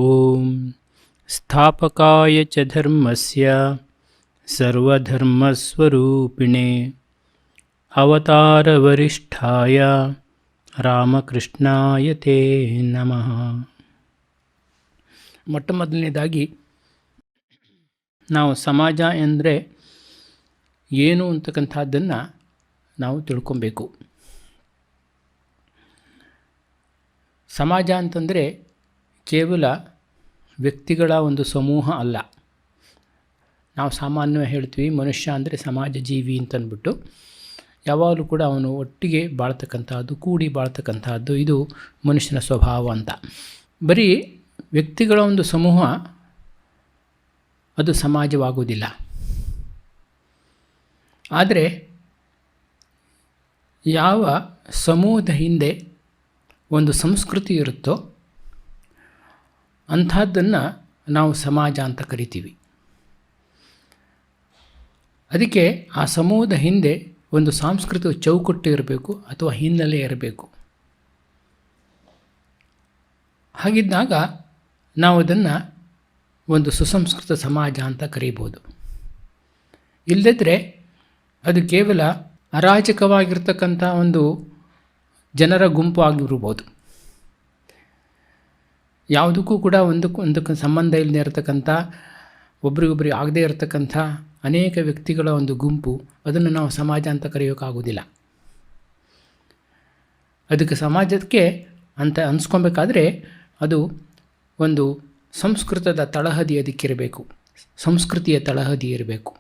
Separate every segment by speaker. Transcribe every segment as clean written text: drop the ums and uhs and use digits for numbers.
Speaker 1: ಓಂ ಸ್ಥಾಪಕಾಯ ಚ ಧರ್ಮಸ್ಯ ಸರ್ವಧರ್ಮಸ್ವರೂಪಿಣೆ ಅವತಾರವರಿಷ್ಠಾಯ ರಾಮಕೃಷ್ಣಾಯ ತೇ ನಮಃ. ಮೊಟ್ಟ ಮೊದಲನೇದಾಗಿ ನಾವು ಸಮಾಜ ಎಂದರೆ ಏನು ಅಂತಕ್ಕಂಥದ್ದನ್ನು ನಾವು ತಿಳ್ಕೊಬೇಕು. ಸಮಾಜ ಅಂತಂದರೆ ಕೇವಲ ವ್ಯಕ್ತಿಗಳ ಒಂದು ಸಮೂಹ ಅಲ್ಲ. ನಾವು ಸಾಮಾನ್ಯವಾಗಿ ಹೇಳ್ತೀವಿ ಮನುಷ್ಯ ಅಂದರೆ ಸಮಾಜ ಜೀವಿ ಅಂತಂದ್ಬಿಟ್ಟು. ಯಾವಾಗಲೂ ಕೂಡ ಅವನು ಒಟ್ಟಿಗೆ ಬಾಳ್ತಕ್ಕಂಥದ್ದು, ಕೂಡಿ ಬಾಳ್ತಕ್ಕಂಥದ್ದು, ಇದು ಮನುಷ್ಯನ ಸ್ವಭಾವ ಅಂತ. ಬರೀ ವ್ಯಕ್ತಿಗಳ ಒಂದು ಸಮೂಹ ಅದು ಸಮಾಜವಾಗುವುದಿಲ್ಲ. ಆದರೆ ಯಾವ ಸಮೂಹದ ಹಿಂದೆ ಒಂದು ಸಂಸ್ಕೃತಿ ಇರುತ್ತೋ ಅಂಥದ್ದನ್ನು ನಾವು ಸಮಾಜ ಅಂತ ಕರಿತೀವಿ. ಅದಕ್ಕೆ ಆ ಸಮೂಹದ ಹಿಂದೆ ಒಂದು ಸಾಂಸ್ಕೃತಿಕ ಚೌಕಟ್ಟು ಇರಬೇಕು ಅಥವಾ ಹಿನ್ನೆಲೆ ಇರಬೇಕು. ಹಾಗಿದ್ದಾಗ ನಾವು ಅದನ್ನು ಒಂದು ಸುಸಂಸ್ಕೃತ ಸಮಾಜ ಅಂತ ಕರೀಬೋದು. ಇಲ್ಲದಿದ್ದರೆ ಅದು ಕೇವಲ ಅರಾಜಕವಾಗಿರ್ತಕ್ಕಂಥ ಒಂದು ಜನರ ಗುಂಪು ಆಗಿರ್ಬೋದು. ಯಾವುದಕ್ಕೂ ಕೂಡ ಒಂದಕ್ಕೆ ಸಂಬಂಧ ಇಲ್ಲದೆ ಇರತಕ್ಕಂಥ, ಒಬ್ರಿಗೊಬ್ರಿಗೆ ಆಗದೇ ಇರತಕ್ಕಂಥ ಅನೇಕ ವ್ಯಕ್ತಿಗಳ ಒಂದು ಗುಂಪು, ಅದನ್ನು ನಾವು ಸಮಾಜ ಅಂತ ಕರೆಯೋಕ್ಕಾಗೋದಿಲ್ಲ. ಅದಕ್ಕೆ ಸಮಾಜಕ್ಕೆ ಅಂತ ಅನಿಸ್ಕೊಬೇಕಾದ್ರೆ ಅದು ಒಂದು ಸಂಸ್ಕೃತದ ತಳಹದಿ ಅದಕ್ಕಿರಬೇಕು, ಸಂಸ್ಕೃತಿಯ ತಳಹದಿ ಇರಬೇಕು.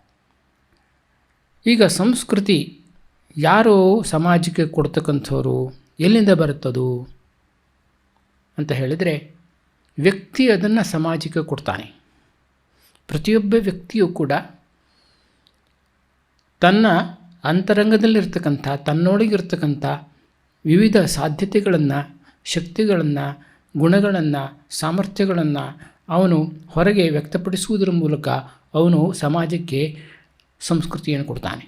Speaker 1: ಈಗ ಸಂಸ್ಕೃತಿ ಯಾರು ಸಮಾಜಕ್ಕೆ ಕೊಡ್ತಕ್ಕಂಥವ್ರು, ಎಲ್ಲಿಂದ ಬರುತ್ತದು ಅಂತ ಹೇಳಿದರೆ ವ್ಯಕ್ತಿ ಅದನ್ನು ಸಮಾಜಕ್ಕೆ ಕೊಡ್ತಾನೆ. ಪ್ರತಿಯೊಬ್ಬ ವ್ಯಕ್ತಿಯೂ ಕೂಡ ತನ್ನ ಅಂತರಂಗದಲ್ಲಿರ್ತಕ್ಕಂಥ, ತನ್ನೊಳಗಿರ್ತಕ್ಕಂಥ ವಿವಿಧ ಸಾಧ್ಯತೆಗಳನ್ನು, ಶಕ್ತಿಗಳನ್ನು, ಗುಣಗಳನ್ನು, ಸಾಮರ್ಥ್ಯಗಳನ್ನು ಅವನು ಹೊರಗೆ ವ್ಯಕ್ತಪಡಿಸುವುದರ ಮೂಲಕ ಅವನು ಸಮಾಜಕ್ಕೆ ಸಂಸ್ಕೃತಿಯನ್ನು ಕೊಡ್ತಾನೆ.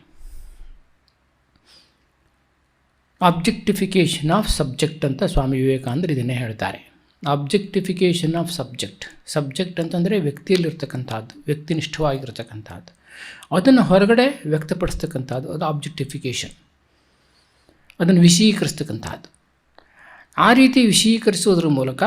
Speaker 1: ಆಬ್ಜೆಕ್ಟಿಫಿಕೇಷನ್ ಆಫ್ ಸಬ್ಜೆಕ್ಟ್ ಅಂತ ಸ್ವಾಮಿ ವಿವೇಕಾನಂದರು ಇದನ್ನೇ ಹೇಳ್ತಾರೆ. ಆಬ್ಜೆಕ್ಟಿಫಿಕೇಷನ್ ಆಫ್ ಸಬ್ಜೆಕ್ಟ್ ಅಂತಂದರೆ ವ್ಯಕ್ತಿಯಲ್ಲಿರ್ತಕ್ಕಂಥದ್ದು, ವ್ಯಕ್ತಿನಿಷ್ಠವಾಗಿರ್ತಕ್ಕಂಥದ್ದು, ಅದನ್ನು ಹೊರಗಡೆ ವ್ಯಕ್ತಪಡಿಸ್ತಕ್ಕಂಥದ್ದು, ಅದು ಆಬ್ಜೆಕ್ಟಿಫಿಕೇಷನ್. ಅದನ್ನು ವಿಷಯೀಕರಿಸ್ತಕ್ಕಂಥದ್ದು. ಆ ರೀತಿ ವಿಷಯೀಕರಿಸೋದ್ರ ಮೂಲಕ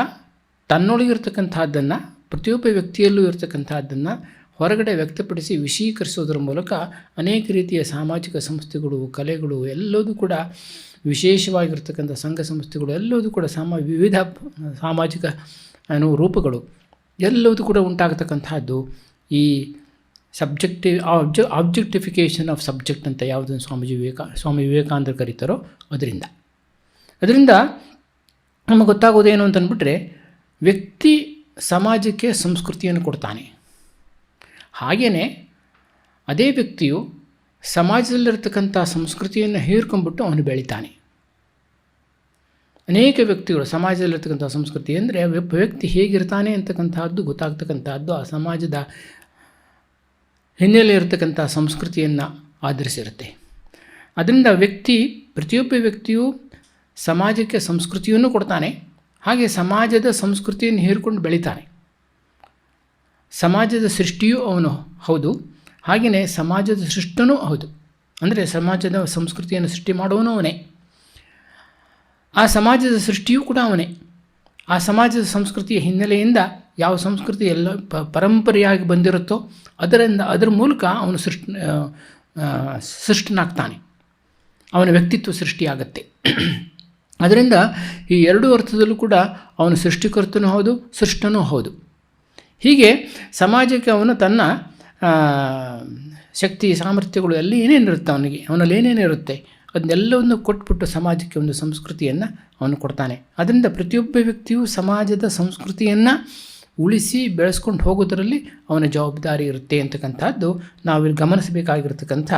Speaker 1: ತನ್ನೊಳಗಿರ್ತಕ್ಕಂಥದ್ದನ್ನು, ಪ್ರತಿಯೊಬ್ಬ ವ್ಯಕ್ತಿಯಲ್ಲೂ ಇರತಕ್ಕಂಥದ್ದನ್ನು ಹೊರಗಡೆ ವ್ಯಕ್ತಪಡಿಸಿ ವಿಷಯೀಕರಿಸೋದ್ರ ಮೂಲಕ ಅನೇಕ ರೀತಿಯ ಸಾಮಾಜಿಕ ಸಂಸ್ಥೆಗಳು, ಕಲೆಗಳು ಎಲ್ಲದೂ ಕೂಡ, ವಿಶೇಷವಾಗಿರ್ತಕ್ಕಂಥ ಸಂಘ ಸಂಸ್ಥೆಗಳು ಎಲ್ಲದೂ ಕೂಡ ವಿವಿಧ ಸಾಮಾಜಿಕ ರೂಪಗಳು ಎಲ್ಲದೂ ಕೂಡ ಉಂಟಾಗತಕ್ಕಂಥದ್ದು ಈ ಆಬ್ಜೆಕ್ಟಿಫಿಕೇಷನ್ ಆಫ್ ಸಬ್ಜೆಕ್ಟ್ ಅಂತ ಯಾವುದನ್ನು ಸ್ವಾಮಿ ವಿವೇಕಾನಂದರು ಕರೀತಾರೋ ಅದರಿಂದ ನಮಗೆ ಗೊತ್ತಾಗೋದೇನು ಅಂತಂದ್ಬಿಟ್ರೆ, ವ್ಯಕ್ತಿ ಸಮಾಜಕ್ಕೆ ಸಂಸ್ಕೃತಿಯನ್ನು ಕೊಡ್ತಾನೆ. ಹಾಗೆಯೇ ಅದೇ ವ್ಯಕ್ತಿಯು ಸಮಾಜದಲ್ಲಿರ್ತಕ್ಕಂಥ ಸಂಸ್ಕೃತಿಯನ್ನು ಹೀರ್ಕೊಂಡ್ಬಿಟ್ಟು ಅವನು ಬೆಳಿತಾನೆ. ಅನೇಕ ವ್ಯಕ್ತಿಗಳು ಸಮಾಜದಲ್ಲಿರ್ತಕ್ಕಂಥ ಸಂಸ್ಕೃತಿ ಅಂದರೆ ಒಬ್ಬ ವ್ಯಕ್ತಿ ಹೇಗಿರ್ತಾನೆ ಅಂತಕ್ಕಂಥದ್ದು ಗೊತ್ತಾಗ್ತಕ್ಕಂಥದ್ದು ಆ ಸಮಾಜದ ಹಿನ್ನೆಲೆ ಇರತಕ್ಕಂಥ ಸಂಸ್ಕೃತಿಯನ್ನು ಆಧರಿಸಿರುತ್ತೆ. ಅದರಿಂದ ಪ್ರತಿಯೊಬ್ಬ ವ್ಯಕ್ತಿಯು ಸಮಾಜಕ್ಕೆ ಸಂಸ್ಕೃತಿಯನ್ನು ಕೊಡ್ತಾನೆ, ಹಾಗೆ ಸಮಾಜದ ಸಂಸ್ಕೃತಿಯನ್ನು ಹೀರ್ಕೊಂಡು ಬೆಳಿತಾನೆ. ಸಮಾಜದ ಸೃಷ್ಟಿಯೂ ಅವನು ಹೌದು, ಹಾಗೆಯೇ ಸಮಾಜದ ಸೃಷ್ಟನೂ ಹೌದು. ಅಂದರೆ ಸಮಾಜದ ಸಂಸ್ಕೃತಿಯನ್ನು ಸೃಷ್ಟಿ ಮಾಡುವನು ಅವನೇ, ಆ ಸಮಾಜದ ಸೃಷ್ಟಿಯೂ ಕೂಡ ಅವನೇ. ಆ ಸಮಾಜದ ಸಂಸ್ಕೃತಿಯ ಹಿನ್ನೆಲೆಯಿಂದ ಯಾವ ಸಂಸ್ಕೃತಿ ಎಲ್ಲ ಪರಂಪರೆಯಾಗಿ ಬಂದಿರುತ್ತೋ ಅದರ ಮೂಲಕ ಅವನು ಸೃಷ್ಟನಾಗ್ತಾನೆ, ಅವನ ವ್ಯಕ್ತಿತ್ವ ಸೃಷ್ಟಿಯಾಗತ್ತೆ. ಅದರಿಂದ ಈ ಎರಡೂ ಅರ್ಥದಲ್ಲೂ ಕೂಡ ಅವನು ಸೃಷ್ಟಿಕರ್ತನೂ ಹೌದು, ಸೃಷ್ಟನೂ ಹೌದು. ಹೀಗೆ ಸಮಾಜಕ್ಕೆ ಅವನು ತನ್ನ ಶಕ್ತಿ, ಸಾಮರ್ಥ್ಯಗಳು ಎಲ್ಲ ಏನೇನಿರುತ್ತೆ ಅವನಲ್ಲಿ ಏನೇನಿರುತ್ತೆ ಅದನ್ನೆಲ್ಲವನ್ನು ಕೊಟ್ಬಿಟ್ಟು ಸಮಾಜಕ್ಕೆ ಒಂದು ಸಂಸ್ಕೃತಿಯನ್ನು ಅವನು ಕೊಡ್ತಾನೆ. ಅದರಿಂದ ಪ್ರತಿಯೊಬ್ಬ ವ್ಯಕ್ತಿಯೂ ಸಮಾಜದ ಸಂಸ್ಕೃತಿಯನ್ನು ಉಳಿಸಿ ಬೆಳೆಸ್ಕೊಂಡು ಹೋಗೋದರಲ್ಲಿ ಅವನ ಜವಾಬ್ದಾರಿ ಇರುತ್ತೆ ಅಂತಕ್ಕಂಥದ್ದು ನಾವಿಲ್ಲಿ ಗಮನಿಸಬೇಕಾಗಿರ್ತಕ್ಕಂಥ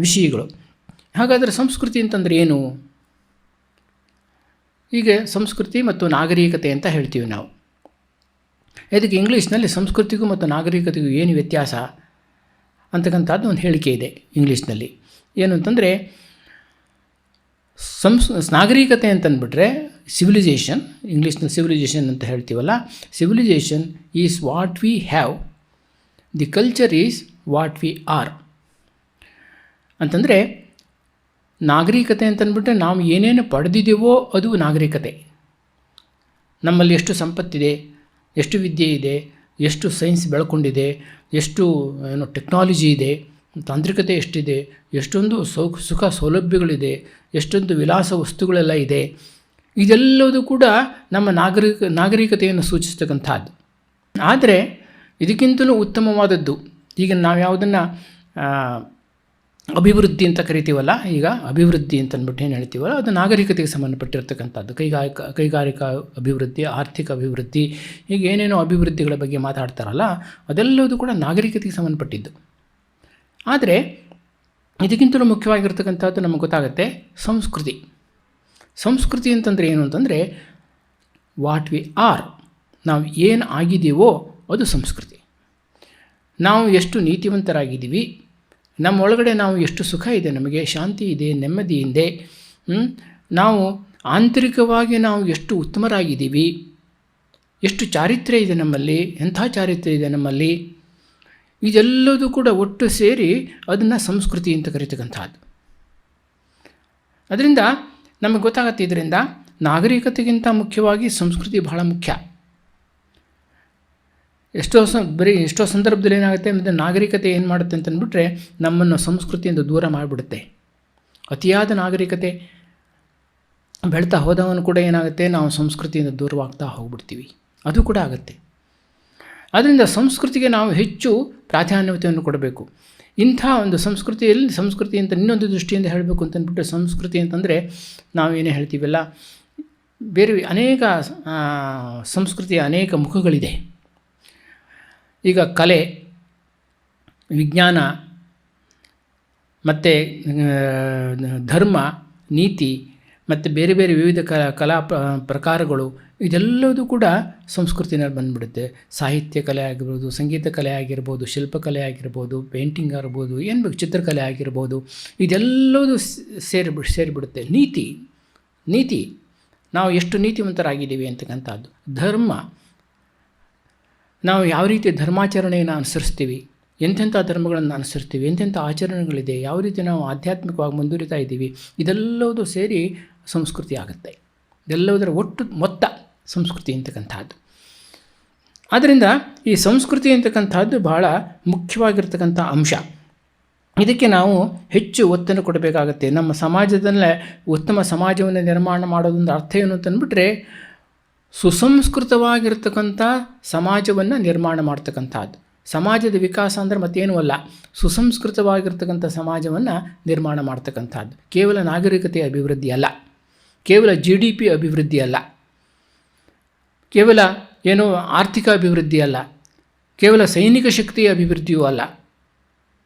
Speaker 1: ವಿಷಯಗಳು. ಹಾಗಾದರೆ ಸಂಸ್ಕೃತಿ ಅಂತಂದರೆ ಏನು? ಈಗ ಸಂಸ್ಕೃತಿ ಮತ್ತು ನಾಗರಿಕತೆ ಅಂತ ಹೇಳ್ತೀವಿ ನಾವು. ಇದಕ್ಕೆ ಇಂಗ್ಲೀಷ್ನಲ್ಲಿ ಸಂಸ್ಕೃತಿಗೂ ಮತ್ತು ನಾಗರಿಕತೆಗೂ ಏನು ವ್ಯತ್ಯಾಸ ಅಂತಕ್ಕಂಥದ್ದು ಒಂದು ಹೇಳಿಕೆ ಇದೆ ಇಂಗ್ಲೀಷ್ನಲ್ಲಿ. ಏನು ಅಂತಂದರೆ ನಾಗರಿಕತೆ ಅಂತಂದ್ಬಿಟ್ರೆ ಸಿವಿಲೈಸೇಷನ್, ಇಂಗ್ಲೀಷ್ನಲ್ಲಿ ಸಿವಿಲೈಸೇಷನ್ ಅಂತ ಹೇಳ್ತೀವಲ್ಲ, civilisation is what we have, the culture is what we are. ಅಂತಂದರೆ ನಾಗರಿಕತೆ ಅಂತಂದ್ಬಿಟ್ರೆ ನಾವು ಏನೇನು ಪಡೆದಿದ್ದೀವೋ ಅದು ನಾಗರಿಕತೆ. ನಮ್ಮಲ್ಲಿ ಎಷ್ಟು ಸಂಪತ್ತಿದೆ, ಎಷ್ಟು ವಿದ್ಯೆ ಇದೆ, ಎಷ್ಟು ಸೈನ್ಸ್ ಬೆಳ್ಕೊಂಡಿದೆ, ಎಷ್ಟು ಟೆಕ್ನಾಲಜಿ ಇದೆ, ತಾಂತ್ರಿಕತೆ ಎಷ್ಟಿದೆ, ಎಷ್ಟೊಂದು ಸುಖ ಸೌಲಭ್ಯಗಳಿದೆ, ಎಷ್ಟೊಂದು ವಿಲಾಸ ವಸ್ತುಗಳೆಲ್ಲ ಇದೆ, ಇದೆಲ್ಲವೂ ಕೂಡ ನಮ್ಮ ನಾಗರಿಕತೆಯನ್ನು ಸೂಚಿಸ್ತಕ್ಕಂಥದ್ದು. ಆದರೆ ಇದಕ್ಕಿಂತಲೂ ಉತ್ತಮವಾದದ್ದು, ಈಗ ನಾವು ಯಾವುದನ್ನು ಅಭಿವೃದ್ಧಿ ಅಂತ ಕರಿತೀವಲ್ಲ, ಈಗ ಅಭಿವೃದ್ಧಿ ಅಂತ ಅಂದ್ಬಿಟ್ಟು ಏನು ಹೇಳ್ತೀವಲ್ಲ, ಅದು ನಾಗರಿಕತೆಗೆ ಸಂಬಂಧಪಟ್ಟಿರ್ತಕ್ಕಂಥದ್ದು. ಕೈಗಾರಿಕಾ ಅಭಿವೃದ್ಧಿ, ಆರ್ಥಿಕ ಅಭಿವೃದ್ಧಿ, ಈಗ ಏನೇನೋ ಅಭಿವೃದ್ಧಿಗಳ ಬಗ್ಗೆ ಮಾತಾಡ್ತಾರಲ್ಲ, ಅದೆಲ್ಲವೂ ಕೂಡ ನಾಗರಿಕತೆಗೆ ಸಂಬಂಧಪಟ್ಟಿದ್ದು. ಆದರೆ ಇದಕ್ಕಿಂತಲೂ ಮುಖ್ಯವಾಗಿರ್ತಕ್ಕಂಥದ್ದು ನಮಗೆ ಗೊತ್ತಾಗುತ್ತೆ ಸಂಸ್ಕೃತಿ. ಸಂಸ್ಕೃತಿ ಅಂತಂದರೆ ಏನು ಅಂತಂದರೆ ವಾಟ್ ವಿ ಆರ್, ನಾವು ಏನು ಆಗಿದ್ದೀವೋ ಅದು ಸಂಸ್ಕೃತಿ. ನಾವು ಎಷ್ಟು ನೀತಿವಂತರಾಗಿದ್ದೀವಿ, ನಮ್ಮೊಳಗಡೆ ನಾವು ಎಷ್ಟು ಸುಖ ಇದೆ, ನಮಗೆ ಶಾಂತಿ ಇದೆ, ನೆಮ್ಮದಿ ಇದೆ, ನಾವು ಆಂತರಿಕವಾಗಿ ನಾವು ಎಷ್ಟು ಉತ್ತಮರಾಗಿದ್ದೀವಿ, ಎಷ್ಟು ಚಾರಿತ್ರ್ಯ ಇದೆ ನಮ್ಮಲ್ಲಿ, ಎಂಥ ಚಾರಿತ್ರ್ಯ ಇದೆ ನಮ್ಮಲ್ಲಿ, ಇದೆಲ್ಲದೂ ಕೂಡ ಒಟ್ಟು ಸೇರಿ ಅದನ್ನು ಸಂಸ್ಕೃತಿ ಅಂತ ಕರೀತಕ್ಕಂಥದ್ದು. ಅದರಿಂದ ನಮಗೆ ಗೊತ್ತಾಗತ್ತೆ, ಇದರಿಂದ ನಾಗರಿಕತೆಗಿಂತ ಮುಖ್ಯವಾಗಿ ಸಂಸ್ಕೃತಿ ಬಹಳ ಮುಖ್ಯ. ಎಷ್ಟೋ ಸಂದರ್ಭದಲ್ಲಿ ಏನಾಗುತ್ತೆ ಅಂದರೆ ನಾಗರಿಕತೆ ಏನು ಮಾಡುತ್ತೆ ಅಂತಂದ್ಬಿಟ್ರೆ ನಮ್ಮನ್ನು ಸಂಸ್ಕೃತಿಯಿಂದ ದೂರ ಮಾಡಿಬಿಡುತ್ತೆ. ಅತಿಯಾದ ನಾಗರಿಕತೆ ಬೆಳ್ತಾ ಹೋದವನು ಕೂಡ ಏನಾಗುತ್ತೆ, ನಾವು ಸಂಸ್ಕೃತಿಯಿಂದ ದೂರವಾಗ್ತಾ ಹೋಗ್ಬಿಡ್ತೀವಿ, ಅದು ಕೂಡ ಆಗುತ್ತೆ. ಆದ್ದರಿಂದ ಸಂಸ್ಕೃತಿಗೆ ನಾವು ಹೆಚ್ಚು ಪ್ರಾಧಾನ್ಯತೆಯನ್ನು ಕೊಡಬೇಕು. ಇಂಥ ಒಂದು ಸಂಸ್ಕೃತಿ ಅಂತ ಇನ್ನೊಂದು ದೃಷ್ಟಿಯಿಂದ ಹೇಳಬೇಕು ಅಂತಂದ್ಬಿಟ್ಟು, ಸಂಸ್ಕೃತಿ ಅಂತಂದರೆ ನಾವೇನೇ ಹೇಳ್ತೀವಲ್ಲ, ಬೇರೆ ಅನೇಕ ಸಂಸ್ಕೃತಿಯ ಅನೇಕ ಮುಖಗಳಿದೆ. ಈಗ ಕಲೆ, ವಿಜ್ಞಾನ ಮತ್ತು ಧರ್ಮ, ನೀತಿ ಮತ್ತು ಬೇರೆ ಬೇರೆ ವಿವಿಧ ಕಲಾ ಪ್ರಕಾರಗಳು, ಇದೆಲ್ಲದೂ ಕೂಡ ಸಂಸ್ಕೃತಿನಲ್ಲಿ ಬಂದುಬಿಡುತ್ತೆ. ಸಾಹಿತ್ಯ ಕಲೆ ಆಗಿರ್ಬೋದು, ಸಂಗೀತ ಕಲೆ ಆಗಿರ್ಬೋದು, ಶಿಲ್ಪಕಲೆ ಆಗಿರ್ಬೋದು, ಪೇಂಟಿಂಗ್ ಆಗಿರ್ಬೋದು, ಏನು ಬೇಕು, ಚಿತ್ರಕಲೆ ಆಗಿರ್ಬೋದು, ಇದೆಲ್ಲದೂ ಸೇರಿಬಿಡುತ್ತೆ. ನೀತಿ ನಾವು ಎಷ್ಟು ನೀತಿವಂತರಾಗಿದ್ದೀವಿ ಅಂತಕ್ಕಂಥದ್ದು. ಧರ್ಮ, ನಾವು ಯಾವ ರೀತಿ ಧರ್ಮಾಚರಣೆಯನ್ನು ಅನುಸರಿಸ್ತೀವಿ, ಎಂತೆಂಥ ಧರ್ಮಗಳನ್ನು ಅನುಸರಿಸ್ತೀವಿ, ಎಂತೆಂಥ ಆಚರಣೆಗಳಿದೆ, ಯಾವ ರೀತಿ ನಾವು ಆಧ್ಯಾತ್ಮಿಕವಾಗಿ ಮುಂದುವರಿತಾ ಇದ್ದೀವಿ, ಇದೆಲ್ಲವೂ ಸೇರಿ ಸಂಸ್ಕೃತಿ ಆಗುತ್ತೆ. ಇದೆಲ್ಲದರ ಒಟ್ಟು ಮೊತ್ತ ಸಂಸ್ಕೃತಿ ಅಂತಕ್ಕಂಥದ್ದು. ಆದ್ದರಿಂದ ಈ ಸಂಸ್ಕೃತಿ ಅಂತಕ್ಕಂಥದ್ದು ಬಹಳ ಮುಖ್ಯವಾಗಿರ್ತಕ್ಕಂಥ ಅಂಶ. ಇದಕ್ಕೆ ನಾವು ಹೆಚ್ಚು ಒತ್ತನ್ನು ಕೊಡಬೇಕಾಗತ್ತೆ. ನಮ್ಮ ಸಮಾಜದಲ್ಲೇ ಉತ್ತಮ ಸಮಾಜವನ್ನು ನಿರ್ಮಾಣ ಮಾಡೋದೊಂದು ಅರ್ಥ ಏನು ಅಂತಂದ್ಬಿಟ್ರೆ, ಸುಸಂಸ್ಕೃತವಾಗಿರ್ತಕ್ಕಂಥ ಸಮಾಜವನ್ನು ನಿರ್ಮಾಣ ಮಾಡ್ತಕ್ಕಂಥದ್ದು. ಸಮಾಜದ ವಿಕಾಸ ಅಂದರೆ ಮತ್ತೇನೂ ಅಲ್ಲ, ಸುಸಂಸ್ಕೃತವಾಗಿರ್ತಕ್ಕಂಥ ಸಮಾಜವನ್ನು ನಿರ್ಮಾಣ ಮಾಡ್ತಕ್ಕಂಥದ್ದು. ಕೇವಲ ನಾಗರಿಕತೆಯ ಅಭಿವೃದ್ಧಿ ಅಲ್ಲ, ಕೇವಲ GDP ಅಭಿವೃದ್ಧಿ ಅಲ್ಲ, ಕೇವಲ ಏನೋ ಆರ್ಥಿಕ ಅಭಿವೃದ್ಧಿ ಅಲ್ಲ, ಕೇವಲ ಸೈನಿಕ ಶಕ್ತಿಯ ಅಭಿವೃದ್ಧಿಯೂ ಅಲ್ಲ.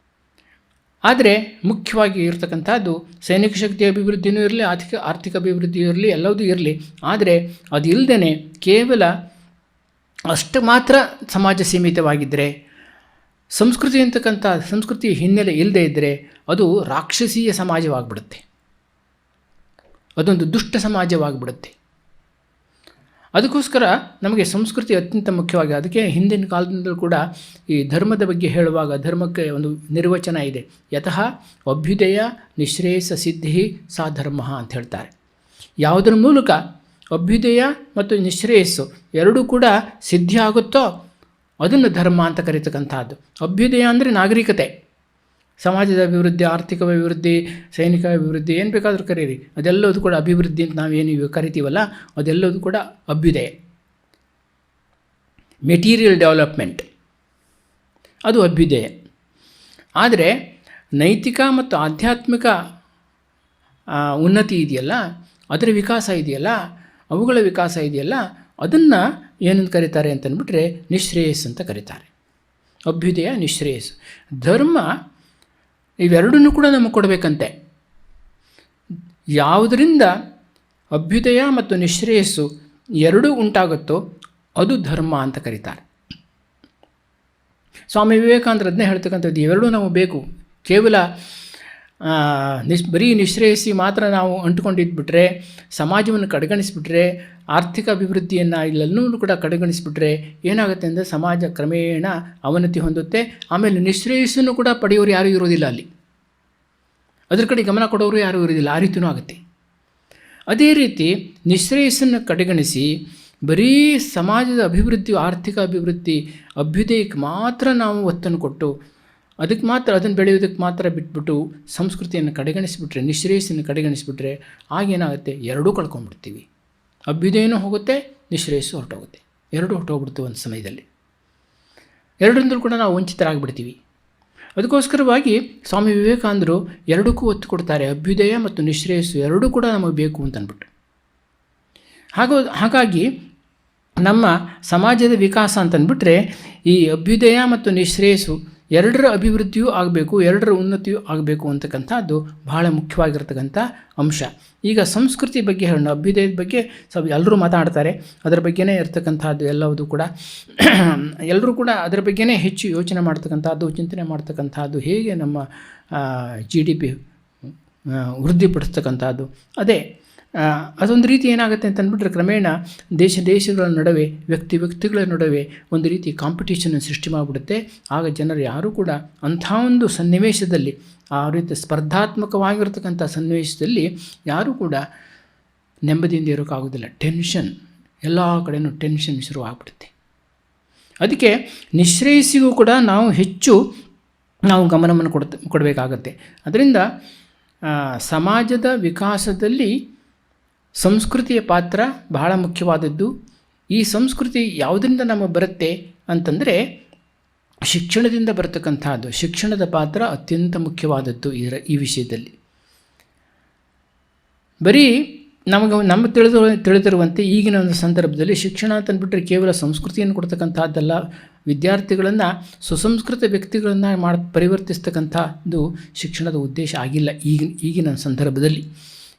Speaker 1: ಆದರೆ ಮುಖ್ಯವಾಗಿ ಇರತಕ್ಕಂಥದ್ದು ಸೈನಿಕ ಶಕ್ತಿಯ ಅಭಿವೃದ್ಧಿಯೂ ಇರಲಿ, ಆರ್ಥಿಕ ಅಭಿವೃದ್ಧಿಯೂ ಇರಲಿ, ಎಲ್ಲದೂ ಇರಲಿ. ಆದರೆ ಅದು ಇಲ್ಲದೇ ಕೇವಲ ಅಷ್ಟು ಮಾತ್ರ ಸಮಾಜ ಸೀಮಿತವಾಗಿದ್ದರೆ, ಸಂಸ್ಕೃತಿ ಹಿನ್ನೆಲೆ ಇಲ್ಲದೇ ಇದ್ದರೆ ಅದು ರಾಕ್ಷಸೀಯ ಸಮಾಜವಾಗಿಬಿಡುತ್ತೆ, ಅದೊಂದು ದುಷ್ಟ ಸಮಾಜವಾಗಿಬಿಡುತ್ತೆ. ಅದಕ್ಕೋಸ್ಕರ ನಮಗೆ ಸಂಸ್ಕೃತಿ ಅತ್ಯಂತ ಮುಖ್ಯವಾಗಿ. ಅದಕ್ಕೆ ಹಿಂದಿನ ಕಾಲದಿಂದಲೂ ಕೂಡ ಈ ಧರ್ಮದ ಬಗ್ಗೆ ಹೇಳುವಾಗ ಧರ್ಮಕ್ಕೆ ಒಂದು ನಿರ್ವಚನ ಇದೆ. ಯತಃ ಅಭ್ಯುದಯ ನಿಶ್ರೇಯಸ ಸಿದ್ಧಿ ಸಾ ಧರ್ಮ ಅಂತ ಹೇಳ್ತಾರೆ. ಯಾವುದರ ಮೂಲಕ ಅಭ್ಯುದಯ ಮತ್ತು ನಿಶ್ರೇಯಸ್ಸು ಎರಡೂ ಕೂಡ ಸಿದ್ಧಿ ಆಗುತ್ತೋ ಅದನ್ನು ಧರ್ಮ ಅಂತ ಕರೀತಕ್ಕಂಥದ್ದು. ಅಭ್ಯುದಯ ಅಂದರೆ ನಾಗರಿಕತೆ, ಸಮಾಜದ ಅಭಿವೃದ್ಧಿ, ಆರ್ಥಿಕ ಅಭಿವೃದ್ಧಿ, ಸೈನಿಕ ಅಭಿವೃದ್ಧಿ, ಏನು ಬೇಕಾದರೂ ಕರೀರಿ, ಅದೆಲ್ಲದೂ ಕೂಡ ಅಭಿವೃದ್ಧಿ ಅಂತ ನಾವೇನು ಕರಿತೀವಲ್ಲ, ಅದೆಲ್ಲದೂ ಕೂಡ ಅಭ್ಯುದಯ. ಮೆಟೀರಿಯಲ್ ಡೆವಲಪ್ಮೆಂಟ್ ಅದು ಅಭ್ಯುದಯ. ಆದರೆ ನೈತಿಕ ಮತ್ತು ಆಧ್ಯಾತ್ಮಿಕ ಉನ್ನತಿ ಇದೆಯಲ್ಲ, ಅದರ ವಿಕಾಸ ಇದೆಯಲ್ಲ, ಅವುಗಳ ವಿಕಾಸ ಇದೆಯಲ್ಲ, ಅದನ್ನು ಏನಂತ ಕರೀತಾರೆ ಅಂತಂದ್ಬಿಟ್ರೆ ನಿಶ್ರೇಯಸ್ ಅಂತ ಕರೀತಾರೆ. ಅಭ್ಯುದಯ, ನಿಶ್ರೇಯಸ್. ಧರ್ಮ ಇವೆರಡನ್ನೂ ಕೂಡ ನಮಗೆ ಕೊಡಬೇಕಂತೆ. ಯಾವುದರಿಂದ ಅಭ್ಯುದಯ ಮತ್ತು ನಿಶ್ರೇಯಸ್ಸು ಎರಡೂ ಉಂಟಾಗುತ್ತೋ ಅದು ಧರ್ಮ ಅಂತ ಕರೀತಾರೆ. ಸ್ವಾಮಿ ವಿವೇಕಾನಂದರು ಅದನ್ನೇ ಹೇಳ್ತಕ್ಕಂಥದ್ದು, ಇವೆರಡೂ ನಮಗೆ ಬೇಕು. ಕೇವಲ ಬರೀ ನಿಶ್ರೇಯಸಿ ಮಾತ್ರ ನಾವು ಅಂಟುಕೊಂಡಿದ್ಬಿಟ್ರೆ, ಸಮಾಜವನ್ನು ಕಡೆಗಣಿಸಿಬಿಟ್ರೆ, ಆರ್ಥಿಕ ಅಭಿವೃದ್ಧಿಯನ್ನು ಇಲ್ಲೆಲ್ಲೂ ಕೂಡ ಕಡೆಗಣಿಸಿಬಿಟ್ರೆ ಏನಾಗುತ್ತೆ ಅಂದರೆ ಸಮಾಜ ಕ್ರಮೇಣ ಅವನತಿ ಹೊಂದುತ್ತೆ. ಆಮೇಲೆ ನಿಶ್ರೇಯಸ್ಸನ್ನು ಕೂಡ ಪಡೆಯೋರು ಯಾರೂ ಇರೋದಿಲ್ಲ, ಅಲ್ಲಿ ಅದ್ರ ಕಡೆ ಗಮನ ಕೊಡೋರು ಯಾರೂ ಇರೋದಿಲ್ಲ, ಆ ರೀತಿಯೂ ಆಗುತ್ತೆ. ಅದೇ ರೀತಿ ನಿಶ್ರೇಯಸ್ಸನ್ನು ಕಡೆಗಣಿಸಿ ಬರೀ ಸಮಾಜದ ಅಭಿವೃದ್ಧಿ, ಆರ್ಥಿಕ ಅಭಿವೃದ್ಧಿ, ಅಭ್ಯುದಯಕ್ಕೆ ಮಾತ್ರ ನಾವು ಒತ್ತನ್ನು ಕೊಟ್ಟು ಅದಕ್ಕೆ ಮಾತ್ರ ಅದನ್ನು ಬೆಳೆಯೋದಕ್ಕೆ ಮಾತ್ರ ಬಿಟ್ಬಿಟ್ಟು ಸಂಸ್ಕೃತಿಯನ್ನು ಕಡೆಗಣಿಸಿಬಿಟ್ರೆ, ನಿಶ್ರೇಯಸ್ಸನ್ನು ಕಡೆಗಣಿಸಿಬಿಟ್ರೆ ಆಗೇನಾಗುತ್ತೆ, ಎರಡೂ ಕಳ್ಕೊಂಡ್ಬಿಡ್ತೀವಿ. ಅಭ್ಯುದಯನೂ ಹೋಗುತ್ತೆ, ನಿಶ್ರೇಯಸ್ಸು ಹೊರಟೋಗುತ್ತೆ. ಎರಡೂ ಹೊರಟೋಗ್ಬಿಡ್ತೀವಿ ಒಂದು ಸಮಯದಲ್ಲಿ. ಎರಡರಿಂದಲೂ ಕೂಡ ನಾವು ವಂಚಿತರಾಗಿಬಿಡ್ತೀವಿ. ಅದಕ್ಕೋಸ್ಕರವಾಗಿ ಸ್ವಾಮಿ ವಿವೇಕಾನಂದರು ಎರಡಕ್ಕೂ ಒತ್ತು ಕೊಡ್ತಾರೆ. ಅಭ್ಯುದಯ ಮತ್ತು ನಿಶ್ರೇಯಸ್ಸು ಎರಡೂ ಕೂಡ ನಮಗೆ ಬೇಕು ಅಂತಂದ್ಬಿಟ್ಟು. ಹಾಗಾಗಿ ನಮ್ಮ ಸಮಾಜದ ವಿಕಾಸ ಅಂತಂದ್ಬಿಟ್ರೆ ಈ ಅಭ್ಯುದಯ ಮತ್ತು ನಿಶ್ರೇಯಸ್ಸು ಎರಡರ ಅಭಿವೃದ್ಧಿಯೂ ಆಗಬೇಕು, ಎರಡರ ಉನ್ನತಿಯೂ ಆಗಬೇಕು ಅಂತಕ್ಕಂಥದ್ದು ಬಹಳ ಮುಖ್ಯವಾಗಿರ್ತಕ್ಕಂಥ ಅಂಶ. ಈಗ ಸಂಸ್ಕೃತಿ ಬಗ್ಗೆ ಹೇಳೋಣ. ಅಭ್ಯುದಯದ ಬಗ್ಗೆ ಎಲ್ಲರೂ ಮಾತಾಡ್ತಾರೆ, ಅದರ ಬಗ್ಗೆನೇ ಇರ್ತಕ್ಕಂಥದ್ದು ಎಲ್ಲವೂ ಕೂಡ ಎಲ್ಲರೂ ಕೂಡ ಅದರ ಬಗ್ಗೆನೇ ಹೆಚ್ಚು ಯೋಚನೆ ಮಾಡ್ತಕ್ಕಂಥದ್ದು, ಚಿಂತನೆ ಮಾಡ್ತಕ್ಕಂಥದ್ದು, ಹೇಗೆ ನಮ್ಮ GDP ವೃದ್ಧಿಪಡಿಸ್ತಕ್ಕಂಥದ್ದು. ಅದೊಂದು ರೀತಿ ಏನಾಗುತ್ತೆ ಅಂತಂದ್ಬಿಟ್ರೆ ಕ್ರಮೇಣ ದೇಶಗಳ ನಡುವೆ, ವ್ಯಕ್ತಿಗಳ ನಡುವೆ ಒಂದು ರೀತಿ ಕಾಂಪಿಟೇಷನ್ ಸೃಷ್ಟಿ ಮಾಡಿಬಿಡುತ್ತೆ. ಆಗ ಜನರು ಯಾರೂ ಕೂಡ ಅಂಥ ಒಂದು ಸನ್ನಿವೇಶದಲ್ಲಿ, ಆ ರೀತಿ ಸ್ಪರ್ಧಾತ್ಮಕವಾಗಿರ್ತಕ್ಕಂಥ ಸನ್ನಿವೇಶದಲ್ಲಿ ಯಾರೂ ಕೂಡ ನೆಮ್ಮದಿಯಿಂದ ಇರೋಕ್ಕಾಗೋದಿಲ್ಲ. ಟೆನ್ಷನ್, ಎಲ್ಲ ಕಡೆಯೂ ಟೆನ್ಷನ್ ಶುರುವಾಗ್ಬಿಡುತ್ತೆ. ಅದಕ್ಕೆ ನಿಶ್ರೇಯಸ್ಸಿಗೂ ಕೂಡ ನಾವು ಗಮನವನ್ನು ಕೊಡಬೇಕಾಗತ್ತೆ. ಅದರಿಂದ ಸಮಾಜದ ವಿಕಾಸದಲ್ಲಿ ಸಂಸ್ಕೃತಿಯ ಪಾತ್ರ ಬಹಳ ಮುಖ್ಯವಾದದ್ದು. ಈ ಸಂಸ್ಕೃತಿ ಯಾವುದರಿಂದ ನಮಗೆ ಬರುತ್ತೆ ಅಂತಂದರೆ ಶಿಕ್ಷಣದಿಂದ ಬರತಕ್ಕಂಥದ್ದು. ಶಿಕ್ಷಣದ ಪಾತ್ರ ಅತ್ಯಂತ ಮುಖ್ಯವಾದದ್ದು ಈ ವಿಷಯದಲ್ಲಿ. ಬರೀ ನಮ್ಮ ತಿಳಿದಿರುವಂತೆ ಈಗಿನ ಒಂದು ಸಂದರ್ಭದಲ್ಲಿ ಶಿಕ್ಷಣ ಅಂತಂದ್ಬಿಟ್ರೆ ಕೇವಲ ಸಂಸ್ಕೃತಿಯನ್ನು ಕೊಡ್ತಕ್ಕಂಥದ್ದಲ್ಲ, ವಿದ್ಯಾರ್ಥಿಗಳನ್ನು ಸುಸಂಸ್ಕೃತ ವ್ಯಕ್ತಿಗಳನ್ನು ಪರಿವರ್ತಿಸ್ತಕ್ಕಂಥದ್ದು ಶಿಕ್ಷಣದ ಉದ್ದೇಶ ಆಗಿಲ್ಲ ಈಗಿನ ಸಂದರ್ಭದಲ್ಲಿ.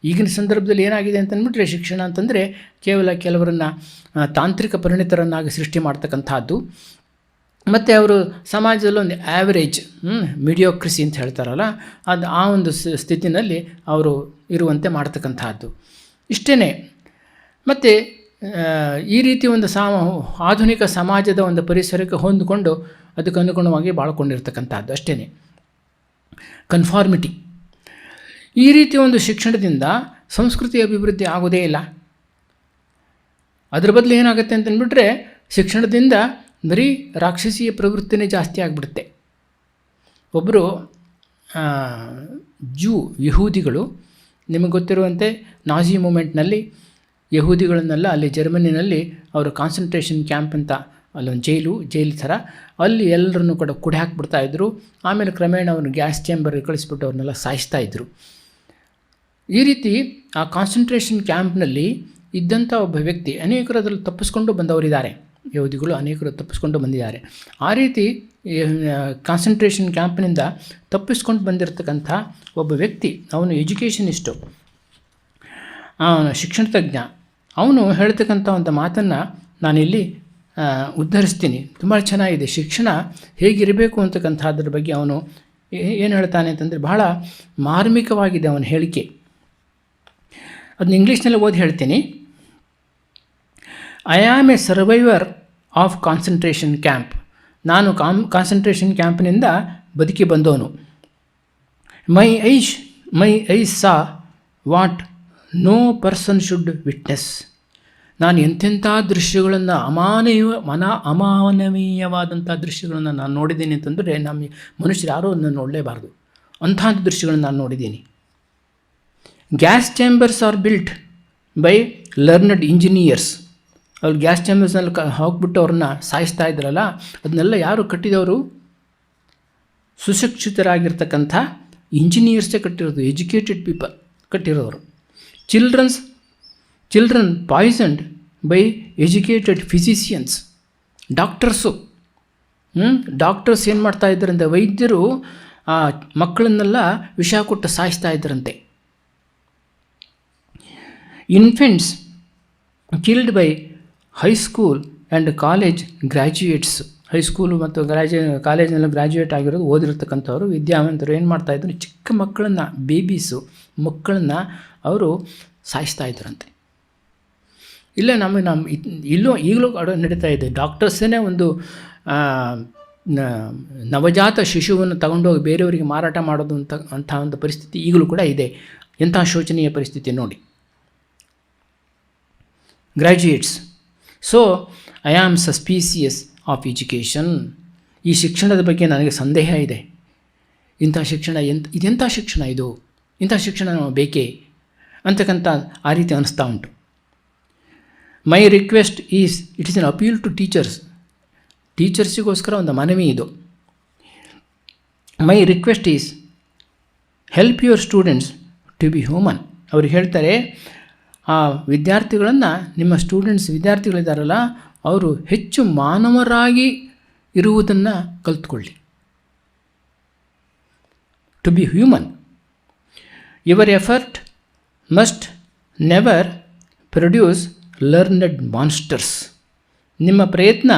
Speaker 1: ಈಗಿನ ಸಂದರ್ಭದಲ್ಲಿ ಏನಾಗಿದೆ ಅಂತಂದ್ಬಿಟ್ರೆ ಶಿಕ್ಷಣ ಅಂತಂದರೆ ಕೇವಲ ಕೆಲವರನ್ನು ತಾಂತ್ರಿಕ ಪರಿಣಿತರನ್ನಾಗಿ ಸೃಷ್ಟಿ ಮಾಡ್ತಕ್ಕಂಥದ್ದು, ಮತ್ತು ಅವರು ಸಮಾಜದಲ್ಲಿ ಒಂದು ಆ್ಯಾವರೇಜ್ ಮೀಡಿಯೋಕ್ರಸಿ ಅಂತ ಹೇಳ್ತಾರಲ್ಲ, ಆ ಒಂದು ಸ್ಥಿತಿನಲ್ಲಿ ಅವರು ಇರುವಂತೆ ಮಾಡ್ತಕ್ಕಂಥದ್ದು ಇಷ್ಟೇ. ಮತ್ತು ಈ ರೀತಿ ಒಂದು ಆಧುನಿಕ ಸಮಾಜದ ಒಂದು ಪರಿಸರಕ್ಕೆ ಹೊಂದಿಕೊಂಡು ಅದಕ್ಕೆ ಅನುಗುಣವಾಗಿ ಬಾಳ್ಕೊಂಡಿರ್ತಕ್ಕಂಥದ್ದು ಅಷ್ಟೇ. ಕನ್ಫಾರ್ಮಿಟಿ. ಈ ರೀತಿ ಒಂದು ಶಿಕ್ಷಣದಿಂದ ಸಂಸ್ಕೃತಿ ಅಭಿವೃದ್ಧಿ ಆಗೋದೇ ಇಲ್ಲ. ಅದರ ಬದಲು ಏನಾಗುತ್ತೆ ಅಂತಂದ್ಬಿಟ್ರೆ ಶಿಕ್ಷಣದಿಂದ ಬರೀ ರಾಕ್ಷಸೀಯ ಪ್ರವೃತ್ತಿನೇ ಜಾಸ್ತಿ ಆಗಿಬಿಡುತ್ತೆ. ಒಬ್ಬರು ಯಹೂದಿಗಳು, ನಿಮಗೆ ಗೊತ್ತಿರುವಂತೆ ನಾಜಿ ಮೂಮೆಂಟ್ನಲ್ಲಿ ಯಹೂದಿಗಳನ್ನೆಲ್ಲ ಅಲ್ಲಿ ಜರ್ಮನಿನಲ್ಲಿ ಅವರು ಕಾನ್ಸಂಟ್ರೇಷನ್ ಕ್ಯಾಂಪ್ ಅಂತ ಅಲ್ಲೊಂದು ಜೈಲು ಥರ, ಅಲ್ಲಿ ಎಲ್ಲರನ್ನೂ ಕೂಡ ಕುಡಿ ಹಾಕಿಬಿಡ್ತಾಯಿದ್ರು. ಆಮೇಲೆ ಕ್ರಮೇಣ ಅವ್ರನ್ನ ಗ್ಯಾಸ್ ಚೇಂಬರ್ಗೆ ಕಳಿಸ್ಬಿಟ್ಟು ಅವ್ರನ್ನೆಲ್ಲ ಸಾಯಿಸ್ತಾಯಿದ್ರು. ಈ ರೀತಿ ಆ ಕಾನ್ಸಂಟ್ರೇಷನ್ ಕ್ಯಾಂಪ್ನಲ್ಲಿ ಇದ್ದಂಥ ಒಬ್ಬ ವ್ಯಕ್ತಿ, ಅನೇಕರು ಅದರಲ್ಲಿ ತಪ್ಪಿಸ್ಕೊಂಡು ಬಂದವರಿದ್ದಾರೆ, ಯಹೂದಿಗಳು ಅನೇಕರು ತಪ್ಪಿಸ್ಕೊಂಡು ಬಂದಿದ್ದಾರೆ. ಆ ರೀತಿ ಕಾನ್ಸಂಟ್ರೇಷನ್ ಕ್ಯಾಂಪ್ನಿಂದ ತಪ್ಪಿಸ್ಕೊಂಡು ಬಂದಿರತಕ್ಕಂಥ ಒಬ್ಬ ವ್ಯಕ್ತಿ, ಅವನು ಎಜುಕೇಷನಿಸ್ಟು, ಶಿಕ್ಷಣ ತಜ್ಞ. ಅವನು ಹೇಳ್ತಕ್ಕಂಥ ಒಂದು ಮಾತನ್ನು ನಾನಿಲ್ಲಿ ಉದ್ಧರಿಸ್ತೀನಿ. ತುಂಬ ಚೆನ್ನಾಗಿದೆ. ಶಿಕ್ಷಣ ಹೇಗಿರಬೇಕು ಅಂತಕ್ಕಂಥದ್ರ ಬಗ್ಗೆ ಅವನು ಏನು ಹೇಳ್ತಾನೆ ಅಂತಂದರೆ ಬಹಳ ಮಾರ್ಮಿಕವಾಗಿದೆ ಅವನ ಹೇಳಿಕೆ. ಅದನ್ನ ಇಂಗ್ಲೀಷ್ನಲ್ಲಿ ಓದಿ ಹೇಳ್ತೀನಿ. I am a survivor of concentration camp. ನಾನು ಕಾನ್ಸಂಟ್ರೇಷನ್ ಕ್ಯಾಂಪ್ನಿಂದ ಬದುಕಿ ಬಂದವನು. My eyes saw what no person should witness. ನಾನು ಎಂತೆಂಥ ದೃಶ್ಯಗಳನ್ನು ಅಮಾನವೀಯವಾದಂಥ ದೃಶ್ಯಗಳನ್ನು ನಾನು ನೋಡಿದ್ದೀನಿ ಅಂತಂದರೆ ನಮ್ಮ ಮನುಷ್ಯರು ಯಾರೂ ಅದನ್ನು ನೋಡಲೇಬಾರ್ದು. ಅಂಥ ದೃಶ್ಯಗಳನ್ನು ನಾನು ನೋಡಿದ್ದೀನಿ. Gas chambers are built by learned engineers. ಅವ್ರು ಗ್ಯಾಸ್ ಚೇಂಬರ್ಸ್ನಲ್ಲಿ ಹೋಗ್ಬಿಟ್ಟು ಅವ್ರನ್ನ ಸಾಯಿಸ್ತಾ ಇದ್ರಲ್ಲ, ಅದನ್ನೆಲ್ಲ ಯಾರು ಕಟ್ಟಿದವರು? ಸುಶಿಕ್ಷಿತರಾಗಿರ್ತಕ್ಕಂಥ ಇಂಜಿನಿಯರ್ಸೇ ಕಟ್ಟಿರೋದು, ಎಜುಕೇಟೆಡ್ ಪೀಪಲ್ ಕಟ್ಟಿರೋರು. Children poisoned by educated physicians. Doctors ಏನು ಮಾಡ್ತಾ ಇದ್ದಾರಂತೆ, ವೈದ್ಯರು ಆ ಮಕ್ಕಳನ್ನೆಲ್ಲ ವಿಷ ಕೊಟ್ಟು ಸಾಯಿಸ್ತಾ ಇದ್ದರಂತೆ. Infants killed by high school and college graduates high school ಮತ್ತು ಕಾಲೇಜಿನಲ್ಲಿ ಗ್ರ್ಯಾಜುಯೇಟ್ ಆಗಿರೋದು ಓದಿರ್ತಕ್ಕಂಥವ್ರು ವಿದ್ಯಾವಂತರು ಏನು ಮಾಡ್ತಾಯಿದ್ರು, ಚಿಕ್ಕ ಮಕ್ಕಳನ್ನು, ಮಕ್ಕಳನ್ನು ಅವರು ಸಾಯಿಸ್ತಾ ಇದ್ರಂತೆ. ಇಲ್ಲೇ ಈಗಲೂ ನಡೀತಾ ಇದೆ. ಡಾಕ್ಟರ್ಸೇ ಒಂದು ನವಜಾತ ಶಿಶುವನ್ನು ತಗೊಂಡೋಗಿ ಬೇರೆಯವರಿಗೆ ಮಾರಾಟ ಮಾಡೋದು ಅಂಥ ಒಂದು ಪರಿಸ್ಥಿತಿ ಈಗಲೂ ಕೂಡ ಇದೆ. ಎಂಥ ಶೋಚನೀಯ ಪರಿಸ್ಥಿತಿ ನೋಡಿ. Graduates, so I am suspicious of education. ಈ ಶಿಕ್ಷಣದ ಬಗ್ಗೆ ನನಗೆ ಸಂದೇಹ ಇದೆ. ಇಂಥ ಶಿಕ್ಷಣ ಇದೆಂಥ ಶಿಕ್ಷಣ ಇದು? ಇಂಥ ಶಿಕ್ಷಣ ನಾವು ಬೇಕೇ ಅಂತಕ್ಕಂಥ ಆ ರೀತಿ ಅನ್ನಿಸ್ತಾ ಉಂಟು. My request is it is an appeal to ಟೀಚರ್ಸಿಗೋಸ್ಕರ ಒಂದು ಮನವಿ ಇದು. My request is help your students to be human. ಅವ್ರಿಗೆ ಹೇಳ್ತಾರೆ, ಆ ವಿದ್ಯಾರ್ಥಿಗಳನ್ನು, ನಿಮ್ಮ ವಿದ್ಯಾರ್ಥಿಗಳಿದ್ದಾರಲ್ಲ, ಅವರು ಹೆಚ್ಚು ಮಾನವರಾಗಿ ಇರುವುದನ್ನು ಕಲ್ತ್ಕೊಳ್ಳಿ. To be human. Your effort must never produce learned monsters. ನಿಮ್ಮ ಪ್ರಯತ್ನ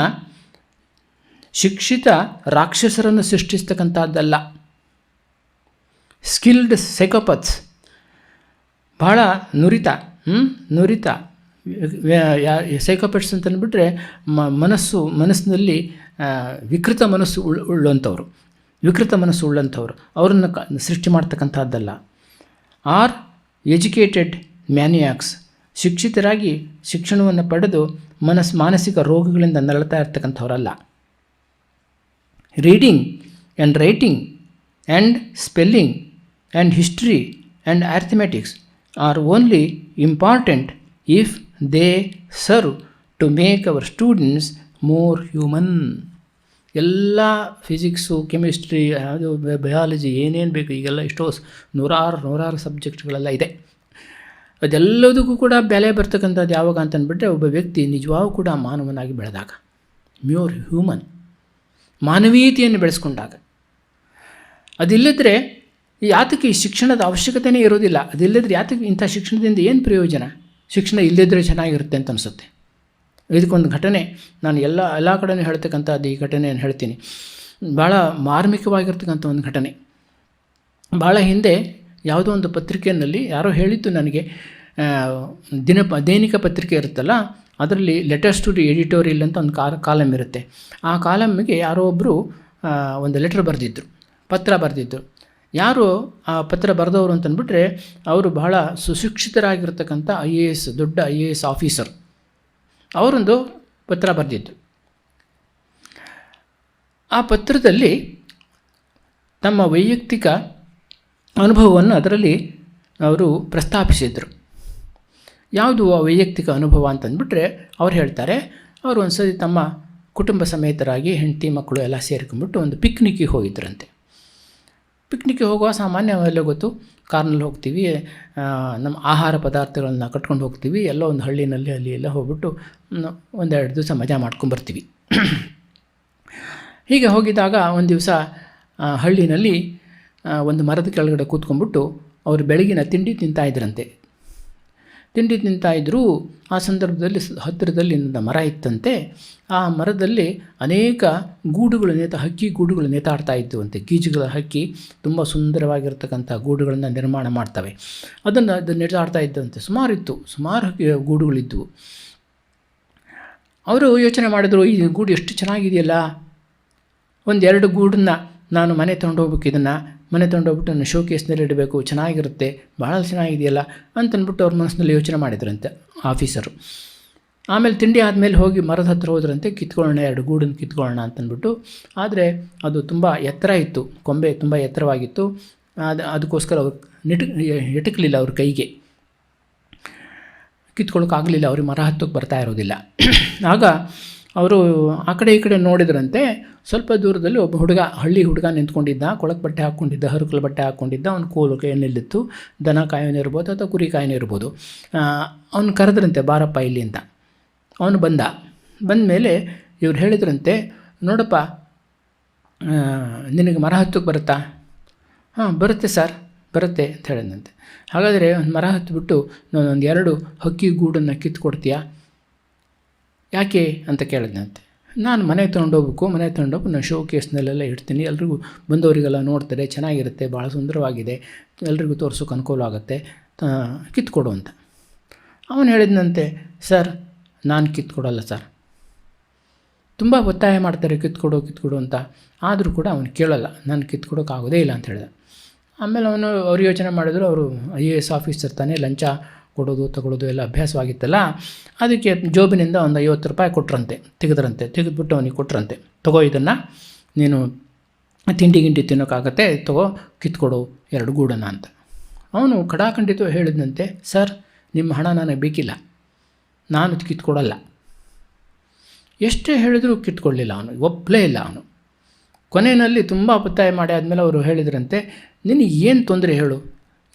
Speaker 1: ಶಿಕ್ಷಿತ ರಾಕ್ಷಸರನ್ನು ಸೃಷ್ಟಿಸ್ತಕ್ಕಂಥದ್ದಲ್ಲ. ಸ್ಕಿಲ್ಡ್ ಸೈಕೋಪತ್ಸ್, ಬಹಳ ನುರಿತ ಸೈಕೋಪೆಟ್ಸ್ ಅಂತಂದ್ಬಿಟ್ರೆ ಮನಸ್ಸಿನಲ್ಲಿ ವಿಕೃತ ಮನಸ್ಸು ಉಳ್ಳಂಥವ್ರು ಅವರನ್ನು ಸೃಷ್ಟಿ ಮಾಡ್ತಕ್ಕಂಥದ್ದಲ್ಲ. ಆರ್ ಎಜುಕೇಟೆಡ್ ಮ್ಯಾನಿಯಾಕ್ಸ್, ಶಿಕ್ಷಿತರಾಗಿ ಶಿಕ್ಷಣವನ್ನು ಪಡೆದು ಮಾನಸಿಕ ರೋಗಗಳಿಂದ ನರಳ್ತಾ ಇರ್ತಕ್ಕಂಥವರಲ್ಲ. Reading and writing and spelling and history and arithmetics are only important if they serve to make our students more human. ಎಲ್ಲ ಫಿಸಿಕ್ಸು, ಕೆಮಿಸ್ಟ್ರಿ, ಅದು ಬಯಾಲಜಿ, ಏನೇನು ಬೇಕು ಈಗೆಲ್ಲ ಎಷ್ಟೋ ನೂರಾರು ಸಬ್ಜೆಕ್ಟ್ಗಳೆಲ್ಲ ಇದೆ. ಅದೆಲ್ಲದಕ್ಕೂ ಕೂಡ ಬೆಲೆ ಬರ್ತಕ್ಕಂಥದ್ದು ಯಾವಾಗ ಅಂತಂದ್ಬಿಟ್ರೆ, ಒಬ್ಬ ವ್ಯಕ್ತಿ ನಿಜವಾಗೂ ಕೂಡ ಮಾನವನಾಗಿ ಬೆಳೆದಾಗ, ಮ್ಯೂರ್ ಹ್ಯೂಮನ್, ಮಾನವೀಯತೆಯನ್ನು ಬೆಳೆಸ್ಕೊಂಡಾಗ. ಅದಿಲ್ಲದ್ರೆ ಯಾತಕ್ಕೆ ಈ ಶಿಕ್ಷಣದ ಅವಶ್ಯಕತೆಯೇ ಇರೋದಿಲ್ಲ. ಅದಿಲ್ಲದ್ರೆ ಯಾತಕ್ಕೆ ಇಂಥ ಶಿಕ್ಷಣದಿಂದ ಏನು ಪ್ರಯೋಜನ? ಶಿಕ್ಷಣ ಇಲ್ಲದಿದ್ದರೆ ಚೆನ್ನಾಗಿರುತ್ತೆ ಅಂತ ಅನಿಸುತ್ತೆ. ಇದಕ್ಕೊಂದು ಘಟನೆ ನಾನು ಎಲ್ಲ ಕಡೆಯೂ ಹೇಳ್ತಕ್ಕಂಥದ್ದು, ಈ ಘಟನೆಯನ್ನು ಹೇಳ್ತೀನಿ. ಭಾಳ ಮಾರ್ಮಿಕವಾಗಿರ್ತಕ್ಕಂಥ ಒಂದು ಘಟನೆ. ಭಾಳ ಹಿಂದೆ ಯಾವುದೋ ಒಂದು ಪತ್ರಿಕೆಯಲ್ಲಿ ಯಾರೋ ಹೇಳಿದ್ದು ನನಗೆ, ದೈನಿಕ ಪತ್ರಿಕೆ ಇರುತ್ತಲ್ಲ, ಅದರಲ್ಲಿ ಲೆಟರ್ಸ್ ಟು ದಿ ಎಡಿಟೋರಿಯಲ್ ಅಂತ ಒಂದು ಕಾಲಮ್ ಇರುತ್ತೆ. ಆ ಕಾಲಮ್ಗೆ ಯಾರೋ ಒಬ್ಬರು ಒಂದು ಪತ್ರ ಬರೆದಿದ್ದರು. ಯಾರು ಆ ಪತ್ರ ಬರೆದವರು ಅಂತಂದ್ಬಿಟ್ರೆ, ಅವರು ಬಹಳ ಸುಶಿಕ್ಷಿತರಾಗಿರ್ತಕ್ಕಂಥ ದೊಡ್ಡ IAS ಆಫೀಸರ್. ಅವರೊಂದು ಪತ್ರ ಬರೆದಿದ್ದು. ಆ ಪತ್ರದಲ್ಲಿ ತಮ್ಮ ವೈಯಕ್ತಿಕ ಅನುಭವವನ್ನು ಅದರಲ್ಲಿ ಅವರು ಪ್ರಸ್ತಾಪಿಸಿದರು. ಯಾವುದು ಆ ವೈಯಕ್ತಿಕ ಅನುಭವ ಅಂತಂದ್ಬಿಟ್ರೆ, ಅವ್ರು ಹೇಳ್ತಾರೆ, ಅವರು ಒಂದು ಸರಿ ತಮ್ಮ ಕುಟುಂಬ ಸಮೇತರಾಗಿ ಹೆಂಡತಿ ಮಕ್ಕಳು ಎಲ್ಲ ಸೇರ್ಕೊಂಡ್ಬಿಟ್ಟು ಒಂದು ಪಿಕ್ನಿಕ್ಕಿಗೆ ಹೋಗಿದ್ರಂತೆ. ಪಿಕ್ನಿಕ್ಕಿಗೆ ಹೋಗುವ ಸಾಮಾನ್ಯವೆಲ್ಲ ಗೊತ್ತು, ಕಾರ್ನಲ್ಲಿ ಹೋಗ್ತೀವಿ, ನಮ್ಮ ಆಹಾರ ಪದಾರ್ಥಗಳನ್ನ ಕಟ್ಕೊಂಡು ಹೋಗ್ತೀವಿ, ಎಲ್ಲೋ ಒಂದು ಹಳ್ಳಿನಲ್ಲಿ ಅಲ್ಲಿ ಎಲ್ಲ ಹೋಗ್ಬಿಟ್ಟು 1-2 ದಿವಸ ಮಜಾ ಮಾಡ್ಕೊಂಬರ್ತೀವಿ. ಹೀಗೆ ಹೋಗಿದ್ದಾಗ ಒಂದು ದಿವಸ ಹಳ್ಳಿನಲ್ಲಿ ಒಂದು ಮರದ ಕೆಳಗಡೆ ಕೂತ್ಕೊಂಡ್ಬಿಟ್ಟು ಅವರು ಬೆಳಗಿನ ತಿಂಡಿ ತಿಂತಾಯಿದ್ರಂತೆ. ಆ ಸಂದರ್ಭದಲ್ಲಿ ಹತ್ತಿರದಲ್ಲಿ ಮರ ಇತ್ತಂತೆ. ಆ ಮರದಲ್ಲಿ ಅನೇಕ ಹಕ್ಕಿ ಗೂಡುಗಳು ನೇತಾಡ್ತಾ ಇದ್ದುವಂತೆ. ಗೀಜುಗಳ ಹಕ್ಕಿ ತುಂಬ ಸುಂದರವಾಗಿರ್ತಕ್ಕಂಥ ಗೂಡುಗಳನ್ನು ನಿರ್ಮಾಣ ಮಾಡ್ತವೆ. ಅದನ್ನು ನೇತಾಡ್ತಾ ಇದ್ದಂತೆ. ಸುಮಾರು ಗೂಡುಗಳಿದ್ದವು. ಅವರು ಯೋಚನೆ ಮಾಡಿದ್ರು, ಈ ಗೂಡು ಎಷ್ಟು ಚೆನ್ನಾಗಿದೆಯಲ್ಲ, 1-2 ಗೂಡನ್ನು ನಾನು ಮನೆ ತೊಗೊಂಡೋಗ್ಬಿಟ್ಟು ನಾನು ಶೋಕೇಸ್ನಲ್ಲಿ ಇಡಬೇಕು, ಚೆನ್ನಾಗಿರುತ್ತೆ, ಭಾಳ ಚೆನ್ನಾಗಿದೆಯಲ್ಲ ಅಂತಂದ್ಬಿಟ್ಟು ಅವ್ರ ಮನಸ್ಸಿನಲ್ಲಿ ಯೋಚನೆ ಮಾಡಿದ್ರಂತೆ ಆಫೀಸರು. ಆಮೇಲೆ ತಿಂಡಿ ಆದಮೇಲೆ ಹೋಗಿ ಮರದ ಹತ್ರ ಹೋದ್ರಂತೆ, 2 ಗೂಡನ್ನು ಕಿತ್ಕೊಳ್ಳೋಣ ಅಂತಂದ್ಬಿಟ್ಟು. ಆದರೆ ಅದು ತುಂಬ ಎತ್ತರ ಇತ್ತು, ಕೊಂಬೆ ತುಂಬ ಎತ್ತರವಾಗಿತ್ತು. ಅದಕ್ಕೋಸ್ಕರ ಅವ್ರು ಎಟಕಲಿಲ್ಲ, ಅವ್ರ ಕೈಗೆ ಕಿತ್ಕೊಳ್ಳೋಕ್ಕಾಗಲಿಲ್ಲ, ಅವ್ರಿಗೆ ಮರ ಹತ್ತಕ್ಕೆ ಬರ್ತಾ ಇರೋದಿಲ್ಲ. ಆಗ ಅವರು ಆ ಕಡೆ ಈ ಕಡೆ ನೋಡಿದ್ರಂತೆ. ಸ್ವಲ್ಪ ದೂರದಲ್ಲಿ ಒಬ್ಬ ಹಳ್ಳಿ ಹುಡುಗ ನಿಂತ್ಕೊಂಡಿದ್ದ, ಕೊಳಕ್ಕೆ ಬಟ್ಟೆ ಹಾಕ್ಕೊಂಡಿದ್ದ, ಹರಕಲು ಬಟ್ಟೆ ಹಾಕ್ಕೊಂಡಿದ್ದ. ಅವನು ಕೋಲು ಕೈಯಲ್ಲಿತ್ತು, ದನ ಕಾಯೋನೇ ಇರ್ಬೋದು ಅಥವಾ ಕುರಿ ಕಾಯೋನೇ ಇರ್ಬೋದು. ಅವನು ಕರೆದ್ರಂತೆ, ಬಾರಪ್ಪ ಇಲ್ಲಿ ಅಂತ. ಅವನು ಬಂದ ಮೇಲೆ ಇವ್ರು ಹೇಳಿದ್ರಂತೆ, ನೋಡಪ್ಪ, ನಿನಗೆ ಮರ ಹತ್ತಕ್ಕೆ ಬರುತ್ತಾ? ಹಾಂ ಬರುತ್ತೆ ಸರ್, ಬರುತ್ತೆ ಅಂತ ಹೇಳಿದಂತೆ. ಹಾಗಾದರೆ ಒಂದು ಮರ ಹತ್ತಿಬಿಟ್ಟು ನಾನು 1-2 ಹಕ್ಕಿ ಗೂಡನ್ನು ಕಿತ್ಕೊಡ್ತೀಯಾ? ಯಾಕೆ ಅಂತ ಕೇಳಿದಂತೆ. ನಾನು ಮನೆ ತೊಗೊಂಡೋಗ್ಬೇಕು, ಮನೆ ತೊಗೊಂಡೋಗಿ ನಾನು ಶೋ ಕೇಸ್ನಲ್ಲೆಲ್ಲ ಇಡ್ತೀನಿ, ಎಲ್ರಿಗೂ ಬಂದವರಿಗೆಲ್ಲ ನೋಡ್ತಾರೆ, ಚೆನ್ನಾಗಿರುತ್ತೆ, ಭಾಳ ಸುಂದರವಾಗಿದೆ, ಎಲ್ರಿಗೂ ತೋರ್ಸೋಕೆ ಅನುಕೂಲ ಆಗುತ್ತೆ, ಕಿತ್ಕೊಡು ಅಂತ. ಅವನು ಹೇಳಿದಂತೆ, ಸರ್ ನಾನು ಕಿತ್ಕೊಡಲ್ಲ ಸರ್, ತುಂಬ ಒತ್ತಾಯ ಮಾಡ್ತಾರೆ ಕಿತ್ಕೊಡು ಅಂತ, ಆದರೂ ಕೂಡ ಅವನು ಕೇಳಲ್ಲ, ನಾನು ಕಿತ್ಕೊಡೋಕ್ಕಾಗೋದೇ ಇಲ್ಲ ಅಂತ ಹೇಳಿದ. ಆಮೇಲೆ ಅವ್ರು ಯೋಚನೆ ಮಾಡಿದ್ರು, ಅವರು IAS ಆಫೀಸರ್ ತಾನೇ, ಲಂಚ ಕೊಡೋದು ತಗೊಳ್ಳೋದು ಎಲ್ಲ ಅಭ್ಯಾಸವಾಗಿತ್ತಲ್ಲ, ಅದಕ್ಕೆ ಜೋಬಿನಿಂದ ಒಂದು 50 ರೂಪಾಯಿ ಕೊಟ್ರಂತೆ, ತೆಗೆದುಬಿಟ್ಟು ಅವನಿಗೆ ಕೊಟ್ರಂತೆ, ತಗೋ ಇದನ್ನು, ನೀನು ತಿಂಡಿ ತಿನ್ನೋಕ್ಕಾಗತ್ತೆ, ತಗೋ ಕಿತ್ಕೊಡು 2 ಗೂಡನ್ನು ಅಂತ. ಅವನು ಖಡಾಖಂಡಿತವಾಗಿ ಹೇಳಿದಂತೆ, ಸರ್ ನಿಮ್ಮ ಹಣ ನನಗೆ ಬೇಕಿಲ್ಲ, ನಾನು ಕಿತ್ಕೊಡಲ್ಲ. ಎಷ್ಟೇ ಹೇಳಿದರೂ ಕಿತ್ಕೊಳ್ಳಿಲ್ಲ ಅವನು, ಒಪ್ಪಲೇ ಇಲ್ಲ ಅವನು. ಕೊನೆಯಲ್ಲಿ ತುಂಬ ಒತ್ತಾಯ ಮಾಡಿ ಆದಮೇಲೆ ಅವರು ಹೇಳಿದ್ರಂತೆ, ನಿನಗೆ ಏನು ತೊಂದರೆ ಹೇಳು,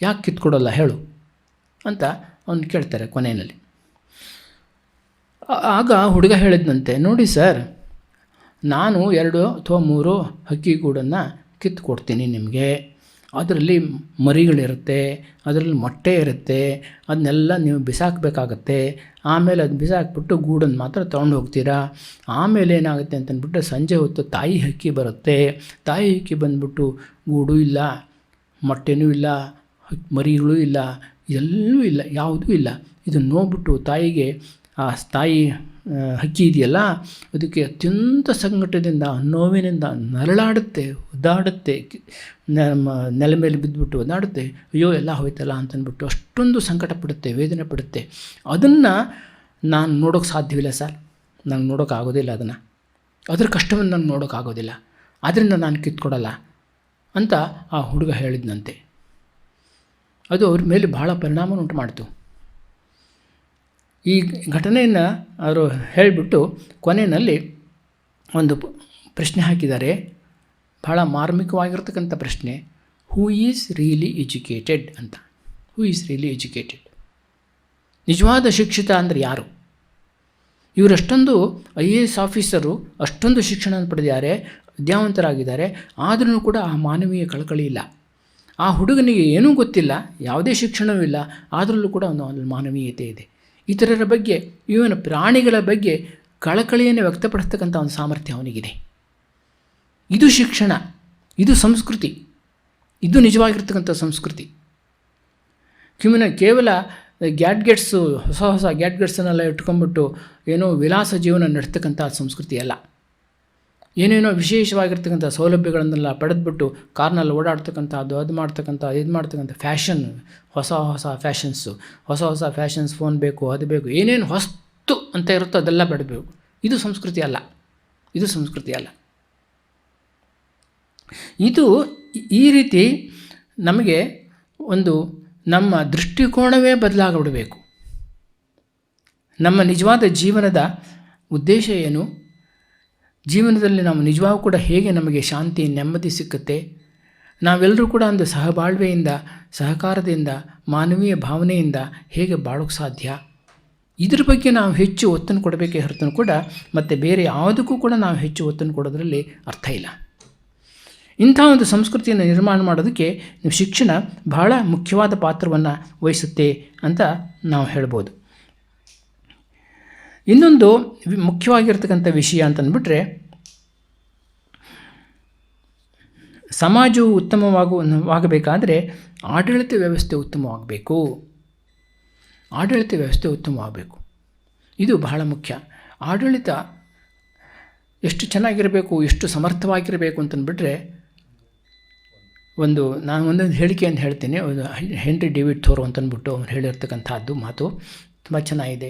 Speaker 1: ಯಾಕೆ ಕಿತ್ಕೊಡಲ್ಲ ಹೇಳು ಅಂತ ಅವನು ಕೇಳ್ತಾರೆ ಕೊನೆಯಲ್ಲಿ. ಆಗ ಹುಡುಗ ಹೇಳಿದಂತೆ, ನೋಡಿ ಸರ್, ನಾನು 2 ಅಥವಾ 3 ಹಕ್ಕಿಗೂಡನ್ನು ಕಿತ್ಕೊಡ್ತೀನಿ ನಿಮಗೆ, ಅದರಲ್ಲಿ ಮರಿಗಳಿರುತ್ತೆ, ಅದರಲ್ಲಿ ಮೊಟ್ಟೆ ಇರುತ್ತೆ, ಅದನ್ನೆಲ್ಲ ನೀವು ಬಿಸಾಕಬೇಕಾಗತ್ತೆ, ಆಮೇಲೆ ಅದು ಬಿಸಾಕ್ಬಿಟ್ಟು ಗೂಡನ್ನು ಮಾತ್ರ ತೊಗೊಂಡು ಹೋಗ್ತೀರಾ. ಆಮೇಲೆ ಏನಾಗುತ್ತೆ ಅಂತಂದ್ಬಿಟ್ಟು ಸಂಜೆ ಹೊತ್ತು ತಾಯಿ ಹಕ್ಕಿ ಬರುತ್ತೆ, ತಾಯಿ ಹಕ್ಕಿ ಬಂದ್ಬಿಟ್ಟು ಗೂಡು ಇಲ್ಲ, ಮೊಟ್ಟೆನೂ ಇಲ್ಲ, ಮರಿಗಳೂ ಇಲ್ಲ, ಎಲ್ಲೂ ಇಲ್ಲ, ಯಾವುದೂ ಇಲ್ಲ. ಇದನ್ನು ನೋಡ್ಬಿಟ್ಟು ತಾಯಿಗೆ, ಆ ತಾಯಿ ಹಕ್ಕಿ ಇದೆಯಲ್ಲ ಅದಕ್ಕೆ ಅತ್ಯಂತ ಸಂಕಟದಿಂದ ನೋವಿನಿಂದ ನರಳಾಡುತ್ತೆ, ಒದ್ದಾಡುತ್ತೆ, ನೆಲ ಮೇಲೆ ಬಿದ್ದುಬಿಟ್ಟು ಒದ್ದಾಡುತ್ತೆ, ಅಯ್ಯೋ ಎಲ್ಲ ಹೋಯ್ತಲ್ಲ ಅಂತಂದ್ಬಿಟ್ಟು ಅಷ್ಟೊಂದು ಸಂಕಟ ಪಡುತ್ತೆ, ವೇದನೆ ಪಡುತ್ತೆ. ಅದನ್ನು ನಾನು ನೋಡೋಕ್ಕೆ ಸಾಧ್ಯವಿಲ್ಲ ಸರ್, ನಾನು ನೋಡೋಕ್ಕಾಗೋದಿಲ್ಲ, ಅದರ ಕಷ್ಟವನ್ನು ನಾನು ನೋಡೋಕ್ಕಾಗೋದಿಲ್ಲ, ಆದ್ದರಿಂದ ನಾನು ಕಿತ್ಕೊಡಲ್ಲ ಅಂತ ಆ ಹುಡುಗ ಹೇಳಿದ್ನಂತೆ. ಅದು ಅವ್ರ ಮೇಲೆ ಭಾಳ ಪರಿಣಾಮ ಉಂಟು ಮಾಡ್ತು. ಈ ಘಟನೆಯನ್ನು ಅವರು ಹೇಳಿಬಿಟ್ಟು ಕೊನೆಯಲ್ಲಿ ಒಂದು ಪ್ರಶ್ನೆ ಹಾಕಿದ್ದಾರೆ, ಭಾಳ ಮಾರ್ಮಿಕವಾಗಿರ್ತಕ್ಕಂಥ ಪ್ರಶ್ನೆ, ಹೂ ಈಸ್ ರಿಯಲಿ ಎಜುಕೇಟೆಡ್ ಅಂತ. ಹೂ ಈಸ್ ರಿಯಲಿ ಎಜುಕೇಟೆಡ್, ನಿಜವಾದ ಶಿಕ್ಷಿತ ಅಂದರೆ ಯಾರು? ಇವರಷ್ಟೊಂದು IAS ಆಫೀಸರು ಅಷ್ಟೊಂದು ಶಿಕ್ಷಣ ಪಡೆದಿದ್ದಾರೆ, ವಿದ್ಯಾವಂತರಾಗಿದ್ದಾರೆ, ಆದರೂ ಕೂಡ ಆ ಮಾನವೀಯ ಕಳಕಳಿ ಇಲ್ಲ. ಆ ಹುಡುಗನಿಗೆ ಏನೂ ಗೊತ್ತಿಲ್ಲ, ಯಾವುದೇ ಶಿಕ್ಷಣವೂ ಇಲ್ಲ, ಆದರಲ್ಲೂ ಕೂಡ ಒಂದು ಮಾನವೀಯತೆ ಇದೆ. ಇತರರ ಬಗ್ಗೆ, ಇವನ ಪ್ರಾಣಿಗಳ ಬಗ್ಗೆ ಕಳಕಳಿಯನ್ನು ವ್ಯಕ್ತಪಡಿಸ್ತಕ್ಕಂಥ ಒಂದು ಸಾಮರ್ಥ್ಯ ಅವನಿಗಿದೆ. ಇದು ಶಿಕ್ಷಣ, ಇದು ಸಂಸ್ಕೃತಿ, ಇದು ನಿಜವಾಗಿರ್ತಕ್ಕಂಥ ಸಂಸ್ಕೃತಿ. ಕೇವಲ ಗ್ಯಾಡ್ಗೆಟ್ಸು, ಹೊಸ ಗ್ಯಾಡ್ಗೆಟ್ಸನ್ನೆಲ್ಲ ಇಟ್ಕೊಂಡ್ಬಿಟ್ಟು ಏನೋ ವಿಲಾಸ ಜೀವನ ನಡೆಸ್ತಕ್ಕಂಥ ಸಂಸ್ಕೃತಿ ಅಲ್ಲ. ಏನೇನೋ ವಿಶೇಷವಾಗಿರ್ತಕ್ಕಂಥ ಸೌಲಭ್ಯಗಳನ್ನೆಲ್ಲ ಪಡೆದ್ಬಿಟ್ಟು ಕಾರ್ನಲ್ಲಿ ಓಡಾಡ್ತಕ್ಕಂಥದ್ದು, ಇದು ಮಾಡ್ತಕ್ಕಂಥ ಫ್ಯಾಷನ್, ಹೊಸ ಫ್ಯಾಷನ್ಸ್, ಫೋನ್ ಬೇಕು, ಅದು ಬೇಕು, ಏನೇನು ಹೊಸ್ತು ಅಂತ ಇರುತ್ತೋ ಅದೆಲ್ಲ ಬೆಳಬೇಕು. ಇದು ಸಂಸ್ಕೃತಿ ಅಲ್ಲ. ಇದು ಈ ರೀತಿ ನಮಗೆ ಒಂದು ನಮ್ಮ ದೃಷ್ಟಿಕೋನವೇ ಬದಲಾಗಿಬಿಡಬೇಕು. ನಮ್ಮ ನಿಜವಾದ ಜೀವನದ ಉದ್ದೇಶ ಏನು, ಜೀವನದಲ್ಲಿ ನಾವು ನಿಜವಾಗೂ ಕೂಡ ಹೇಗೆ ನಮಗೆ ಶಾಂತಿ ನೆಮ್ಮದಿ ಸಿಕ್ಕುತ್ತೆ, ನಾವೆಲ್ಲರೂ ಕೂಡ ಒಂದು ಸಹಬಾಳ್ವೆಯಿಂದ, ಸಹಕಾರದಿಂದ, ಮಾನವೀಯ ಭಾವನೆಯಿಂದ ಹೇಗೆ ಬಾಳೋಕ್ಕೆ ಸಾಧ್ಯ, ಇದ್ರ ಬಗ್ಗೆ ನಾವು ಹೆಚ್ಚು ಒತ್ತನ್ನು ಕೊಡಬೇಕೇ ಹೊರತು ಕೂಡ ಮತ್ತು ಬೇರೆ ಯಾವುದಕ್ಕೂ ಕೂಡ ನಾವು ಹೆಚ್ಚು ಒತ್ತನ್ನು ಕೊಡೋದ್ರಲ್ಲಿ ಅರ್ಥ ಇಲ್ಲ. ಇಂಥ ಒಂದು ಸಂಸ್ಕೃತಿಯನ್ನು ನಿರ್ಮಾಣ ಮಾಡೋದಕ್ಕೆ ಶಿಕ್ಷಣ ಬಹಳ ಮುಖ್ಯವಾದ ಪಾತ್ರವನ್ನು ವಹಿಸುತ್ತೆ ಅಂತ ನಾವು ಹೇಳ್ಬೋದು. ಇನ್ನೊಂದು ಮುಖ್ಯವಾಗಿರ್ತಕ್ಕಂಥ ವಿಷಯ ಅಂತಂದ್ಬಿಟ್ರೆ, ಸಮಾಜವು ಉತ್ತಮವಾಗಬೇಕಾದರೆ ಆಡಳಿತ ವ್ಯವಸ್ಥೆ ಉತ್ತಮವಾಗಬೇಕು. ಇದು ಬಹಳ ಮುಖ್ಯ. ಆಡಳಿತ ಎಷ್ಟು ಚೆನ್ನಾಗಿರಬೇಕು, ಎಷ್ಟು ಸಮರ್ಥವಾಗಿರಬೇಕು ಅಂತಂದ್ಬಿಟ್ರೆ, ನಾನು ಒಂದೊಂದು ಹೇಳಿಕೆಯನ್ನು ಹೇಳ್ತೀನಿ. ಹೆನ್ರಿ ಡೇವಿಡ್ ಥೋರೋ ಅಂತಂದ್ಬಿಟ್ಟು ಅವ್ರು ಹೇಳಿರ್ತಕ್ಕಂಥದ್ದು ಮಾತು ತುಂಬ ಚೆನ್ನಾಗಿದೆ.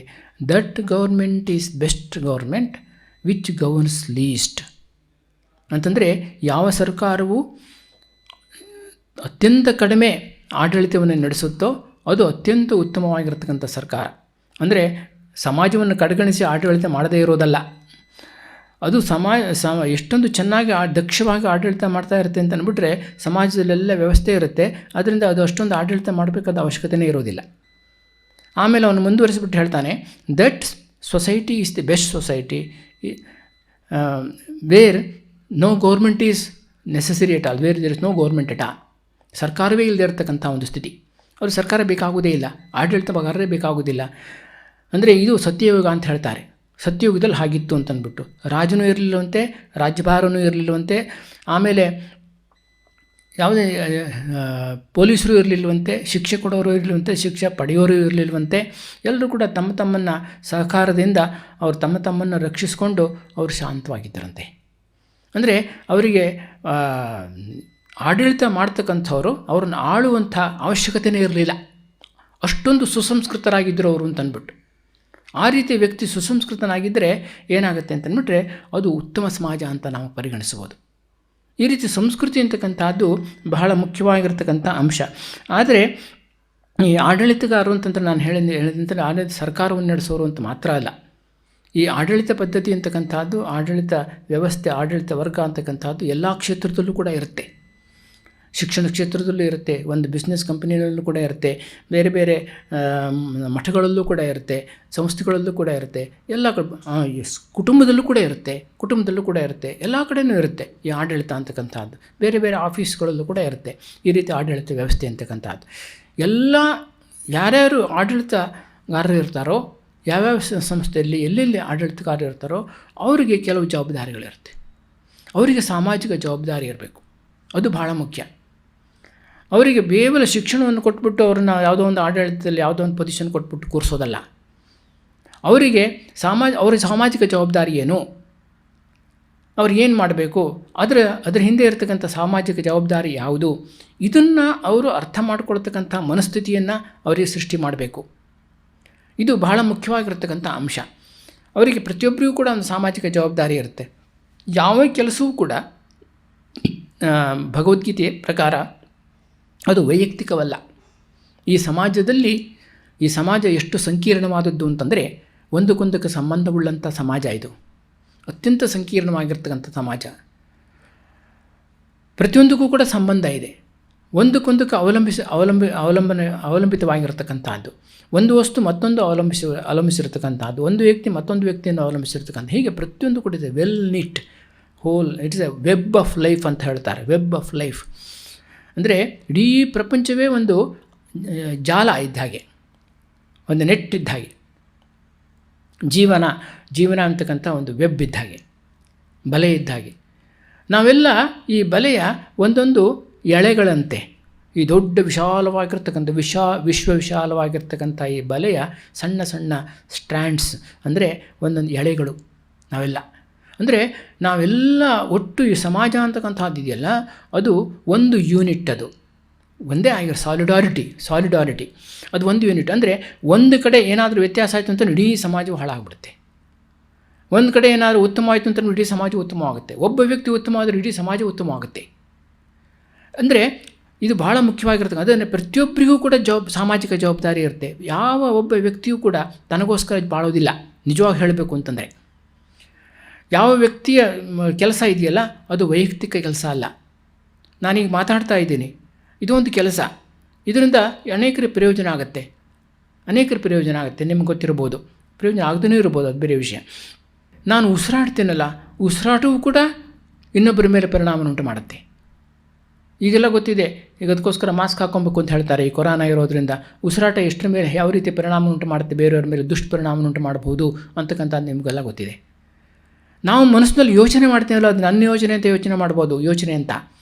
Speaker 1: That government is best government which governs least ಅಂತಂದರೆ, ಯಾವ ಸರ್ಕಾರವು ಅತ್ಯಂತ ಕಡಿಮೆ ಆಡಳಿತವನ್ನು ನಡೆಸುತ್ತೋ ಅದು ಅತ್ಯಂತ ಉತ್ತಮವಾಗಿರ್ತಕ್ಕಂಥ ಸರ್ಕಾರ. ಅಂದರೆ ಸಮಾಜವನ್ನು ಕಡೆಗಣಿಸಿ ಆಡಳಿತ ಮಾಡದೇ ಇರೋದಲ್ಲ, ಅದು ಎಷ್ಟೊಂದು ಚೆನ್ನಾಗಿ ದಕ್ಷವಾಗಿ ಆಡಳಿತ ಮಾಡ್ತಾ ಇರುತ್ತೆ ಅಂತ ಅಂದ್ಬಿಟ್ರೆ ಸಮಾಜದಲ್ಲೆಲ್ಲ ವ್ಯವಸ್ಥೆ ಇರುತ್ತೆ, ಅದರಿಂದ ಅದು ಅಷ್ಟೊಂದು ಆಡಳಿತ ಮಾಡಬೇಕಾದ ಅವಶ್ಯಕತೆಯೇ ಇರೋದಿಲ್ಲ. ಆಮೇಲೆ ಅವನು ಮುಂದುವರಿಸಿಬಿಟ್ಟು ಹೇಳ್ತಾನೆ, that society is the best society where no government is necessary at all, where there is no government at all. ಸರ್ಕಾರವೇ ಇಲ್ಲದೆ ಇರತಕ್ಕಂಥ ಒಂದು ಸ್ಥಿತಿ. ಅವರು ಸರ್ಕಾರ ಬೇಕಾಗುವುದೇ ಇಲ್ಲ, ಆಡಳಿತಗಾರರೇ ಬೇಕಾಗುವುದಿಲ್ಲ. ಅಂದರೆ ಇದು ಸತ್ಯಯುಗ ಅಂತ ಹೇಳ್ತಾರೆ. ಸತ್ಯಯುಗದಲ್ಲಿ ಹಾಗಿತ್ತು ಅಂತಂದ್ಬಿಟ್ಟು. ರಾಜನೂ ಇರಲಿಲ್ಲವಂತೆ, ರಾಜ್ಯಭಾರನೂ ಇರಲಿಲ್ಲವಂತೆ, ಆಮೇಲೆ ಯಾವುದೇ ಪೊಲೀಸರು ಇರಲಿಲ್ಲವಂತೆ, ಶಿಕ್ಷೆ ಕೊಡೋರು ಇರಲಿಲ್ಲವಂತೆ, ಶಿಕ್ಷೆ ಪಡೆಯೋರು ಇರಲಿಲ್ಲವಂತೆ. ಎಲ್ಲರೂ ಕೂಡ ತಮ್ಮ ತಮ್ಮನ್ನು ಸಹಕಾರದಿಂದ ಅವರು ತಮ್ಮ ತಮ್ಮನ್ನು ರಕ್ಷಿಸಿಕೊಂಡು ಅವರು ಶಾಂತವಾಗಿದ್ದರಂತೆ. ಅಂದರೆ ಅವರಿಗೆ ಆಡಳಿತ ಮಾಡ್ತಕ್ಕಂಥವ್ರು ಅವ್ರನ್ನ ಆಳುವಂಥ ಅವಶ್ಯಕತೆಯೇ ಇರಲಿಲ್ಲ, ಅಷ್ಟೊಂದು ಸುಸಂಸ್ಕೃತರಾಗಿದ್ದರು ಅವರು ಅಂತಂದ್ಬಿಟ್ಟು. ಆ ರೀತಿ ವ್ಯಕ್ತಿ ಸುಸಂಸ್ಕೃತನಾಗಿದ್ದರೆ ಏನಾಗುತ್ತೆ ಅಂತಂದ್ಬಿಟ್ರೆ ಅದು ಉತ್ತಮ ಸಮಾಜ ಅಂತ ನಾವು ಪರಿಗಣಿಸ್ಬೋದು. ಈ ರೀತಿ ಸಂಸ್ಕೃತಿ ಅಂತಕ್ಕಂಥದ್ದು ಬಹಳ ಮುಖ್ಯವಾಗಿರ್ತಕ್ಕಂಥ ಅಂಶ. ಆದರೆ ಈ ಆಡಳಿತಗಾರರು ಅಂತಂದ್ರೆ ನಾನು ಹೇಳಿದಂತೆ ಆಡಳಿತ ಸರ್ಕಾರವನ್ನು ನಡೆಸೋರು ಅಂತ ಮಾತ್ರ ಅಲ್ಲ. ಈ ಆಡಳಿತ ಪದ್ಧತಿ ಅಂತಕ್ಕಂಥದ್ದು, ಆಡಳಿತ ವ್ಯವಸ್ಥೆ, ಆಡಳಿತ ವರ್ಗ ಅಂತಕ್ಕಂಥದ್ದು ಎಲ್ಲ ಕ್ಷೇತ್ರದಲ್ಲೂ ಕೂಡ ಇರುತ್ತೆ. ಶಿಕ್ಷಣ ಕ್ಷೇತ್ರದಲ್ಲೂ ಇರುತ್ತೆ, ಒಂದು ಬಿಸ್ನೆಸ್ ಕಂಪನಿಗಳಲ್ಲೂ ಕೂಡ ಇರುತ್ತೆ, ಬೇರೆ ಬೇರೆ ಮಠಗಳಲ್ಲೂ ಕೂಡ ಇರುತ್ತೆ, ಸಂಸ್ಥೆಗಳಲ್ಲೂ ಕೂಡ ಇರುತ್ತೆ, ಎಲ್ಲ ಕುಟುಂಬದಲ್ಲೂ ಕೂಡ ಇರುತ್ತೆ, ಎಲ್ಲ ಕಡೆಯೂ ಇರುತ್ತೆ ಈ ಆಡಳಿತ ಅಂತಕ್ಕಂಥದ್ದು. ಬೇರೆ ಬೇರೆ ಆಫೀಸ್ಗಳಲ್ಲೂ ಕೂಡ ಇರುತ್ತೆ ಈ ರೀತಿ ಆಡಳಿತ ವ್ಯವಸ್ಥೆ ಅಂತಕ್ಕಂಥದ್ದು. ಎಲ್ಲ ಯಾರ್ಯಾರು ಆಡಳಿತಗಾರರು ಇರ್ತಾರೋ, ಯಾವ್ಯಾವ ಸಂಸ್ಥೆಯಲ್ಲಿ ಎಲ್ಲೆಲ್ಲಿ ಆಡಳಿತಗಾರರು ಇರ್ತಾರೋ ಅವರಿಗೆ ಕೆಲವು ಜವಾಬ್ದಾರಿಗಳಿರುತ್ತೆ. ಅವರಿಗೆ ಸಾಮಾಜಿಕ ಜವಾಬ್ದಾರಿ ಇರಬೇಕು, ಅದು ಬಹಳ ಮುಖ್ಯ. ಅವರಿಗೆ ಕೇವಲ ಶಿಕ್ಷಣವನ್ನು ಕೊಟ್ಬಿಟ್ಟು ಅವ್ರನ್ನ ಯಾವುದೋ ಒಂದು ಆಡಳಿತದಲ್ಲಿ ಯಾವುದೋ ಒಂದು ಪೊಸಿಷನ್ ಕೊಟ್ಬಿಟ್ಟು ಕೂರಿಸೋದಲ್ಲ. ಅವರಿಗೆ ಅವರ ಸಾಮಾಜಿಕ ಜವಾಬ್ದಾರಿ ಏನು, ಅವ್ರು ಏನು ಮಾಡಬೇಕು, ಅದರ ಹಿಂದೆ ಇರತಕ್ಕಂಥ ಸಾಮಾಜಿಕ ಜವಾಬ್ದಾರಿ ಯಾವುದು, ಇದನ್ನು ಅವರು ಅರ್ಥ ಮಾಡಿಕೊಳ್ತಕ್ಕಂಥ ಮನಸ್ಥಿತಿಯನ್ನು ಅವರಿಗೆ ಸೃಷ್ಟಿ ಮಾಡಬೇಕು. ಇದು ಬಹಳ ಮುಖ್ಯವಾಗಿರ್ತಕ್ಕಂಥ ಅಂಶ. ಅವರಿಗೆ ಪ್ರತಿಯೊಬ್ಬರಿಗೂ ಕೂಡ ಒಂದು ಸಾಮಾಜಿಕ ಜವಾಬ್ದಾರಿ ಇರುತ್ತೆ. ಯಾವ ಕೆಲಸವೂ ಕೂಡ ಭಗವದ್ಗೀತೆಯ ಪ್ರಕಾರ ಅದು ವೈಯಕ್ತಿಕವಲ್ಲ. ಈ ಸಮಾಜ ಎಷ್ಟು ಸಂಕೀರ್ಣವಾದದ್ದು ಅಂತಂದರೆ ಒಂದಕ್ಕೊಂದಕ್ಕೆ ಸಂಬಂಧವುಳ್ಳಂಥ ಸಮಾಜ ಇದು. ಅತ್ಯಂತ ಸಂಕೀರ್ಣವಾಗಿರ್ತಕ್ಕಂಥ ಸಮಾಜ. ಪ್ರತಿಯೊಂದಕ್ಕೂ ಕೂಡ ಸಂಬಂಧ ಇದೆ, ಒಂದಕ್ಕೊಂದಕ್ಕೆ ಅವಲಂಬಿತವಾಗಿರ್ತಕ್ಕಂಥದ್ದು. ಒಂದು ವಸ್ತು ಮತ್ತೊಂದು ಅವಲಂಬಿಸಿರ್ತಕ್ಕಂಥದ್ದು, ಒಂದು ವ್ಯಕ್ತಿ ಮತ್ತೊಂದು ವ್ಯಕ್ತಿಯನ್ನು ಅವಲಂಬಿಸಿರ್ತಕ್ಕಂಥ, ಹೀಗೆ ಪ್ರತಿಯೊಂದು ಕೂಡ ಇದೆ. Well knit whole, it's a web of life ಅಂತ ಹೇಳ್ತಾರೆ. ವೆಬ್ ಆಫ್ ಲೈಫ್ ಅಂದರೆ ಇಡೀ ಪ್ರಪಂಚವೇ ಒಂದು ಜಾಲ ಇದ್ದ ಹಾಗೆ, ಒಂದು ನೆಟ್ ಇದ್ದ ಹಾಗೆ, ಜೀವನ ಅಂತಕ್ಕಂಥ ಒಂದು ವೆಬ್ ಇದ್ದ ಹಾಗೆ, ಬಲೆ ಇದ್ದ ಹಾಗೆ. ನಾವೆಲ್ಲ ಈ ಬಲೆಯ ಒಂದೊಂದು ಎಳೆಗಳಂತೆ. ಈ ದೊಡ್ಡ ವಿಶಾಲವಾಗಿರ್ತಕ್ಕಂಥ ವಿಶ್ವವಿಶಾಲವಾಗಿರ್ತಕ್ಕಂಥ ಈ ಬಲೆಯ ಸಣ್ಣ ಸಣ್ಣ ಸ್ಟ್ರ್ಯಾಂಡ್ಸ್ ಅಂದರೆ ಒಂದೊಂದು ಎಳೆಗಳು ನಾವೆಲ್ಲ. ಅಂದರೆ ನಾವೆಲ್ಲ ಒಟ್ಟು ಈ ಸಮಾಜ ಅಂತಕ್ಕಂಥದ್ದು ಇದೆಯಲ್ಲ, ಅದು ಒಂದು ಯೂನಿಟ್, ಅದು ಒಂದೇ ಆಗಿರೋ ಸಾಲಿಡಾರಿಟಿ ಅದು ಒಂದು ಯೂನಿಟ್. ಅಂದರೆ ಒಂದು ಕಡೆ ಏನಾದರೂ ವ್ಯತ್ಯಾಸ ಆಯಿತು ಅಂತ ಇಡೀ ಸಮಾಜವು ಹಾಳಾಗ್ಬಿಡುತ್ತೆ. ಒಂದು ಕಡೆ ಏನಾದರೂ ಉತ್ತಮ ಆಯಿತು ಅಂತ ಇಡೀ ಸಮಾಜ ಉತ್ತಮವಾಗುತ್ತೆ. ಒಬ್ಬ ವ್ಯಕ್ತಿ ಉತ್ತಮವಾದರೆ ಇಡೀ ಸಮಾಜ ಉತ್ತಮವಾಗುತ್ತೆ. ಅಂದರೆ ಇದು ಬಹಳ ಮುಖ್ಯವಾಗಿರ್ತದೆ. ಅದನ್ನು ಪ್ರತಿಯೊಬ್ಬರಿಗೂ ಕೂಡ ಸಾಮಾಜಿಕ ಜವಾಬ್ದಾರಿ ಇರುತ್ತೆ. ಯಾವ ಒಬ್ಬ ವ್ಯಕ್ತಿಯೂ ಕೂಡ ತನಗೋಸ್ಕರ ಬಾಳೋದಿಲ್ಲ. ನಿಜವಾಗಿ ಹೇಳಬೇಕು ಅಂತಂದರೆ ಯಾವ ವ್ಯಕ್ತಿಯ ಕೆಲಸ ಇದೆಯಲ್ಲ ಅದು ವೈಯಕ್ತಿಕ ಕೆಲಸ ಅಲ್ಲ. ನಾನೀಗ ಮಾತಾಡ್ತಾ ಇದ್ದೀನಿ, ಇದು ಒಂದು ಕೆಲಸ. ಇದರಿಂದ ಅನೇಕರಿಗೆ ಪ್ರಯೋಜನ ಆಗುತ್ತೆ. ನಿಮ್ಗೆ ಗೊತ್ತಿರ್ಬೋದು, ಪ್ರಯೋಜನ ಆಗದೇ ಇರ್ಬೋದು, ಅದು ಬೇರೆ ವಿಷಯ. ನಾನು ಉಸಿರಾಡ್ತೀನಲ್ಲ, ಉಸಿರಾಟವೂ ಕೂಡ ಇನ್ನೊಬ್ಬರ ಮೇಲೆ ಪರಿಣಾಮವನ್ನುಂಟು ಮಾಡುತ್ತೆ. ಈಗೆಲ್ಲ ಗೊತ್ತಿದೆ. ಈಗ ಅದಕ್ಕೋಸ್ಕರ ಮಾಸ್ಕ್ ಹಾಕ್ಕೊಬೇಕು ಅಂತ ಹೇಳ್ತಾರೆ. ಈ ಕೊರೋನಾ ಇರೋದ್ರಿಂದ ಉಸಿರಾಟ ಎಷ್ಟರ ಮೇಲೆ ಯಾವ ರೀತಿ ಪರಿಣಾಮ ಉಂಟು ಮಾಡುತ್ತೆ, ಬೇರೆಯವ್ರ ಮೇಲೆ ದುಷ್ಪರಿಣಾಮವನ್ನುಂಟು ಮಾಡಬಹುದು ಅಂತಕ್ಕಂಥದ್ದು ನಿಮಗೆಲ್ಲ ಗೊತ್ತಿದೆ. ನಾವು ಮನಸ್ಸಿನಲ್ಲಿ ಯೋಚನೆ ಮಾಡ್ತೀವಲ್ಲ, ಅದು ನನ್ನ ಯೋಚನೆ ಅಂತ ಯೋಚನೆ ಮಾಡ್ಬೋದು, ಯೋಚನೆ ಅಂತ.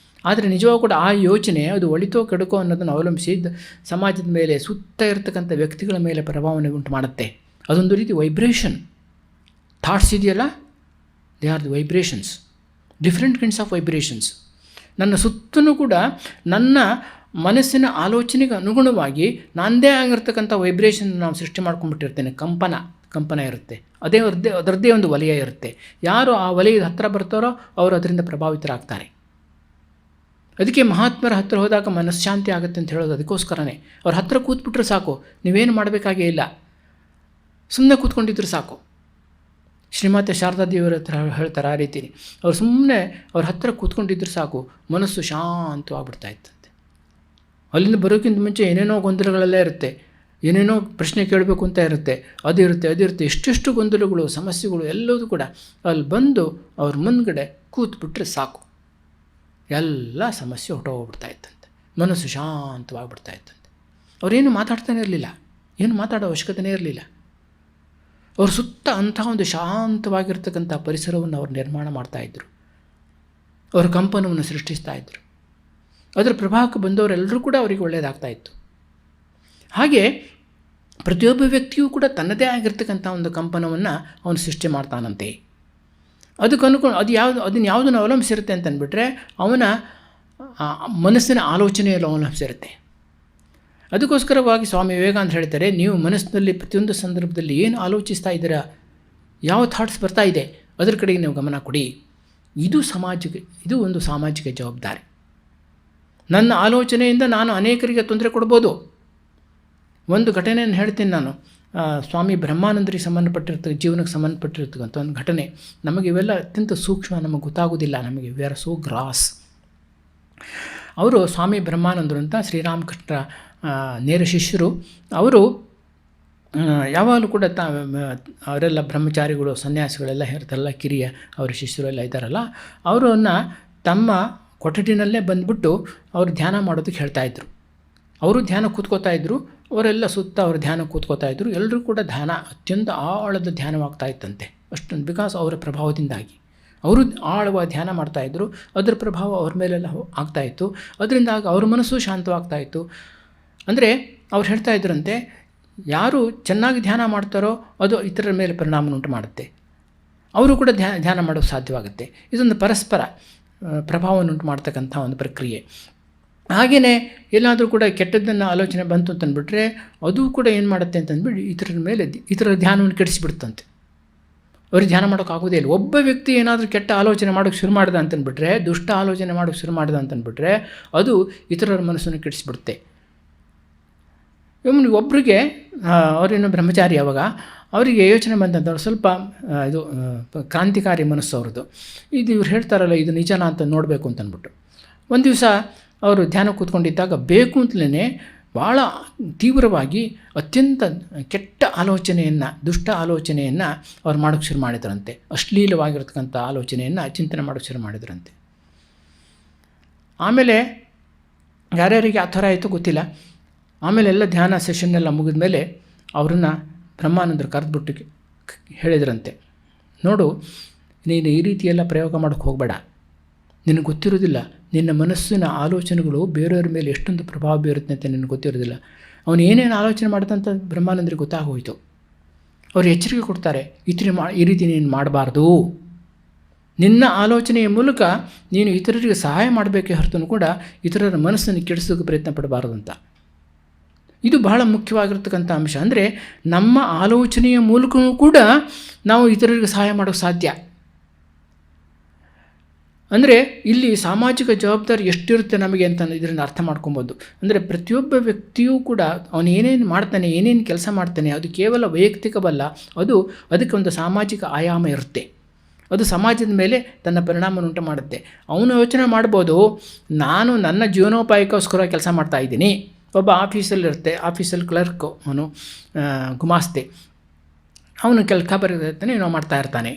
Speaker 1: ಆದರೆ ನಿಜವಾಗೂ ಕೂಡ ಆ ಯೋಚನೆ ಅದು ಒಳಿತೋ ಕೆಡುಕೋ ಅನ್ನೋದನ್ನು ಅವಲಂಬಿಸಿ ಸಮಾಜದ ಮೇಲೆ, ಸುತ್ತ ಇರತಕ್ಕಂಥ ವ್ಯಕ್ತಿಗಳ ಮೇಲೆ ಪ್ರಭಾವವನ್ನು ಉಂಟು ಮಾಡುತ್ತೆ. ಅದೊಂದು ರೀತಿ ವೈಬ್ರೇಷನ್. ಥಾಟ್ಸ್ ಇದೆಯಲ್ಲ, they are the vibrations, different kinds of vibrations. ನನ್ನ ಸುತ್ತಲೂ ಕೂಡ ನನ್ನ ಮನಸ್ಸಿನ ಆಲೋಚನೆಗೆ ಅನುಗುಣವಾಗಿ ನನ್ನದೇ ಆಗಿರ್ತಕ್ಕಂಥ ವೈಬ್ರೇಷನ್ ನಾವು ಸೃಷ್ಟಿ ಮಾಡ್ಕೊಂಡ್ಬಿಟ್ಟಿರ್ತೇನೆ. ಕಂಪನ ಇರುತ್ತೆ. ಅದರದ್ದೇ ಒಂದು ವಲಯ ಇರುತ್ತೆ. ಯಾರು ಆ ವಲಯದ ಹತ್ತಿರ ಬರ್ತಾರೋ ಅವರು ಅದರಿಂದ ಪ್ರಭಾವಿತರಾಗ್ತಾರೆ. ಅದಕ್ಕೆ ಮಹಾತ್ಮರ ಹತ್ತಿರ ಹೋದಾಗ ಮನಃಶಾಂತಿ ಆಗುತ್ತೆ ಅಂತ ಹೇಳೋದು ಅದಕ್ಕೋಸ್ಕರನೇ. ಅವ್ರ ಹತ್ತಿರ ಕೂತ್ಬಿಟ್ರೆ ಸಾಕು, ನೀವೇನು ಮಾಡಬೇಕಾಗೇ ಇಲ್ಲ, ಸುಮ್ಮನೆ ಕೂತ್ಕೊಂಡಿದ್ರು ಸಾಕು. ಶ್ರೀಮಾತೆ ಶಾರದಾ ದೇವರ ಹತ್ರ ಹೇಳ್ತಾರೆ ಆ ರೀತಿ. ಅವ್ರು ಸುಮ್ಮನೆ ಅವ್ರ ಹತ್ತಿರ ಕೂತ್ಕೊಂಡಿದ್ರು ಸಾಕು, ಮನಸ್ಸು ಶಾಂತವಾಗ್ಬಿಡ್ತಾ ಇತ್ತಂತೆ. ಅಲ್ಲಿಂದ ಬರೋಕ್ಕಿಂತ ಮುಂಚೆ ಏನೇನೋ ಗೊಂದಲಗಳೆಲ್ಲ ಇರುತ್ತೆ, ಏನೇನೋ ಪ್ರಶ್ನೆ ಕೇಳಬೇಕು ಅಂತ ಇರುತ್ತೆ, ಅದಿರುತ್ತೆ. ಎಷ್ಟೆಷ್ಟು ಗೊಂದಲಗಳು, ಸಮಸ್ಯೆಗಳು ಎಲ್ಲದೂ ಕೂಡ ಅಲ್ಲಿ ಬಂದು ಅವ್ರ ಮುಂದ್ಗಡೆ ಕೂತ್ಬಿಟ್ರೆ ಸಾಕು, ಎಲ್ಲ ಸಮಸ್ಯೆ ಹೊಟ್ಟೋಗ್ಬಿಡ್ತಾ ಇತ್ತಂತೆ. ಮನಸ್ಸು ಶಾಂತವಾಗಿಬಿಡ್ತಾ ಇತ್ತಂತೆ. ಅವರೇನು ಮಾತಾಡ್ತಾನೆ ಇರಲಿಲ್ಲ, ಏನು ಮಾತಾಡೋ ಅವಶ್ಯಕತೆಯೇ ಇರಲಿಲ್ಲ. ಅವ್ರ ಸುತ್ತ ಅಂಥ ಒಂದು ಶಾಂತವಾಗಿರ್ತಕ್ಕಂಥ ಪರಿಸರವನ್ನು ಅವರು ನಿರ್ಮಾಣ ಮಾಡ್ತಾಯಿದ್ರು. ಅವರ ಕಂಪನವನ್ನು ಸೃಷ್ಟಿಸ್ತಾಯಿದ್ರು. ಅದರ ಪ್ರಭಾವಕ್ಕೆ ಬಂದವರೆಲ್ಲರೂ ಕೂಡ ಅವರಿಗೆ ಒಳ್ಳೆಯದಾಗ್ತಾಯಿತ್ತು. ಹಾಗೆ ಪ್ರತಿಯೊಬ್ಬ ವ್ಯಕ್ತಿಯೂ ಕೂಡ ತನ್ನದೇ ಆಗಿರ್ತಕ್ಕಂಥ ಒಂದು ಕಂಪನವನ್ನು ಅವನು ಸೃಷ್ಟಿ ಮಾಡ್ತಾನಂತೆ. ಅದನ್ನು ಯಾವುದನ್ನು ಅವಲಂಬಿಸಿರುತ್ತೆ ಅಂತಂದ್ಬಿಟ್ರೆ ಅವನ ಮನಸ್ಸಿನ ಆಲೋಚನೆಯಲ್ಲಿ ಅವಲಂಬಿಸಿರುತ್ತೆ. ಅದಕ್ಕೋಸ್ಕರವಾಗಿ ಸ್ವಾಮಿ ವಿವೇಕಾನಂದ ಹೇಳ್ತಾರೆ, ನೀವು ಮನಸ್ಸಿನಲ್ಲಿ ಪ್ರತಿಯೊಂದು ಸಂದರ್ಭದಲ್ಲಿ ಏನು ಆಲೋಚಿಸ್ತಾ ಇದ್ದೀರಾ, ಯಾವ ಥಾಟ್ಸ್ ಬರ್ತಾ ಇದೆ ಅದರ ಕಡೆಗೆ ನೀವು ಗಮನ ಕೊಡಿ. ಇದು ಒಂದು ಸಾಮಾಜಿಕ ಜವಾಬ್ದಾರಿ. ನನ್ನ ಆಲೋಚನೆಯಿಂದ ನಾನು ಅನೇಕರಿಗೆ ತೊಂದರೆ ಕೊಡ್ಬೋದು. ಒಂದು ಘಟನೆಯನ್ನು ಹೇಳ್ತೀನಿ ನಾನು. ಸ್ವಾಮಿ ಬ್ರಹ್ಮಾನಂದರಿಗೆ ಜೀವನಕ್ಕೆ ಸಂಬಂಧಪಟ್ಟಿರ್ತಕ್ಕಂಥ ಒಂದು ಘಟನೆ. ನಮಗೆ ಇವೆಲ್ಲ ಅತ್ಯಂತ ಸೂಕ್ಷ್ಮ, ನಮಗೆ ಗೊತ್ತಾಗೋದಿಲ್ಲ, ನಮಗೆ ವಿ ಆರ್ ಸೋ ಗ್ರಾಸ್. ಅವರು ಸ್ವಾಮಿ ಬ್ರಹ್ಮಾನಂದರು ಅಂತ ಶ್ರೀರಾಮಕೃಷ್ಣ ನೇರ ಶಿಷ್ಯರು. ಅವರು ಯಾವಾಗಲೂ ಕೂಡ ಅವರೆಲ್ಲ ಬ್ರಹ್ಮಚಾರಿಗಳು, ಸನ್ಯಾಸಿಗಳೆಲ್ಲ ಇರ್ತಾರಲ್ಲ, ಕಿರಿಯ ಅವರ ಶಿಷ್ಯರೆಲ್ಲ ಇದ್ದಾರಲ್ಲ, ಅವರನ್ನು ತಮ್ಮ ಕೊಠಡಿನಲ್ಲೇ ಬಂದುಬಿಟ್ಟು ಅವರು ಧ್ಯಾನ ಮಾಡೋದಕ್ಕೆ ಹೇಳ್ತಾಯಿದ್ರು. ಅವರು ಧ್ಯಾನ ಕೂತ್ಕೋತಾಯಿದ್ರು, ಅವರೆಲ್ಲ ಸುತ್ತ ಅವರು ಧ್ಯಾನ ಕೂತ್ಕೋತಾಯಿದ್ರು. ಎಲ್ಲರೂ ಕೂಡ ಧ್ಯಾನ ಅತ್ಯಂತ ಆಳದ ಧ್ಯಾನವಾಗ್ತಾ ಇತ್ತಂತೆ. ಅಷ್ಟೊಂದು ಬಿಕಾಸ್ ಅವರ ಪ್ರಭಾವದಿಂದಾಗಿ ಅವರು ಆಳವಾಗಿ ಧ್ಯಾನ ಮಾಡ್ತಾಯಿದ್ರು. ಅದರ ಪ್ರಭಾವ ಅವ್ರ ಮೇಲೆಲ್ಲ ಆಗ್ತಾಯಿತ್ತು. ಅದರಿಂದಾಗಿ ಅವ್ರ ಮನಸ್ಸು ಶಾಂತವಾಗ್ತಾಯಿತ್ತು. ಅಂದರೆ ಅವ್ರು ಹೇಳ್ತಾ ಇದ್ರಂತೆ, ಯಾರು ಚೆನ್ನಾಗಿ ಧ್ಯಾನ ಮಾಡ್ತಾರೋ ಅದು ಇತರರ ಮೇಲೆ ಪರಿಣಾಮವನ್ನುಂಟು ಮಾಡುತ್ತೆ, ಅವರು ಕೂಡ ಧ್ಯಾನ ಮಾಡೋಕ್ಕೆ ಸಾಧ್ಯವಾಗುತ್ತೆ. ಇದೊಂದು ಪರಸ್ಪರ ಪ್ರಭಾವವನ್ನುಂಟು ಮಾಡ್ತಕ್ಕಂಥ ಒಂದು ಪ್ರಕ್ರಿಯೆ. ಹಾಗೆಯೇ ಎಲ್ಲಾದರೂ ಕೂಡ ಕೆಟ್ಟದ್ದನ್ನು ಆಲೋಚನೆ ಬಂತು ಅಂತಂದ್ಬಿಟ್ರೆ ಅದು ಕೂಡ ಏನು ಮಾಡುತ್ತೆ ಅಂತಂದ್ಬಿಟ್ಟು ಇತರರ ಧ್ಯಾನವನ್ನು ಕೆಡಿಸಿಬಿಡ್ತಂತೆ. ಅವ್ರಿಗೆ ಧ್ಯಾನ ಮಾಡೋಕ್ಕಾಗೋದೇ ಇಲ್ಲ. ಒಬ್ಬ ವ್ಯಕ್ತಿ ಏನಾದರೂ ಕೆಟ್ಟ ಆಲೋಚನೆ ಮಾಡೋಕ್ಕೆ ಶುರು ಮಾಡಿದ ಅಂತಂದ್ಬಿಟ್ರೆ, ದುಷ್ಟ ಆಲೋಚನೆ ಮಾಡೋಕ್ಕೆ ಶುರು ಮಾಡಿದ ಅಂತಂದ್ಬಿಟ್ರೆ ಅದು ಇತರರ ಮನಸ್ಸನ್ನು ಕೆಡಿಸಿಬಿಡುತ್ತೆ. ಒಬ್ಬರಿಗೆ ಅವರೇನು ಬ್ರಹ್ಮಚಾರಿ, ಅವಾಗ ಅವರಿಗೆ ಯೋಚನೆ ಬಂದಂಥವ್ರು ಸ್ವಲ್ಪ ಇದು ಕ್ರಾಂತಿಕಾರಿ ಮನಸ್ಸು ಅವ್ರದ್ದು. ಇವ್ರು ಹೇಳ್ತಾರಲ್ಲ ಇದು ನಿಜನಾ ಅಂತ ನೋಡಬೇಕು ಅಂತಂದ್ಬಿಟ್ಟು ಒಂದು ದಿವಸ ಅವರು ಧ್ಯಾನ ಕೂತ್ಕೊಂಡಿದ್ದಾಗ ಬೇಕು ಅಂತಲೇ ಭಾಳ ತೀವ್ರವಾಗಿ ಅತ್ಯಂತ ಕೆಟ್ಟ ಆಲೋಚನೆಯನ್ನು, ದುಷ್ಟ ಆಲೋಚನೆಯನ್ನು ಅವ್ರು ಮಾಡೋಕ್ಕೆ ಶುರು ಮಾಡಿದ್ರಂತೆ. ಅಶ್ಲೀಲವಾಗಿರ್ತಕ್ಕಂಥ ಆಲೋಚನೆಯನ್ನು ಚಿಂತನೆ ಮಾಡೋಕ್ಕೆ ಶುರು ಮಾಡಿದ್ರಂತೆ. ಆಮೇಲೆ ಯಾರ್ಯಾರಿಗೆ ಆ ಥರ ಆಯಿತು ಗೊತ್ತಿಲ್ಲ. ಆಮೇಲೆ ಎಲ್ಲ ಧ್ಯಾನ ಸೆಷನ್ನೆಲ್ಲ ಮುಗಿದ ಮೇಲೆ ಅವ್ರನ್ನ ಬ್ರಹ್ಮಾನಂದರು ಕರೆದ್ಬಿಟ್ಟು ಹೇಳಿದ್ರಂತೆ, ನೋಡು, ನೀನು ಈ ರೀತಿಯೆಲ್ಲ ಪ್ರಯೋಗ ಮಾಡೋಕ್ಕೆ ಹೋಗಬೇಡ. ನಿನಗೆ ಗೊತ್ತಿರೋದಿಲ್ಲ ನಿನ್ನ ಮನಸ್ಸಿನ ಆಲೋಚನೆಗಳು ಬೇರೆಯವ್ರ ಮೇಲೆ ಎಷ್ಟೊಂದು ಪ್ರಭಾವ ಬೀರುತ್ತೆ ಅಂತ ನಿನಗೆ ಗೊತ್ತಿರೋದಿಲ್ಲ. ಅವನು ಏನೇನು ಆಲೋಚನೆ ಮಾಡ್ದಂತ ಬ್ರಹ್ಮಾನಂದರಿಗೆ ಗೊತ್ತಾಗೋಯಿತು. ಅವರು ಎಚ್ಚರಿಕೆ ಕೊಡ್ತಾರೆ, ಈ ರೀತಿ ನೀನು ಮಾಡಬಾರ್ದು. ನಿನ್ನ ಆಲೋಚನೆಯ ಮೂಲಕ ನೀನು ಇತರರಿಗೆ ಸಹಾಯ ಮಾಡಬೇಕೇ ಹೊರತು ಕೂಡ ಇತರರ ಮನಸ್ಸನ್ನು ಕೆಡಿಸೋಕ್ಕೆ ಪ್ರಯತ್ನ ಪಡಬಾರದು ಅಂತ. ಇದು ಬಹಳ ಮುಖ್ಯವಾಗಿರ್ತಕ್ಕಂಥ ಅಂಶ. ಅಂದರೆ ನಮ್ಮ ಆಲೋಚನೆಯ ಮೂಲಕವೂ ಕೂಡ ನಾವು ಇತರರಿಗೆ ಸಹಾಯ ಮಾಡೋಕ್ಕೆ ಸಾಧ್ಯ. ಅಂದರೆ ಇಲ್ಲಿ ಸಾಮಾಜಿಕ ಜವಾಬ್ದಾರಿ ಎಷ್ಟಿರುತ್ತೆ ನಮಗೆ ಅಂತ ಇದರಿಂದ ಅರ್ಥ ಮಾಡ್ಕೊಬೋದು. ಅಂದರೆ ಪ್ರತಿಯೊಬ್ಬ ವ್ಯಕ್ತಿಯೂ ಕೂಡ ಅವನು ಏನೇನು ಮಾಡ್ತಾನೆ, ಏನೇನು ಕೆಲಸ ಮಾಡ್ತಾನೆ, ಅದು ಕೇವಲ ವೈಯಕ್ತಿಕವಲ್ಲ, ಅದಕ್ಕೆ ಒಂದು ಸಾಮಾಜಿಕ ಆಯಾಮ ಇರುತ್ತೆ. ಅದು ಸಮಾಜದ ಮೇಲೆ ತನ್ನ ಪರಿಣಾಮವನ್ನು ಉಂಟು ಮಾಡುತ್ತೆ. ಅವನು ಯೋಚನೆ ಮಾಡ್ಬೋದು, ನಾನು ನನ್ನ ಜೀವನೋಪಾಯಕ್ಕೋಸ್ಕರ ಕೆಲಸ ಮಾಡ್ತಾಯಿದ್ದೀನಿ. ಒಬ್ಬ ಆಫೀಸಲ್ಲಿ ಕ್ಲರ್ಕು, ಅವನು ಗುಮಾಸ್ತೆ, ಅವನು ಖಬರ್ ಇರ್ತಾನೆ, ಏನೋ ಮಾಡ್ತಾ ಇರ್ತಾನೆ.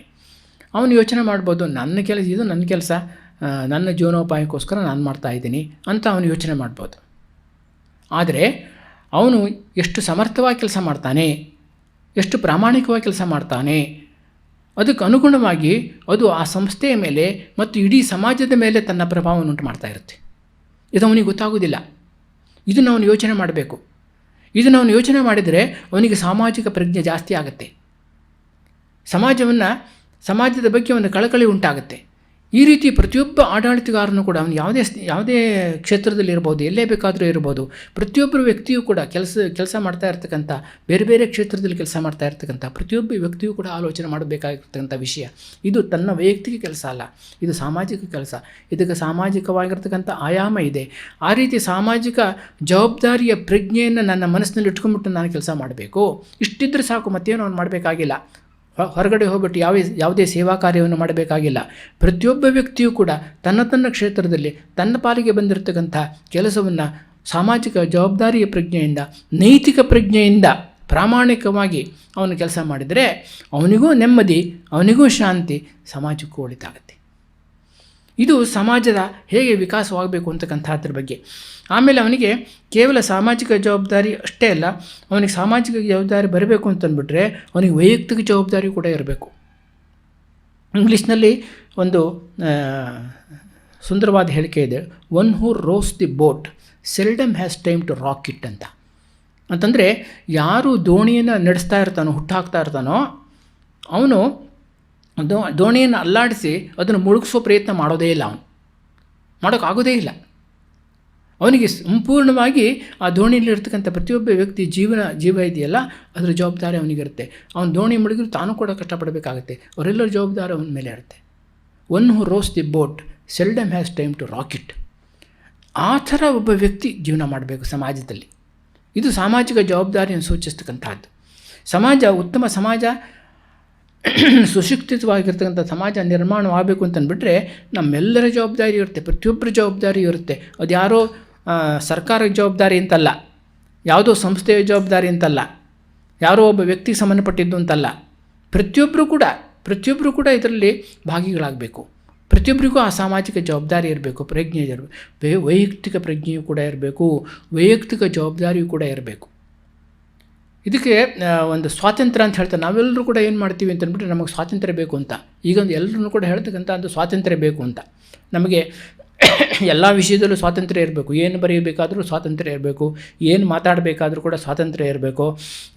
Speaker 1: ಅವನು ಯೋಚನೆ ಮಾಡ್ಬೋದು, ನನ್ನ ಕೆಲಸ, ನನ್ನ ಜೀವನೋಪಾಯಕ್ಕೋಸ್ಕರ ನಾನು ಮಾಡ್ತಾಯಿದ್ದೀನಿ ಅಂತ ಅವನು ಯೋಚನೆ ಮಾಡ್ಬೋದು. ಆದರೆ ಅವನು ಎಷ್ಟು ಸಮರ್ಥವಾಗಿ ಕೆಲಸ ಮಾಡ್ತಾನೆ, ಎಷ್ಟು ಪ್ರಾಮಾಣಿಕವಾಗಿ ಕೆಲಸ ಮಾಡ್ತಾನೆ, ಅದಕ್ಕೆ ಅನುಗುಣವಾಗಿ ಅದು ಆ ಸಂಸ್ಥೆಯ ಮೇಲೆ ಮತ್ತು ಇಡೀ ಸಮಾಜದ ಮೇಲೆ ತನ್ನ ಪ್ರಭಾವವನ್ನು ಉಂಟು ಮಾಡ್ತಾ ಇರುತ್ತೆ. ಇದು ಅವನಿಗೆ ಗೊತ್ತಾಗೋದಿಲ್ಲ. ಇದನ್ನು ಅವನು ಯೋಚನೆ ಮಾಡಬೇಕು. ಇದನ್ನು ಅವನು ಯೋಚನೆ ಮಾಡಿದರೆ ಅವನಿಗೆ ಸಾಮಾಜಿಕ ಪ್ರಜ್ಞೆ ಜಾಸ್ತಿ ಆಗುತ್ತೆ. ಸಮಾಜದ ಬಗ್ಗೆ ಒಂದು ಕಳಕಳಿ ಉಂಟಾಗುತ್ತೆ. ಈ ರೀತಿ ಪ್ರತಿಯೊಬ್ಬ ಆಡಳಿತಗಾರನು ಕೂಡ ಅವನು ಯಾವುದೇ ಕ್ಷೇತ್ರದಲ್ಲಿ ಇರ್ಬೋದು, ಎಲ್ಲೇ ಬೇಕಾದರೂ ಇರ್ಬೋದು, ಪ್ರತಿಯೊಬ್ಬರು ವ್ಯಕ್ತಿಯೂ ಕೂಡ ಕೆಲಸ ಮಾಡ್ತಾ ಇರ್ತಕ್ಕಂಥ, ಬೇರೆ ಬೇರೆ ಕ್ಷೇತ್ರದಲ್ಲಿ ಕೆಲಸ ಮಾಡ್ತಾ ಇರ್ತಕ್ಕಂಥ ಪ್ರತಿಯೊಬ್ಬ ವ್ಯಕ್ತಿಯೂ ಕೂಡ ಆಲೋಚನೆ ಮಾಡಬೇಕಾಗಿರ್ತಕ್ಕಂಥ ವಿಷಯ. ಇದು ತನ್ನ ವೈಯಕ್ತಿಕ ಕೆಲಸ ಅಲ್ಲ, ಇದು ಸಾಮಾಜಿಕ ಕೆಲಸ. ಇದಕ್ಕೆ ಸಾಮಾಜಿಕವಾಗಿರ್ತಕ್ಕಂಥ ಆಯಾಮ ಇದೆ. ಆ ರೀತಿ ಸಾಮಾಜಿಕ ಜವಾಬ್ದಾರಿಯ ಪ್ರಜ್ಞೆಯನ್ನು ನನ್ನ ಮನಸ್ಸಿನಲ್ಲಿ ಇಟ್ಕೊಂಡ್ಬಿಟ್ಟು ನಾನು ಕೆಲಸ ಮಾಡಬೇಕು. ಇಷ್ಟಿದ್ರೆ ಸಾಕು, ಮತ್ತೇನು ಅವನು ಮಾಡಬೇಕಾಗಿಲ್ಲ. ಹೊರಗಡೆ ಹೋಗ್ಬಿಟ್ಟು ಯಾವುದೇ ಸೇವಾ ಕಾರ್ಯವನ್ನು ಮಾಡಬೇಕಾಗಿಲ್ಲ. ಪ್ರತಿಯೊಬ್ಬ ವ್ಯಕ್ತಿಯೂ ಕೂಡ ತನ್ನ ಕ್ಷೇತ್ರದಲ್ಲಿ ತನ್ನ ಪಾಲಿಗೆ ಬಂದಿರತಕ್ಕಂಥ ಕೆಲಸವನ್ನು ಸಾಮಾಜಿಕ ಜವಾಬ್ದಾರಿಯ ಪ್ರಜ್ಞೆಯಿಂದ, ನೈತಿಕ ಪ್ರಜ್ಞೆಯಿಂದ ಪ್ರಾಮಾಣಿಕವಾಗಿ ಅವನು ಕೆಲಸ ಮಾಡಿದರೆ ಅವನಿಗೂ ನೆಮ್ಮದಿ, ಅವನಿಗೂ ಶಾಂತಿ, ಸಮಾಜಕ್ಕೂ ಒಳಿತಾಗುತ್ತೆ. ಇದು ಸಮಾಜದ ಹೇಗೆ ವಿಕಾಸವಾಗಬೇಕು ಅಂತಕ್ಕಂಥದ್ರ ಬಗ್ಗೆ. ಆಮೇಲೆ ಅವನಿಗೆ ಕೇವಲ ಸಾಮಾಜಿಕ ಜವಾಬ್ದಾರಿ ಅಷ್ಟೇ ಅಲ್ಲ, ಅವನಿಗೆ ಸಾಮಾಜಿಕ ಜವಾಬ್ದಾರಿ ಬರಬೇಕು ಅಂತಂದ್ಬಿಟ್ರೆ ಅವನಿಗೆ ವೈಯಕ್ತಿಕ ಜವಾಬ್ದಾರಿ ಕೂಡ ಇರಬೇಕು. ಇಂಗ್ಲೀಷ್ನಲ್ಲಿ ಒಂದು ಸುಂದರವಾದ ಹೇಳಿಕೆ ಇದೆ, one who rows the boat seldom has time to rock it ಅಂತ. ಅಂತಂದರೆ ಯಾರು ದೋಣಿಯನ್ನು ನಡೆಸ್ತಾ ಇರ್ತಾನೋ, ಹುಟ್ಟಾಕ್ತಾ ಇರ್ತಾನೋ, ಅವನು ದೋಣಿಯನ್ನು ಅಲ್ಲಾಡಿಸಿ ಅದನ್ನು ಮುಳುಗಿಸೋ ಪ್ರಯತ್ನ ಮಾಡೋದೇ ಇಲ್ಲ. ಅವನು ಮಾಡೋಕ್ಕಾಗೋದೇ ಇಲ್ಲ. ಅವನಿಗೆ ಸಂಪೂರ್ಣವಾಗಿ ಆ ದೋಣಿಯಲ್ಲಿ ಇರ್ತಕ್ಕಂಥ ಪ್ರತಿಯೊಬ್ಬ ವ್ಯಕ್ತಿ ಜೀವ ಇದೆಯಲ್ಲ, ಅದರ ಜವಾಬ್ದಾರಿ ಅವನಿಗಿರುತ್ತೆ. ಅವನು ದೋಣಿ ಮುಳುಗಿದ್ರು ತಾನು ಕೂಡ ಕಷ್ಟಪಡಬೇಕಾಗುತ್ತೆ. ಅವರೆಲ್ಲರ ಜವಾಬ್ದಾರಿ ಅವನ ಮೇಲೆ ಇರುತ್ತೆ. One who rows the boat seldom has time to rock it. ಆ ಥರ ಒಬ್ಬ ವ್ಯಕ್ತಿ ಜೀವನ ಮಾಡಬೇಕು ಸಮಾಜದಲ್ಲಿ. ಇದು ಸಾಮಾಜಿಕ ಜವಾಬ್ದಾರಿಯನ್ನು ಸೂಚಿಸ್ತಕ್ಕಂಥದ್ದು. ಉತ್ತಮ ಸಮಾಜ, ಸುಶಿಕ್ಷಿತವಾಗಿರ್ತಕ್ಕಂಥ ಸಮಾಜ ನಿರ್ಮಾಣವಾಗಬೇಕು ಅಂತಂದ್ಬಿಟ್ರೆ ನಮ್ಮೆಲ್ಲರ ಜವಾಬ್ದಾರಿ ಇರುತ್ತೆ, ಪ್ರತಿಯೊಬ್ಬರ ಜವಾಬ್ದಾರಿ ಇರುತ್ತೆ. ಅದು ಯಾರೋ ಸರ್ಕಾರದ ಜವಾಬ್ದಾರಿ ಅಂತಲ್ಲ, ಯಾವುದೋ ಸಂಸ್ಥೆಯ ಜವಾಬ್ದಾರಿ ಅಂತಲ್ಲ, ಯಾರೋ ಒಬ್ಬ ವ್ಯಕ್ತಿಗೆ ಸಂಬಂಧಪಟ್ಟಿದ್ದು ಅಂತಲ್ಲ. ಪ್ರತಿಯೊಬ್ಬರು ಕೂಡ ಇದರಲ್ಲಿ ಭಾಗಿಗಳಾಗಬೇಕು. ಪ್ರತಿಯೊಬ್ಬರಿಗೂ ಆ ಸಾಮಾಜಿಕ ಜವಾಬ್ದಾರಿ ಇರಬೇಕು, ಪ್ರಜ್ಞೆ ಇರಬೇಕು, ವೈಯಕ್ತಿಕ ಪ್ರಜ್ಞೆಯೂ ಕೂಡ ಇರಬೇಕು, ವೈಯಕ್ತಿಕ ಜವಾಬ್ದಾರಿಯೂ ಕೂಡ ಇರಬೇಕು. ಇದಕ್ಕೆ ಒಂದು ಸ್ವಾತಂತ್ರ್ಯ ಅಂತ ಹೇಳ್ತಾರೆ. ನಾವೆಲ್ಲರೂ ಕೂಡ ಏನು ಮಾಡ್ತೀವಿ ಅಂತಂದ್ಬಿಟ್ರೆ ನಮಗೆ ಸ್ವಾತಂತ್ರ್ಯ ಬೇಕು ಅಂತ. ಈಗ ಎಲ್ಲರೂ ಕೂಡ ಹೇಳ್ತಕ್ಕಂಥ ಒಂದು ಸ್ವಾತಂತ್ರ್ಯ ಬೇಕು ಅಂತ. ನಮಗೆ ಎಲ್ಲ ವಿಷಯದಲ್ಲೂ ಸ್ವಾತಂತ್ರ್ಯ ಇರಬೇಕು. ಏನು ಬರೆಯಬೇಕಾದರೂ ಸ್ವಾತಂತ್ರ್ಯ ಇರಬೇಕು, ಏನು ಮಾತಾಡಬೇಕಾದ್ರೂ ಕೂಡ ಸ್ವಾತಂತ್ರ್ಯ ಇರಬೇಕು,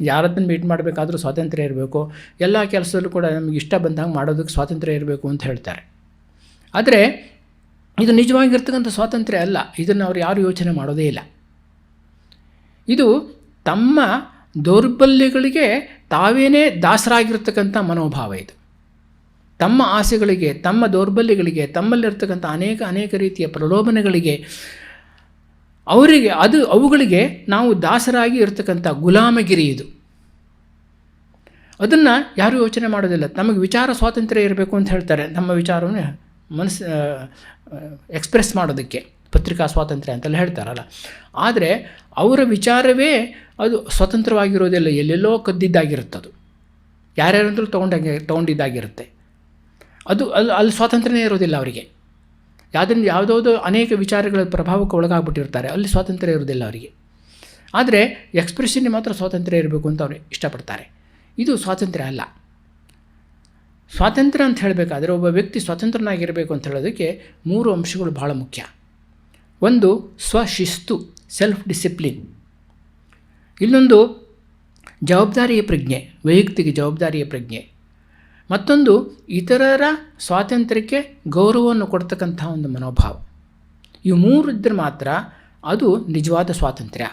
Speaker 1: ಯಾರದನ್ನು ಮೀಟ್ ಮಾಡಬೇಕಾದ್ರೂ ಸ್ವಾತಂತ್ರ್ಯ ಇರಬೇಕು, ಎಲ್ಲ ಕೆಲಸದಲ್ಲೂ ಕೂಡ ನಮಗೆ ಇಷ್ಟ ಬಂದಂಗೆ ಮಾಡೋದಕ್ಕೆ ಸ್ವಾತಂತ್ರ್ಯ ಇರಬೇಕು ಅಂತ ಹೇಳ್ತಾರೆ. ಆದರೆ ಇದು ನಿಜವಾಗಿರ್ತಕ್ಕಂಥ ಸ್ವಾತಂತ್ರ್ಯ ಅಲ್ಲ. ಇದನ್ನು ಅವ್ರು ಯಾರು ಯೋಚನೆ ಮಾಡೋದೇ ಇಲ್ಲ. ಇದು ತಮ್ಮ ದೌರ್ಬಲ್ಯಗಳಿಗೆ ತಾವೇನೇ ದಾಸರಾಗಿರ್ತಕ್ಕಂಥ ಮನೋಭಾವ. ಇದು ತಮ್ಮ ಆಸೆಗಳಿಗೆ, ತಮ್ಮ ದೌರ್ಬಲ್ಯಗಳಿಗೆ, ತಮ್ಮಲ್ಲಿರ್ತಕ್ಕಂಥ ಅನೇಕ ರೀತಿಯ ಪ್ರಲೋಭನೆಗಳಿಗೆ, ಅವುಗಳಿಗೆ ನಾವು ದಾಸರಾಗಿ ಇರ್ತಕ್ಕಂಥ ಗುಲಾಮಗಿರಿ ಇದು. ಅದನ್ನು ಯಾರೂ ಯೋಚನೆ ಮಾಡೋದಿಲ್ಲ. ನಮಗೆ ವಿಚಾರ ಸ್ವಾತಂತ್ರ್ಯ ಇರಬೇಕು ಅಂತ ಹೇಳ್ತಾರೆ, ನಮ್ಮ ವಿಚಾರವನ್ನು ಎಕ್ಸ್ಪ್ರೆಸ್ ಮಾಡೋದಕ್ಕೆ ಪತ್ರಿಕಾ ಸ್ವಾತಂತ್ರ್ಯ ಅಂತೆಲ್ಲ ಹೇಳ್ತಾರಲ್ಲ. ಆದರೆ ಅವರ ವಿಚಾರವೇ ಅದು ಸ್ವತಂತ್ರವಾಗಿರೋದಿಲ್ಲ, ಎಲ್ಲೆಲ್ಲೋ ಕದ್ದಿದ್ದಾಗಿರುತ್ತದು, ಯಾರ್ಯಾರಂತೂ ತೊಗೊಂಡಿದ್ದಾಗಿರುತ್ತೆ. ಅಲ್ಲಿ ಸ್ವಾತಂತ್ರ್ಯನೇ ಇರೋದಿಲ್ಲ ಅವರಿಗೆ. ಯಾವುದೋ ಅನೇಕ ವಿಚಾರಗಳ ಪ್ರಭಾವಕ್ಕೆ ಒಳಗಾಗ್ಬಿಟ್ಟಿರ್ತಾರೆ, ಅಲ್ಲಿ ಸ್ವಾತಂತ್ರ್ಯ ಇರೋದಿಲ್ಲ ಅವರಿಗೆ. ಆದರೆ ಎಕ್ಸ್ಪ್ರೆಷನ್ಗೆ ಮಾತ್ರ ಸ್ವಾತಂತ್ರ್ಯ ಇರಬೇಕು ಅಂತ ಅವರು ಇಷ್ಟಪಡ್ತಾರೆ. ಇದು ಸ್ವಾತಂತ್ರ್ಯ ಅಲ್ಲ. ಸ್ವಾತಂತ್ರ್ಯ ಅಂತ ಹೇಳಬೇಕಾದ್ರೆ ಒಬ್ಬ ವ್ಯಕ್ತಿ ಸ್ವತಂತ್ರನಾಗಿರಬೇಕು ಅಂತ ಹೇಳೋದಕ್ಕೆ 3 ಅಂಶಗಳು ಭಾಳ ಮುಖ್ಯ. ಒಂದು ಸ್ವಶಿಸ್ತು, ಸೆಲ್ಫ್ ಡಿಸಿಪ್ಲಿನ್. ಇನ್ನೊಂದು ಜವಾಬ್ದಾರಿಯ ಪ್ರಜ್ಞೆ, ವೈಯಕ್ತಿಕ ಜವಾಬ್ದಾರಿಯ ಪ್ರಜ್ಞೆ. ಮತ್ತೊಂದು ಇತರರ ಸ್ವಾತಂತ್ರ್ಯಕ್ಕೆ ಗೌರವವನ್ನು ಕೊಡ್ತಕ್ಕಂಥ ಒಂದು ಮನೋಭಾವ. ಇವು 3 ಇದ್ದರೆ ಮಾತ್ರ ಅದು ನಿಜವಾದ ಸ್ವಾತಂತ್ರ್ಯ.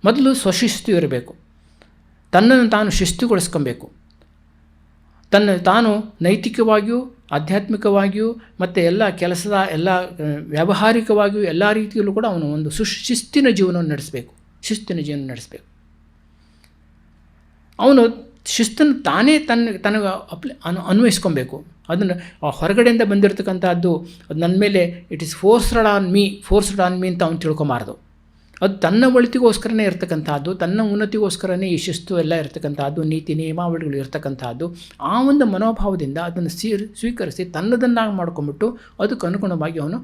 Speaker 1: ಮೊದಲು ಸ್ವಶಿಸ್ತು ಇರಬೇಕು, ತನ್ನನ್ನು ತಾನು ಶಿಸ್ತುಗೊಳಿಸ್ಕೊಬೇಕು, ತಾನು ನೈತಿಕವಾಗಿಯೂ ಆಧ್ಯಾತ್ಮಿಕವಾಗಿಯೂ ಮತ್ತು ಎಲ್ಲ ಕೆಲಸದ ಎಲ್ಲ ವ್ಯಾವಹಾರಿಕವಾಗಿಯೂ ಎಲ್ಲ ರೀತಿಯಲ್ಲೂ ಕೂಡ ಅವನು ಒಂದು ಶಿಸ್ತಿನ ಜೀವನವನ್ನು ನಡೆಸಬೇಕು. ಅವನು ಶಿಸ್ತನ್ನು ತಾನೇ ತನಗೆ ಅನ್ವಯಿಸ್ಕೊಬೇಕು. ಅದನ್ನು ಹೊರಗಡೆಯಿಂದ ಬಂದಿರತಕ್ಕಂಥದ್ದು ಅದು ನನ್ನ ಮೇಲೆ it is forced on me ಅಂತ ಅವನು ತಿಳ್ಕೊಬಾರ್ದು. ಅದು ತನ್ನ ಒಳಿತಿಗೋಸ್ಕರನೇ ಇರ್ತಕ್ಕಂಥದ್ದು, ತನ್ನ ಉನ್ನತಿಗೋಸ್ಕರನೇ ಈ ಶಿಸ್ತು ಎಲ್ಲ ಇರ್ತಕ್ಕಂಥದ್ದು, ನೀತಿ ನಿಯಮಾವಳಿಗಳು ಇರ್ತಕ್ಕಂಥದ್ದು. ಆ ಒಂದು ಮನೋಭಾವದಿಂದ ಅದನ್ನು ಸ್ವೀಕರಿಸಿ ತನ್ನದನ್ನಾಗಿ ಮಾಡ್ಕೊಂಬಿಟ್ಟು ಅದಕ್ಕೆ ಅನುಗುಣವಾಗಿ ಅವನು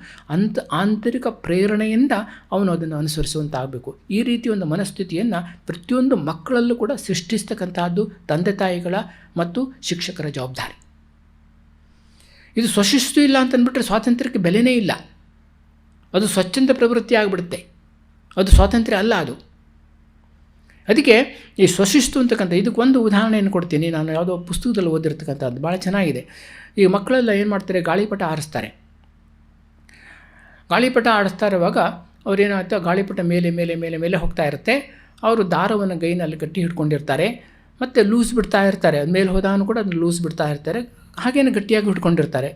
Speaker 1: ಆಂತರಿಕ ಪ್ರೇರಣೆಯಿಂದ ಅವನು ಅದನ್ನು ಅನುಸರಿಸುವಂತಾಗಬೇಕು. ಈ ರೀತಿ ಒಂದು ಮನಸ್ಥಿತಿಯನ್ನು ಪ್ರತಿಯೊಂದು ಮಕ್ಕಳಲ್ಲೂ ಕೂಡ ಸೃಷ್ಟಿಸ್ತಕ್ಕಂಥದ್ದು ತಂದೆ ತಾಯಿಗಳ ಮತ್ತು ಶಿಕ್ಷಕರ ಜವಾಬ್ದಾರಿ. ಇದು ಸ್ವಶಿಸ್ತು ಇಲ್ಲ ಅಂತಂದ್ಬಿಟ್ರೆ ಸ್ವಾತಂತ್ರ್ಯಕ್ಕೆ ಬೆಲೆನೇ ಇಲ್ಲ. ಅದು ಸ್ವಚ್ಛಂದ ಪ್ರವೃತ್ತಿ ಆಗಿಬಿಡುತ್ತೆ. ಅದು ಸ್ವಾತಂತ್ರ್ಯ ಅಲ್ಲ. ಅದಕ್ಕೆ ಈ ಸ್ವಶಿಸ್ತು ಅಂತಕ್ಕಂಥ ಇದಕ್ಕೊಂದು ಉದಾಹರಣೆಯನ್ನು ಕೊಡ್ತೀನಿ. ನಾನು ಯಾವುದೋ ಪುಸ್ತಕದಲ್ಲಿ ಓದಿರ್ತಕ್ಕಂಥದ್ದು ಭಾಳ ಚೆನ್ನಾಗಿದೆ. ಈ ಮಕ್ಕಳೆಲ್ಲ ಏನು ಮಾಡ್ತಾರೆ, ಗಾಳಿಪಟ ಆರಿಸ್ತಾರೆ. ಗಾಳಿಪಟ ಆಡಿಸ್ತಾ ಇರುವಾಗ ಅವ್ರೇನಾಗುತ್ತೆ, ಗಾಳಿಪಟ ಮೇಲೆ ಮೇಲೆ ಮೇಲೆ ಮೇಲೆ ಹೋಗ್ತಾ ಇರುತ್ತೆ. ಅವರು ದಾರವನ್ನು ಗೈನಲ್ಲಿ ಗಟ್ಟಿ ಹಿಡ್ಕೊಂಡಿರ್ತಾರೆ, ಮತ್ತು ಲೂಸ್ ಬಿಡ್ತಾ ಇರ್ತಾರೆ. ಅದು ಮೇಲೆ ಹೋದಾನು ಕೂಡ ಅದನ್ನು ಲೂಸ್ ಬಿಡ್ತಾ ಇರ್ತಾರೆ, ಹಾಗೇನು ಗಟ್ಟಿಯಾಗಿ ಹಿಡ್ಕೊಂಡಿರ್ತಾರೆ.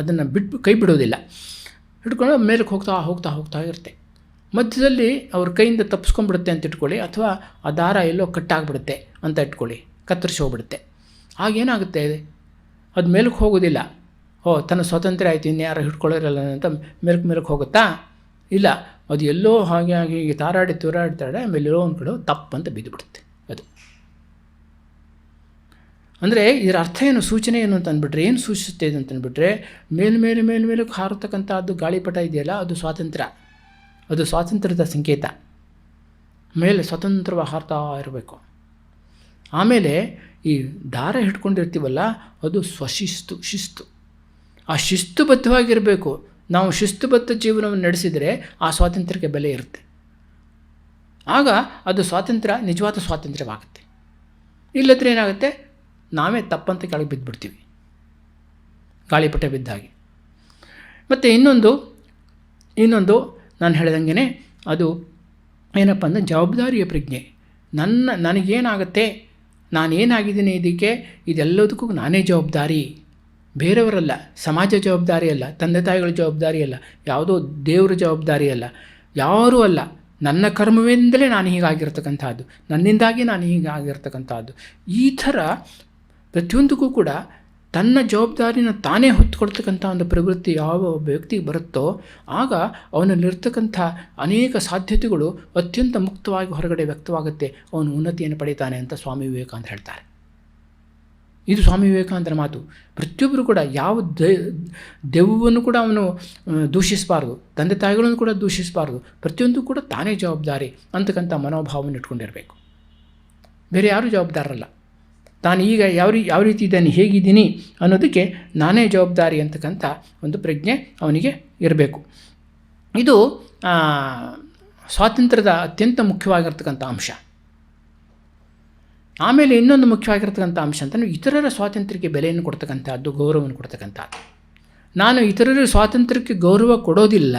Speaker 1: ಅದನ್ನು ಕೈ ಬಿಡೋದಿಲ್ಲ, ಹಿಡ್ಕೊಂಡು ಮೇಲಕ್ಕೆ ಹೋಗ್ತಾ ಇರುತ್ತೆ. ಮಧ್ಯದಲ್ಲಿ ಅವ್ರ ಕೈಯಿಂದ ತಪ್ಪಿಸ್ಕೊಂಡ್ಬಿಡುತ್ತೆ ಅಂತ ಇಟ್ಕೊಳ್ಳಿ, ಅಥವಾ ಆ ದಾರ ಎಲ್ಲೋ ಕಟ್ಟಾಗ್ಬಿಡುತ್ತೆ ಅಂತ ಇಟ್ಕೊಳ್ಳಿ, ಕತ್ತರಿಸಿ ಹೋಗ್ಬಿಡುತ್ತೆ. ಆಗೇನಾಗುತ್ತೆ, ಅದು ಮೇಲಕ್ಕೆ ಹೋಗೋದಿಲ್ಲ. ತನ್ನ ಸ್ವಾತಂತ್ರ್ಯ ಆಯಿತು, ಇನ್ಯಾರು ಹಿಡ್ಕೊಳ್ಳೋರಲ್ಲ ಅಂತ ಮೇಲಕ್ಕೆ ಹೋಗುತ್ತಾ? ಇಲ್ಲ, ಅದು ಎಲ್ಲೋ ಹಾಗೆ ತೂರಾಡ್ತಾಳೆ, ಆಮೇಲೆ ಎಲ್ಲೋ ಒಂದು ಕಡೆ ತಪ್ಪಂತ ಬಿದ್ದುಬಿಡುತ್ತೆ. ಅಂದರೆ ಇದರ ಅರ್ಥ ಏನು, ಸೂಚನೆ ಏನು ಅಂತ ಅಂದ್ಬಿಟ್ರೆ, ಏನು ಸೂಚಿಸುತ್ತೆ ಇದು ಅಂತಂದ್ಬಿಟ್ರೆ, ಮೇಲ್ಮೇಲೆ ಹಾರತಕ್ಕಂಥದ್ದು ಗಾಳಿಪಟ ಇದೆಯಲ್ಲ, ಅದು ಸ್ವಾತಂತ್ರ್ಯ, ಅದು ಸ್ವಾತಂತ್ರ್ಯದ ಸಂಕೇತ. ಮೇಲೆ ಸ್ವತಂತ್ರವಾಗಿ ಹಾರ್ತಾ ಇರಬೇಕು. ಆಮೇಲೆ ಈ ದಾರ ಹಿಡ್ಕೊಂಡಿರ್ತೀವಲ್ಲ, ಅದು ಶಿಸ್ತು. ಆ ಶಿಸ್ತುಬದ್ಧವಾಗಿರಬೇಕು. ನಾವು ಶಿಸ್ತುಬದ್ಧ ಜೀವನವನ್ನು ನಡೆಸಿದರೆ ಆ ಸ್ವಾತಂತ್ರ್ಯಕ್ಕೆ ಬೆಲೆ ಇರುತ್ತೆ. ಆಗ ಅದು ಸ್ವಾತಂತ್ರ್ಯ ನಿಜವಾದ ಸ್ವಾತಂತ್ರ್ಯವಾಗುತ್ತೆ. ಇಲ್ಲದ್ರೆ ಏನಾಗುತ್ತೆ, ನಾವೇ ತಪ್ಪಂತ ಕೆಳಗೆ ಬಿದ್ದುಬಿಡ್ತೀವಿ, ಗಾಳಿಪಟ ಬಿದ್ದಾಗಿ. ಮತ್ತು ಇನ್ನೊಂದು ನಾನು ಹೇಳಿದಂಗೆ ಅದು ಏನಪ್ಪ ಅಂದರೆ ಜವಾಬ್ದಾರಿಯ ಪ್ರಜ್ಞೆ. ನನಗೇನಾಗುತ್ತೆ, ನಾನೇನಾಗಿದ್ದೀನಿ ಇದಕ್ಕೆ, ಇದೆಲ್ಲದಕ್ಕೂ ನಾನೇ ಜವಾಬ್ದಾರಿ, ಬೇರೆಯವರಲ್ಲ. ಸಮಾಜ ಜವಾಬ್ದಾರಿ ಅಲ್ಲ, ತಂದೆ ತಾಯಿಗಳ ಜವಾಬ್ದಾರಿ ಅಲ್ಲ, ಯಾವುದೋ ದೇವರ ಜವಾಬ್ದಾರಿ ಅಲ್ಲ, ಯಾರೂ ಅಲ್ಲ. ನನ್ನ ಕರ್ಮವಿಂದಲೇ ನಾನು ಹೀಗಾಗಿರ್ತಕ್ಕಂಥದ್ದು, ನನ್ನಿಂದಾಗಿ ನಾನು ಹೀಗಾಗಿರ್ತಕ್ಕಂಥದ್ದು. ಈ ಥರ ಪ್ರತಿಯೊಂದಕ್ಕೂ ಕೂಡ ತನ್ನ ಜವಾಬ್ದಾರಿನ ತಾನೇ ಹೊತ್ತುಕೊಳ್ತಕ್ಕಂಥ ಒಂದು ಪ್ರವೃತ್ತಿ ಯಾವ ಒಬ್ಬ ವ್ಯಕ್ತಿಗೆ ಬರುತ್ತೋ, ಆಗ ಅವನಲ್ಲಿರ್ತಕ್ಕಂಥ ಅನೇಕ ಸಾಧ್ಯತೆಗಳು ಅತ್ಯಂತ ಮುಕ್ತವಾಗಿ ಹೊರಗಡೆ ವ್ಯಕ್ತವಾಗುತ್ತೆ. ಅವನು ಉನ್ನತಿಯನ್ನು ಪಡೀತಾನೆ ಅಂತ ಸ್ವಾಮಿ ವಿವೇಕಾನಂದ ಹೇಳ್ತಾರೆ. ಇದು ಸ್ವಾಮಿ ವಿವೇಕಾನಂದರ ಮಾತು. ಪ್ರತಿಯೊಬ್ಬರು ಕೂಡ ಯಾವ ದೆವ್ವವನ್ನು ಕೂಡ ಅವನು ದೂಷಿಸಬಾರ್ದು, ತಂದೆ ತಾಯಿಗಳನ್ನು ಕೂಡ ದೂಷಿಸಬಾರ್ದು. ಪ್ರತಿಯೊಂದು ಕೂಡ ತಾನೇ ಜವಾಬ್ದಾರಿ ಅಂತಕ್ಕಂಥ ಮನೋಭಾವವನ್ನು ಇಟ್ಕೊಂಡಿರಬೇಕು. ಬೇರೆ ಯಾರೂ ಜವಾಬ್ದಾರರಲ್ಲ. ತಾನು ಈಗ ಯಾವ ರೀತಿ ಇದ್ದಾನೆ, ಹೇಗಿದ್ದೀನಿ ಅನ್ನೋದಕ್ಕೆ ನಾನೇ ಜವಾಬ್ದಾರಿ ಅಂತಕ್ಕಂಥ ಒಂದು ಪ್ರಜ್ಞೆ ಅವನಿಗೆ ಇರಬೇಕು. ಇದು ಸ್ವಾತಂತ್ರ್ಯದ ಅತ್ಯಂತ ಮುಖ್ಯವಾಗಿರ್ತಕ್ಕಂಥ ಅಂಶ. ಆಮೇಲೆ ಇನ್ನೊಂದು ಮುಖ್ಯವಾಗಿರ್ತಕ್ಕಂಥ ಅಂಶ ಅಂತಂದರೆ ಇತರರ ಸ್ವಾತಂತ್ರ್ಯಕ್ಕೆ ಬೆಲೆಯನ್ನು ಕೊಡ್ತಕ್ಕಂಥದ್ದು, ಗೌರವವನ್ನು ಕೊಡ್ತಕ್ಕಂಥದ್ದು. ನಾನು ಇತರರ ಸ್ವಾತಂತ್ರ್ಯಕ್ಕೆ ಗೌರವ ಕೊಡೋದಿಲ್ಲ,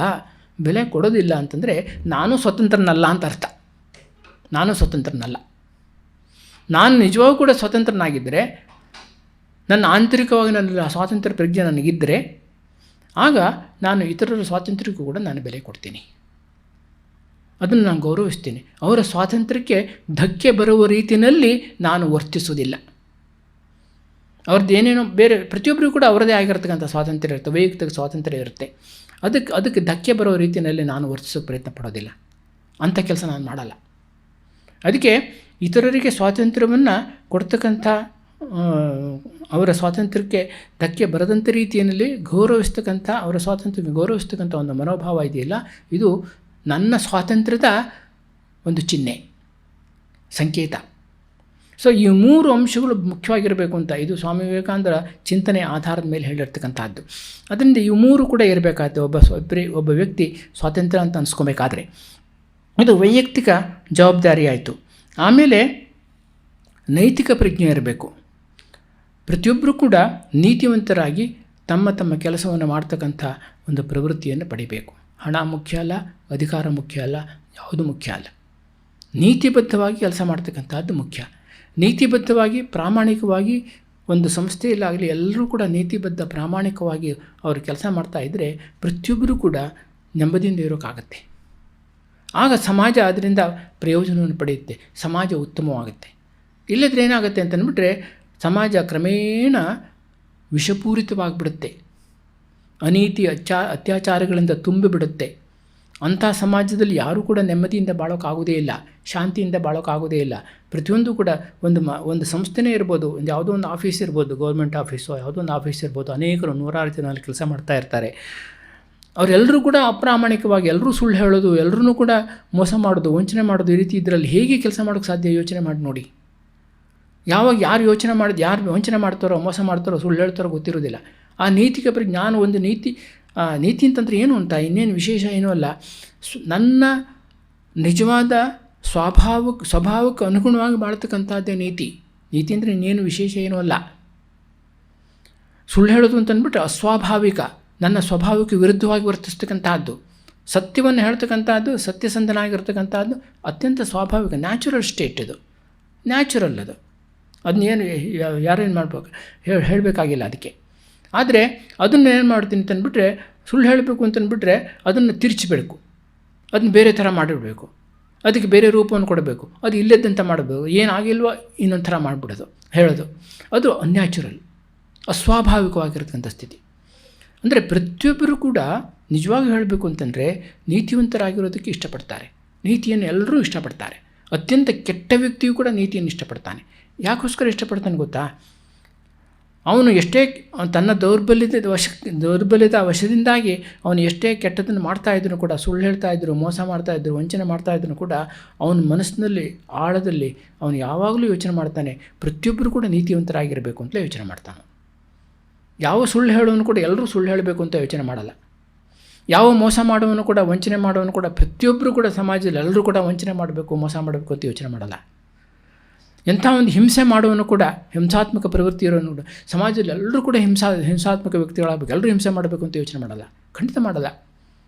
Speaker 1: ಬೆಲೆ ಕೊಡೋದಿಲ್ಲ ಅಂತಂದರೆ ನಾನು ಸ್ವತಂತ್ರನಲ್ಲ ಅಂತ ಅರ್ಥ. ನಾನು ಸ್ವತಂತ್ರನಲ್ಲ. ನಾನು ನಿಜವಾಗೂ ಕೂಡ ಸ್ವತಂತ್ರನಾಗಿದ್ದರೆ, ನನ್ನ ಆಂತರಿಕವಾಗಿ ನನ್ನ ಸ್ವಾತಂತ್ರ್ಯ ಪ್ರಜ್ಞೆ ನನಗಿದ್ದರೆ, ಆಗ ನಾನು ಇತರರ ಸ್ವಾತಂತ್ರ್ಯಕ್ಕೂ ಕೂಡ ನಾನು ಬೆಲೆ ಕೊಡ್ತೀನಿ, ಅದನ್ನು ನಾನು ಗೌರವಿಸ್ತೀನಿ. ಅವರ ಸ್ವಾತಂತ್ರ್ಯಕ್ಕೆ ಧಕ್ಕೆ ಬರುವ ರೀತಿಯಲ್ಲಿ ನಾನು ವರ್ತಿಸೋದಿಲ್ಲ. ಅವ್ರದ್ದು ಏನೇನೋ ಬೇರೆ ಪ್ರತಿಯೊಬ್ಬರಿಗೂ ಕೂಡ ಅವರದೇ ಆಗಿರ್ತಕ್ಕಂಥ ಸ್ವಾತಂತ್ರ್ಯ ಇರುತ್ತೆ, ವೈಯಕ್ತಿಕ ಸ್ವಾತಂತ್ರ್ಯ ಇರುತ್ತೆ. ಅದಕ್ಕೆ ಧಕ್ಕೆ ಬರೋ ರೀತಿಯಲ್ಲಿ ನಾನು ವರ್ತಿಸೋಕ್ಕೆ ಪ್ರಯತ್ನ ಪಡೋದಿಲ್ಲ. ಅಂಥ ಕೆಲಸ ನಾನು ಮಾಡಲ್ಲ. ಅದಕ್ಕೆ ಇತರರಿಗೆ ಸ್ವಾತಂತ್ರ್ಯವನ್ನು ಕೊಡ್ತಕ್ಕಂಥ, ಅವರ ಸ್ವಾತಂತ್ರ್ಯಕ್ಕೆ ಧಕ್ಕೆ ಬರದಂಥ ರೀತಿಯಲ್ಲಿ ಗೌರವಿಸ್ತಕ್ಕಂಥ, ಅವರ ಸ್ವಾತಂತ್ರ್ಯಕ್ಕೆ ಗೌರವಿಸ್ತಕ್ಕಂಥ ಒಂದು ಮನೋಭಾವ ಇದೆಯಲ್ಲ, ಇದು ನನ್ನ ಸ್ವಾತಂತ್ರ್ಯದ ಒಂದು ಚಿಹ್ನೆ, ಸಂಕೇತ. ಸೊ ಈ 3 ಅಂಶಗಳು ಮುಖ್ಯವಾಗಿರಬೇಕು ಅಂತ ಇದು ಸ್ವಾಮಿ ವಿವೇಕಾನಂದರ ಚಿಂತನೆ ಆಧಾರದ ಮೇಲೆ ಹೇಳಿರ್ತಕ್ಕಂಥದ್ದು. ಅದರಿಂದ ಈ 3 ಕೂಡ ಇರಬೇಕಾಗುತ್ತೆ ಒಬ್ಬ ವ್ಯಕ್ತಿ ಸ್ವಾತಂತ್ರ್ಯ ಅಂತ ಅನಿಸ್ಕೋಬೇಕಾದ್ರೆ. ಇದು ವೈಯಕ್ತಿಕ ಜವಾಬ್ದಾರಿ ಆಯಿತು. ಆಮೇಲೆ ನೈತಿಕ ಪ್ರಜ್ಞೆ ಇರಬೇಕು. ಪ್ರತಿಯೊಬ್ಬರೂ ಕೂಡ ನೀತಿವಂತರಾಗಿ ತಮ್ಮ ಕೆಲಸವನ್ನು ಮಾಡ್ತಕ್ಕಂಥ ಒಂದು ಪ್ರವೃತ್ತಿಯನ್ನು ಪಡಿಬೇಕು. ಹಣ ಮುಖ್ಯ ಅಲ್ಲ, ಅಧಿಕಾರ ಮುಖ್ಯ ಅಲ್ಲ, ಯಾವುದು ಮುಖ್ಯ ಅಲ್ಲ. ನೀತಿಬದ್ಧವಾಗಿ ಕೆಲಸ ಮಾಡ್ತಕ್ಕಂಥದ್ದು ಮುಖ್ಯ. ನೀತಿಬದ್ಧವಾಗಿ ಪ್ರಾಮಾಣಿಕವಾಗಿ ಒಂದು ಸಂಸ್ಥೆಯಲ್ಲಾಗಲಿ ಎಲ್ಲರೂ ಕೂಡ ನೀತಿಬದ್ಧ ಪ್ರಾಮಾಣಿಕವಾಗಿ ಅವರು ಕೆಲಸ ಮಾಡ್ತಾಯಿದ್ರೆ ಪ್ರತಿಯೊಬ್ಬರೂ ಕೂಡ ನೆಮ್ಮದಿಯಿಂದ ಇರೋಕ್ಕಾಗತ್ತೆ. ಆಗ ಸಮಾಜ ಅದರಿಂದ ಪ್ರಯೋಜನವನ್ನು ಪಡೆಯುತ್ತೆ, ಸಮಾಜ ಉತ್ತಮವಾಗುತ್ತೆ. ಇಲ್ಲದ್ರೆ ಏನಾಗುತ್ತೆ ಅಂತಂದ್ಬಿಟ್ರೆ ಸಮಾಜ ಕ್ರಮೇಣ ವಿಷಪೂರಿತವಾಗಿಬಿಡುತ್ತೆ, ಅನೀತಿ ಅತ್ಯಾಚಾರಗಳಿಂದ ತುಂಬಿಬಿಡುತ್ತೆ. ಅಂಥ ಸಮಾಜದಲ್ಲಿ ಯಾರೂ ಕೂಡ ನೆಮ್ಮದಿಯಿಂದ ಬಾಳೋಕ್ಕಾಗೋದೇ ಇಲ್ಲ, ಶಾಂತಿಯಿಂದ ಬಾಳೋಕ್ಕಾಗೋದೇ ಇಲ್ಲ. ಪ್ರತಿಯೊಂದು ಕೂಡ ಒಂದು ಸಂಸ್ಥೆನೇ ಇರ್ಬೋದು, ಯಾವುದೋ ಒಂದು ಆಫೀಸ್ ಇರ್ಬೋದು, ಗೌರ್ಮೆಂಟ್ ಆಫೀಸೋ ಯಾವುದೋ ಒಂದು ಆಫೀಸ್ ಇರ್ಬೋದು, ಅನೇಕರು 106 ಜನ ಅಲ್ಲಿ ಕೆಲಸ ಮಾಡ್ತಾ ಇರ್ತಾರೆ. ಅವರೆಲ್ಲರೂ ಕೂಡ ಅಪ್ರಾಮಾಣಿಕವಾಗಿ, ಎಲ್ಲರೂ ಸುಳ್ಳು ಹೇಳೋದು, ಎಲ್ಲರೂ ಕೂಡ ಮೋಸ ಮಾಡೋದು, ವಂಚನೆ ಮಾಡೋದು, ಈ ರೀತಿ ಇದರಲ್ಲಿ ಹೇಗೆ ಕೆಲಸ ಮಾಡೋಕ್ಕೆ ಸಾಧ್ಯ? ಯೋಚನೆ ಮಾಡಿ ನೋಡಿ. ಯಾವಾಗ ಯಾರು ಯೋಚನೆ ಮಾಡೋದು, ಯಾರು ವಂಚನೆ ಮಾಡ್ತಾರೋ, ಮೋಸ ಮಾಡ್ತಾರೋ, ಸುಳ್ಳು ಹೇಳ್ತಾರೋ ಗೊತ್ತಿರೋದಿಲ್ಲ. ಆ ನೈತಿಕ ಪ್ರಜ್ಞಾನ ಒಂದು ನೀತಿ ಅಂತಂದರೆ ಏನು ಅಂತ, ಇನ್ನೇನು ವಿಶೇಷ ಏನೂ ಅಲ್ಲ, ನನ್ನ ನಿಜವಾದ ಸ್ವಭಾವಕ್ಕೆ ಅನುಗುಣವಾಗಿ ಬಾಳ್ತಕ್ಕಂಥದ್ದೇ ನೀತಿ. ಅಂದರೆ ಇನ್ನೇನು ವಿಶೇಷ ಏನೂ ಅಲ್ಲ. ಸುಳ್ಳು ಹೇಳೋದು ಅಂತಂದ್ಬಿಟ್ರೆ ಅಸ್ವಾಭಾವಿಕ, ನನ್ನ ಸ್ವಭಾವಕ್ಕೆ ವಿರುದ್ಧವಾಗಿ ವರ್ತಿಸ್ತಕ್ಕಂಥದ್ದು. ಸತ್ಯವನ್ನು ಹೇಳ್ತಕ್ಕಂಥದ್ದು, ಸತ್ಯಸಂಧನಾಗಿರ್ತಕ್ಕಂಥದ್ದು ಅತ್ಯಂತ ಸ್ವಾಭಾವಿಕ, ನ್ಯಾಚುರಲ್ ಸ್ಟೇಟ್. ಇದು ನ್ಯಾಚುರಲ್, ಅದನ್ನೇನು ಯಾರೇನು ಮಾಡ್ಬೇಕು ಹೇಳಬೇಕಾಗಿಲ್ಲ ಅದಕ್ಕೆ. ಆದರೆ ಅದನ್ನು ಏನು ಮಾಡ್ತೀನಿ ಅಂತಂದ್ಬಿಟ್ರೆ, ಸುಳ್ಳು ಹೇಳಬೇಕು ಅಂತಂದ್ಬಿಟ್ರೆ ಅದನ್ನು ತಿರ್ಚಬೇಕು, ಅದನ್ನು ಬೇರೆ ಥರ ಮಾಡಿಬಿಡಬೇಕು, ಅದಕ್ಕೆ ಬೇರೆ ರೂಪವನ್ನು ಕೊಡಬೇಕು, ಅದು ಇಲ್ಲದಂತ ಮಾಡಬೇಕು, ಏನಾಗಿಲ್ವೋ ಇನ್ನೊಂದು ಥರ ಮಾಡಿಬಿಡೋದು, ಹೇಳೋದು. ಅದು ಅನ್ಯಾಚುರಲ್, ಅಸ್ವಾಭಾವಿಕವಾಗಿರ್ತಕ್ಕಂಥ ಸ್ಥಿತಿ. ಅಂದರೆ ಪ್ರತಿಯೊಬ್ಬರು ಕೂಡ ನಿಜವಾಗಿ ಹೇಳಬೇಕು ಅಂತಂದರೆ ನೀತಿವಂತರಾಗಿರೋದಕ್ಕೆ ಇಷ್ಟಪಡ್ತಾರೆ. ನೀತಿಯನ್ನು ಎಲ್ಲರೂ ಇಷ್ಟಪಡ್ತಾರೆ. ಅತ್ಯಂತ ಕೆಟ್ಟ ವ್ಯಕ್ತಿಯೂ ಕೂಡ ನೀತಿಯನ್ನು ಇಷ್ಟಪಡ್ತಾನೆ. ಯಾಕೋಸ್ಕರ ಇಷ್ಟಪಡ್ತಾನೆ ಗೊತ್ತಾ? ಅವನು ಎಷ್ಟೇ ತನ್ನ ದೌರ್ಬಲ್ಯದ ವಶದಿಂದಾಗಿ ಅವನು ಎಷ್ಟೇ ಕೆಟ್ಟದನ್ನು ಮಾಡ್ತಾಯಿದ್ರು ಕೂಡ, ಸುಳ್ಳು ಹೇಳ್ತಾಯಿದ್ರು, ಮೋಸ ಮಾಡ್ತಾಯಿದ್ರು, ವಂಚನೆ ಮಾಡ್ತಾಯಿದ್ರು ಕೂಡ ಅವನ ಮನಸ್ಸಿನಲ್ಲಿ ಆಳದಲ್ಲಿ ಅವನು ಯಾವಾಗಲೂ ಯೋಚನೆ ಮಾಡ್ತಾನೆ, ಪ್ರತಿಯೊಬ್ಬರು ಕೂಡ ನೀತಿವಂತರಾಗಿರಬೇಕು ಅಂತಲೇ ಯೋಚನೆ ಮಾಡ್ತಾನೆ. ಯಾವ ಸುಳ್ಳು ಹೇಳೋನು ಕೂಡ ಎಲ್ಲರೂ ಸುಳ್ಳು ಹೇಳಬೇಕು ಅಂತ ಯೋಚನೆ ಮಾಡಲ್ಲ. ಯಾವ ಮೋಸ ಮಾಡುವನು ಕೂಡ, ವಂಚನೆ ಮಾಡುವನು ಕೂಡ, ಪ್ರತಿಯೊಬ್ಬರು ಕೂಡ ಸಮಾಜದಲ್ಲಿ ಎಲ್ಲರೂ ಕೂಡ ವಂಚನೆ ಮಾಡಬೇಕು, ಮೋಸ ಮಾಡಬೇಕು ಅಂತ ಯೋಚನೆ ಮಾಡಲ್ಲ. ಎಂಥ ಒಂದು ಹಿಂಸೆ ಮಾಡುವನು ಕೂಡ, ಹಿಂಸಾತ್ಮಕ ಪ್ರವೃತ್ತಿ ಇರೋನು ಕೂಡ ಸಮಾಜದಲ್ಲಿ ಎಲ್ಲರೂ ಕೂಡ ಹಿಂಸಾತ್ಮಕ ವ್ಯಕ್ತಿಗಳಾಗಬೇಕು, ಎಲ್ಲರೂ ಹಿಂಸೆ ಮಾಡಬೇಕು ಅಂತ ಯೋಚನೆ ಮಾಡಲ್ಲ, ಖಂಡಿತ ಮಾಡಲ್ಲ.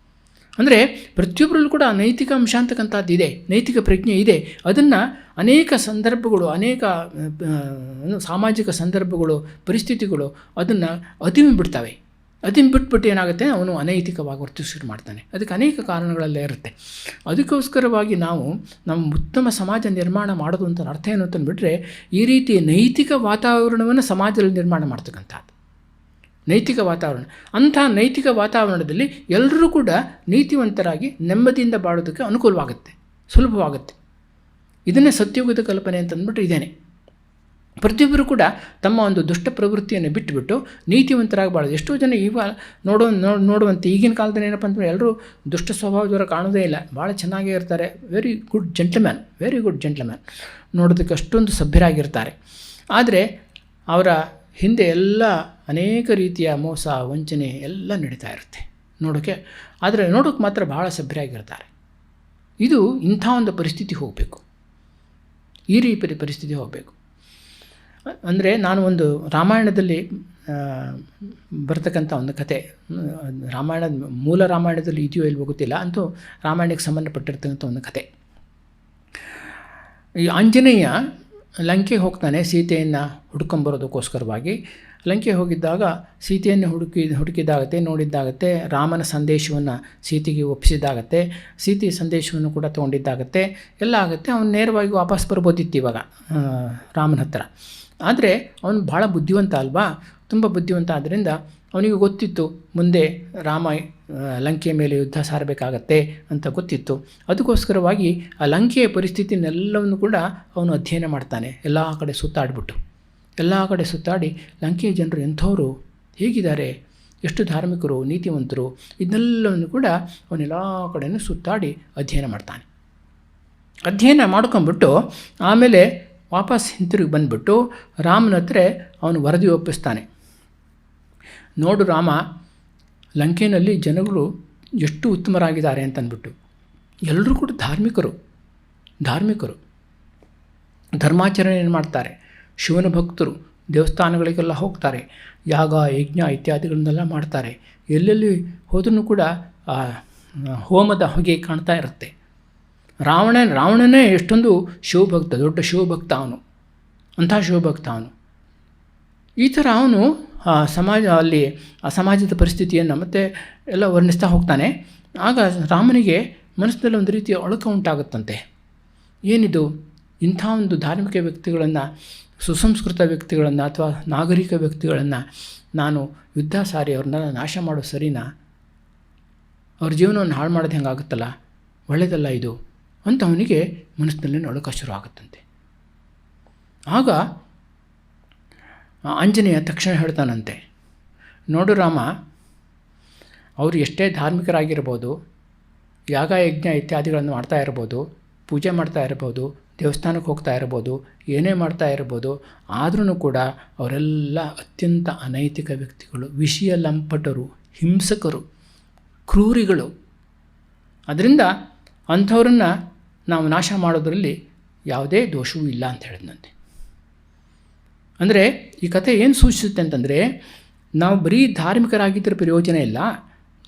Speaker 1: ಅಂದರೆ ಪ್ರತಿಯೊಬ್ಬರಲ್ಲೂ ಕೂಡ ನೈತಿಕ ಅಂಶ ಅಂತಕ್ಕಂಥದ್ದು ಇದೆ, ನೈತಿಕ ಪ್ರಜ್ಞೆ ಇದೆ. ಅದನ್ನು ಅನೇಕ ಸಂದರ್ಭಗಳು, ಅನೇಕ ಸಾಮಾಜಿಕ ಸಂದರ್ಭಗಳು, ಪರಿಸ್ಥಿತಿಗಳು ಅದನ್ನು ಬಿಡ್ತವೆ. ಬಿಟ್ಬಿಟ್ಟು ಏನಾಗುತ್ತೆ, ಅವನು ಅನೈತಿಕವಾಗಿ ವರ್ತಿಸಿ ಮಾಡ್ತಾನೆ. ಅದಕ್ಕೆ ಅನೇಕ ಕಾರಣಗಳೆಲ್ಲ ಇರುತ್ತೆ. ಅದಕ್ಕೋಸ್ಕರವಾಗಿ ನಾವು ನಮ್ಮ ಉತ್ತಮ ಸಮಾಜ ನಿರ್ಮಾಣ ಮಾಡೋದು ಅಂತ ಅರ್ಥ ಏನು ಅಂತಂದುಬಿಟ್ರೆ, ಈ ರೀತಿ ನೈತಿಕ ವಾತಾವರಣವನ್ನು ಸಮಾಜದಲ್ಲಿ ನಿರ್ಮಾಣ ಮಾಡ್ತಕ್ಕಂಥದ್ದು ನೈತಿಕ ವಾತಾವರಣ. ಅಂಥ ನೈತಿಕ ವಾತಾವರಣದಲ್ಲಿ ಎಲ್ಲರೂ ಕೂಡ ನೀತಿವಂತರಾಗಿ ನೆಮ್ಮದಿಯಿಂದ ಬಾಳೋದಕ್ಕೆ ಅನುಕೂಲವಾಗುತ್ತೆ, ಸುಲಭವಾಗುತ್ತೆ. ಇದನ್ನೇ ಸತ್ಯಯುಗದ ಕಲ್ಪನೆ ಅಂತಂದ್ಬಿಟ್ರೆ ಇದೇನೆ. ಪ್ರತಿಯೊಬ್ಬರು ಕೂಡ ತಮ್ಮ ಒಂದು ದುಷ್ಟ ಪ್ರವೃತ್ತಿಯನ್ನು ಬಿಟ್ಟುಬಿಟ್ಟು ನೀತಿವಂತರಾಗಿ ಬಾಳೋದು. ಎಷ್ಟೋ ಜನ ಇವಾಗ ನೋಡುವಂತೆ ಈಗಿನ ಕಾಲದಲ್ಲಿ ಏನಪ್ಪ ಅಂತಂದರೆ ಎಲ್ಲರೂ ದುಷ್ಟ ಸ್ವಭಾವದವರ ಕಾಣೋದೇ ಇಲ್ಲ, ಭಾಳ ಚೆನ್ನಾಗೇ ಇರ್ತಾರೆ. ವೆರಿ ಗುಡ್ ಜೆಂಟ್ಲ್ಮ್ಯಾನ್, ನೋಡೋದಕ್ಕೆ ಅಷ್ಟೊಂದು ಸಭ್ಯರಾಗಿರ್ತಾರೆ. ಆದರೆ ಅವರ ಹಿಂದೆ ಎಲ್ಲ ಅನೇಕ ರೀತಿಯ ಮೋಸ, ವಂಚನೆ ಎಲ್ಲ ನಡೀತಾ ಇರುತ್ತೆ ಆದರೆ ನೋಡೋಕ್ಕೆ ಮಾತ್ರ ಭಾಳ ಸಭ್ಯರಾಗಿರ್ತಾರೆ. ಇದು ಇಂಥ ಒಂದು ಪರಿಸ್ಥಿತಿ ಹೋಗಬೇಕು, ಈ ರೀತಿ ಪರಿಸ್ಥಿತಿ ಹೋಗಬೇಕು. ಅಂದರೆ ನಾನು ಒಂದು ರಾಮಾಯಣದಲ್ಲಿ ಬರ್ತಕ್ಕಂಥ ಒಂದು ಕತೆ, ಮೂಲ ರಾಮಾಯಣದಲ್ಲಿ ಇದೆಯೋ ಇಲ್ವೋ ಗೊತ್ತಿಲ್ಲ, ಅಂತೂ ರಾಮಾಯಣಕ್ಕೆ ಸಂಬಂಧಪಟ್ಟಿರ್ತಕ್ಕಂಥ ಒಂದು ಕತೆ. ಈ ಆಂಜನೇಯ ಲಂಕೆಗೆ ಹೋಗ್ತಾನೆ ಸೀತೆಯನ್ನು ಹುಡ್ಕೊಂಬರೋದಕ್ಕೋಸ್ಕರವಾಗಿ. ಲಂಕೆ ಹೋಗಿದ್ದಾಗ ಸೀತೆಯನ್ನು ಹುಡುಕಿದ್ದಾಗತ್ತೆ, ನೋಡಿದ್ದಾಗತ್ತೆ, ರಾಮನ ಸಂದೇಶವನ್ನು ಸೀತೆಗೆ ಒಪ್ಪಿಸಿದ್ದಾಗತ್ತೆ, ಸೀತೆ ಸಂದೇಶವನ್ನು ಕೂಡ ತೊಗೊಂಡಿದ್ದಾಗತ್ತೆ, ಎಲ್ಲ ಆಗುತ್ತೆ. ಅವನು ನೇರವಾಗಿ ವಾಪಸ್ ಬರ್ಬೋದಿತ್ತು ಇವಾಗ ರಾಮನ ಹತ್ರ. ಆದರೆ ಅವನು ಭಾಳ ಬುದ್ಧಿವಂತ ಅಲ್ವಾ, ತುಂಬ ಬುದ್ಧಿವಂತ. ಆದ್ದರಿಂದ ಅವನಿಗೆ ಗೊತ್ತಿತ್ತು ಮುಂದೆ ರಾಮ ಲಂಕೆಯ ಮೇಲೆ ಯುದ್ಧ ಸಾರಬೇಕಾಗತ್ತೆ ಅಂತ ಗೊತ್ತಿತ್ತು. ಅದಕ್ಕೋಸ್ಕರವಾಗಿ ಆ ಲಂಕೆಯ ಪರಿಸ್ಥಿತಿನೆಲ್ಲವನ್ನು ಕೂಡ ಅವನು ಅಧ್ಯಯನ ಮಾಡ್ತಾನೆ. ಎಲ್ಲ ಕಡೆ ಸುತ್ತಾಡಿ ಲಂಕೆಯ ಜನರು ಎಂಥವರು, ಹೇಗಿದ್ದಾರೆ, ಎಷ್ಟು ಧಾರ್ಮಿಕರು, ನೀತಿವಂತರು, ಇದನ್ನೆಲ್ಲವನ್ನು ಕೂಡ ಅವನೆಲ್ಲ ಕಡೆಯೂ ಸುತ್ತಾಡಿ ಅಧ್ಯಯನ ಮಾಡ್ತಾನೆ. ಅಧ್ಯಯನ ಮಾಡ್ಕೊಂಬಿಟ್ಟು ಆಮೇಲೆ ವಾಪಸ್ ಹಿಂತಿರುಗಿ ಬಂದುಬಿಟ್ಟು ರಾಮನ ಹತ್ರ ಅವನು ವರದಿ ಒಪ್ಪಿಸ್ತಾನೆ. ನೋಡು ರಾಮ, ಲಂಕೆಯಲ್ಲಿ ಜನಗಳು ಎಷ್ಟು ಉತ್ತಮರಾಗಿದ್ದಾರೆ ಅಂತಂದ್ಬಿಟ್ಟು, ಎಲ್ಲರೂ ಕೂಡ ಧಾರ್ಮಿಕರು, ಧರ್ಮಾಚರಣೆಯನ್ನು ಮಾಡ್ತಾರೆ, ಶಿವನ ಭಕ್ತರು, ದೇವಸ್ಥಾನಗಳಿಗೆಲ್ಲ ಹೋಗ್ತಾರೆ, ಯಾಗ ಯಜ್ಞ ಇತ್ಯಾದಿಗಳನ್ನೆಲ್ಲ ಮಾಡ್ತಾರೆ. ಎಲ್ಲೆಲ್ಲಿ ಹೋದ್ರೂ ಕೂಡ ಹೋಮದ ಹೊಗೆ ಕಾಣ್ತಾ ಇರುತ್ತೆ. ರಾವಣನೇ ಎಷ್ಟೊಂದು ಶಿವಭಕ್ತ, ದೊಡ್ಡ ಶಿವಭಕ್ತ ಅವನು, ಅಂಥ ಶಿವಭಕ್ತ ಅವನು. ಈ ಥರ ಅವನು ಅಲ್ಲಿ ಆ ಸಮಾಜದ ಪರಿಸ್ಥಿತಿಯನ್ನು ಮತ್ತೆ ಎಲ್ಲ ವರ್ಣಿಸ್ತಾ ಹೋಗ್ತಾನೆ. ಆಗ ರಾಮನಿಗೆ ಮನಸ್ಸಿನಲ್ಲಿ ಒಂದು ರೀತಿಯ ಅಳುಕ ಉಂಟಾಗುತ್ತಂತೆ. ಏನಿದು, ಇಂಥ ಒಂದು ಧಾರ್ಮಿಕ ವ್ಯಕ್ತಿಗಳನ್ನು, ಸುಸಂಸ್ಕೃತ ವ್ಯಕ್ತಿಗಳನ್ನು ಅಥವಾ ನಾಗರಿಕ ವ್ಯಕ್ತಿಗಳನ್ನು ನಾನು ಯುದ್ಧ ಸಾರಿ ಅವ್ರನ್ನೆಲ್ಲ ನಾಶ ಮಾಡೋದು ಸರಿನಾ? ಅವ್ರ ಜೀವನವನ್ನು ಹಾಳು ಮಾಡೋದು ಹೆಂಗಾಗುತ್ತಲ್ಲ, ಒಳ್ಳೆಯದಲ್ಲ ಇದು ಅಂತ ಅವನಿಗೆ ಮನಸ್ಸಿನಲ್ಲಿ ಅಳುಕ ಶುರು ಆಗುತ್ತಂತೆ. ಆಗ ಆಂಜನೇಯ ತಕ್ಷಣ ಹೇಳ್ತಾನಂತೆ, ನೋಡು ರಾಮ, ಅವರು ಎಷ್ಟೇ ಧಾರ್ಮಿಕರಾಗಿರ್ಬೋದು, ಯಾಗ ಯಜ್ಞ ಇತ್ಯಾದಿಗಳನ್ನು ಮಾಡ್ತಾ ಇರ್ಬೋದು, ಪೂಜೆ ಮಾಡ್ತಾ ಇರ್ಬೋದು, ದೇವಸ್ಥಾನಕ್ಕೆ ಹೋಗ್ತಾ ಇರ್ಬೋದು, ಏನೇ ಮಾಡ್ತಾ ಇರ್ಬೋದು, ಆದ್ರೂ ಕೂಡ ಅವರೆಲ್ಲ ಅತ್ಯಂತ ಅನೈತಿಕ ವ್ಯಕ್ತಿಗಳು, ವಿಷಯ ಲಂಪಟರು, ಹಿಂಸಕರು, ಕ್ರೂರಿಗಳು. ಅದರಿಂದ ಅಂಥವ್ರನ್ನು ನಾವು ನಾಶ ಮಾಡೋದರಲ್ಲಿ ಯಾವುದೇ ದೋಷವೂ ಇಲ್ಲ ಅಂತ ಹೇಳಿದಂತೆ. ಅಂದರೆ ಈ ಕಥೆ ಏನು ಸೂಚಿಸುತ್ತೆ ಅಂತಂದರೆ, ನಾವು ಬರೀ ಧಾರ್ಮಿಕರಾಗಿದ್ದರೆ ಪ್ರಯೋಜನ ಇಲ್ಲ,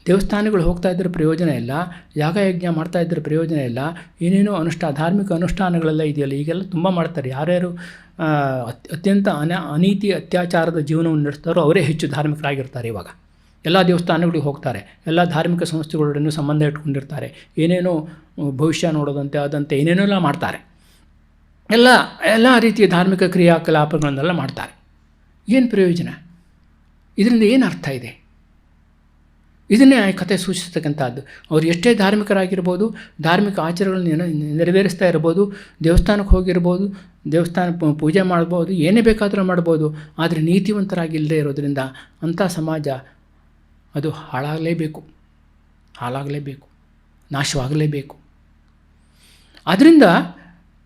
Speaker 1: ದೇವಸ್ಥಾನಗಳು ಹೋಗ್ತಾ ಇದ್ದರೆ ಪ್ರಯೋಜನ ಇಲ್ಲ, ಯಾಗಯಜ್ಞ ಮಾಡ್ತಾ ಇದ್ದರೆ ಪ್ರಯೋಜನ ಇಲ್ಲ, ಏನೇನೋ ಧಾರ್ಮಿಕ ಅನುಷ್ಠಾನಗಳೆಲ್ಲ ಇದೆಯಲ್ಲ, ಈಗೆಲ್ಲ ತುಂಬ ಮಾಡ್ತಾರೆ. ಯಾರ್ಯಾರು ಅತ್ಯಂತ ಅನೀತಿ ಅತ್ಯಾಚಾರದ ಜೀವನವನ್ನು ನಡೆಸ್ತಾರೋ ಅವರೇ ಹೆಚ್ಚು ಧಾರ್ಮಿಕರಾಗಿರ್ತಾರೆ. ಇವಾಗ ಎಲ್ಲ ದೇವಸ್ಥಾನಗಳಿಗೆ ಹೋಗ್ತಾರೆ, ಎಲ್ಲ ಧಾರ್ಮಿಕ ಸಂಸ್ಥೆಗಳೊಡನೆ ಸಂಬಂಧ ಇಟ್ಕೊಂಡಿರ್ತಾರೆ, ಏನೇನೋ ಭವಿಷ್ಯ ನೋಡೋದಂತೆ ಅದಂತೆ ಏನೇನೆಲ್ಲ ಮಾಡ್ತಾರೆ, ಎಲ್ಲ ರೀತಿಯ ಧಾರ್ಮಿಕ ಕ್ರಿಯಾಕಲಾಪಗಳನ್ನೆಲ್ಲ ಮಾಡ್ತಾರೆ. ಏನು ಪ್ರಯೋಜನ? ಇದರಿಂದ ಏನು ಅರ್ಥ ಇದೆ? ಇದನ್ನೇ ಆ ಕಥೆ ಸೂಚಿಸ್ತಕ್ಕಂಥದ್ದು. ಅವರು ಎಷ್ಟೇ ಧಾರ್ಮಿಕರಾಗಿರ್ಬೋದು, ಧಾರ್ಮಿಕ ಆಚಾರಗಳನ್ನು ನೆರವೇರಿಸ್ತಾ ಇರ್ಬೋದು, ದೇವಸ್ಥಾನಕ್ಕೆ ಹೋಗಿರ್ಬೋದು, ದೇವಸ್ಥಾನ ಪೂಜೆ ಮಾಡ್ಬೋದು, ಏನೇ ಬೇಕಾದರೂ ಮಾಡ್ಬೋದು, ಆದರೆ ನೀತಿವಂತರಾಗಿಲ್ಲದೆ ಇರೋದರಿಂದ ಅಂಥ ಸಮಾಜ ಅದು ಹಾಳಾಗಲೇಬೇಕು, ನಾಶವಾಗಲೇಬೇಕು. ಆದ್ದರಿಂದ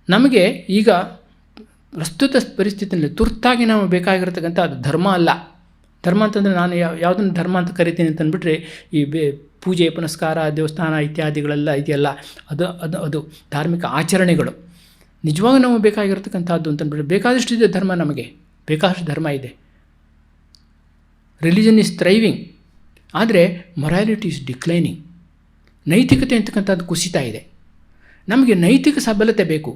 Speaker 1: ನಮಗೆ ಈಗ ಪ್ರಸ್ತುತ ಪರಿಸ್ಥಿತಿಯಲ್ಲಿ ತುರ್ತಾಗಿ ನಾವು ಬೇಕಾಗಿರತಕ್ಕಂಥ ಅದು ಧರ್ಮ ಅಲ್ಲ. ಧರ್ಮ ಅಂತಂದರೆ ನಾನು ಯಾವುದನ್ನು ಧರ್ಮ ಅಂತ ಕರಿತೀನಿ ಅಂತಂದ್ಬಿಟ್ರೆ ಈ ಪೂಜೆ ಪುನಸ್ಕಾರ ದೇವಸ್ಥಾನ ಇತ್ಯಾದಿಗಳೆಲ್ಲ ಇದೆಯಲ್ಲ, ಅದು ಧಾರ್ಮಿಕ ಆಚರಣೆಗಳು. ನಿಜವಾಗ ನಾವು ಬೇಕಾಗಿರತಕ್ಕಂಥದ್ದು ಅಂತಂದ್ಬಿಟ್ರೆ ಬೇಕಾದಷ್ಟು ಇದೆ ಧರ್ಮ, ನಮಗೆ ಬೇಕಾದಷ್ಟು ಧರ್ಮ ಇದೆ. ರಿಲಿಜನ್ ಈಸ್ ಥ್ರೈವಿಂಗ್, ಆದರೆ ಮೊರಾಲಿಟಿ ಈಸ್ ಡಿಕ್ಲೈನಿಂಗ್. ನೈತಿಕತೆ ಅಂತಕ್ಕಂಥದ್ದು ಕುಸಿತಾ ಇದೆ. ನಮಗೆ ನೈತಿಕ ಸಬಲತೆ ಬೇಕು,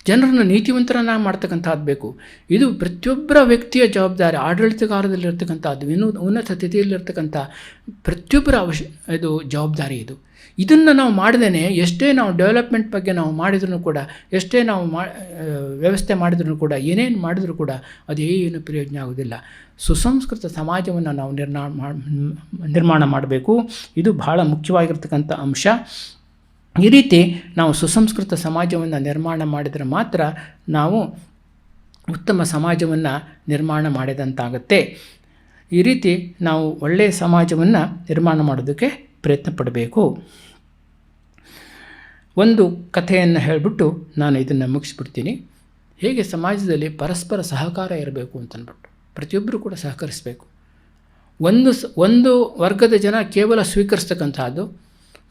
Speaker 1: ಜನರನ್ನು ನೀತಿವಂತರನ್ನಾಗಿ ಮಾಡ್ತಕ್ಕಂಥದ್ದು ಬೇಕು. ಇದು ಪ್ರತಿಯೊಬ್ಬರ ವ್ಯಕ್ತಿಯ ಜವಾಬ್ದಾರಿ. ಆಡಳಿತಗಾರದಲ್ಲಿರ್ತಕ್ಕಂಥದ್ದು, ಉನ್ನತ ಸ್ಥಿತಿಯಲ್ಲಿರ್ತಕ್ಕಂಥ ಪ್ರತಿಯೊಬ್ಬರ ಇದು ಜವಾಬ್ದಾರಿ ಇದು. ಇದನ್ನು ನಾವು ಮಾಡ್ದೇ ಎಷ್ಟೇ ನಾವು ಡೆವಲಪ್ಮೆಂಟ್ ಬಗ್ಗೆ ನಾವು ಮಾಡಿದ್ರೂ ಕೂಡ, ಎಷ್ಟೇ ನಾವು ವ್ಯವಸ್ಥೆ ಮಾಡಿದ್ರೂ ಕೂಡ, ಏನೇನು ಮಾಡಿದ್ರೂ ಕೂಡ ಅದೇನು ಪ್ರಯೋಜನ ಆಗೋದಿಲ್ಲ. ಸುಸಂಸ್ಕೃತ ಸಮಾಜವನ್ನು ನಾವು ನಿರ್ಮಾಣ ಮಾಡಬೇಕು. ಇದು ಬಹಳ ಮುಖ್ಯವಾಗಿರ್ತಕ್ಕಂಥ ಅಂಶ. ಈ ರೀತಿ ನಾವು ಸುಸಂಸ್ಕೃತ ಸಮಾಜವನ್ನು ನಿರ್ಮಾಣ ಮಾಡಿದರೆ ಮಾತ್ರ ನಾವು ಉತ್ತಮ ಸಮಾಜವನ್ನು ನಿರ್ಮಾಣ ಮಾಡಿದಂತಾಗುತ್ತೆ. ಈ ರೀತಿ ನಾವು ಒಳ್ಳೆಯ ಸಮಾಜವನ್ನು ನಿರ್ಮಾಣ ಮಾಡೋದಕ್ಕೆ ಪ್ರಯತ್ನ ಪಡಬೇಕು. ಒಂದು ಕಥೆಯನ್ನು ಹೇಳಿಬಿಟ್ಟು ನಾನು ಇದನ್ನು ಮುಗಿಸ್ಬಿಡ್ತೀನಿ. ಹೇಗೆ ಸಮಾಜದಲ್ಲಿ ಪರಸ್ಪರ ಸಹಕಾರ ಇರಬೇಕು ಅಂತಂದ್ಬಿಟ್ಟು ಪ್ರತಿಯೊಬ್ಬರು ಕೂಡ ಸಹಕರಿಸಬೇಕು. ಒಂದು ವರ್ಗದ ಜನ ಕೇವಲ ಸ್ವೀಕರಿಸ್ತಕ್ಕಂಥದ್ದು,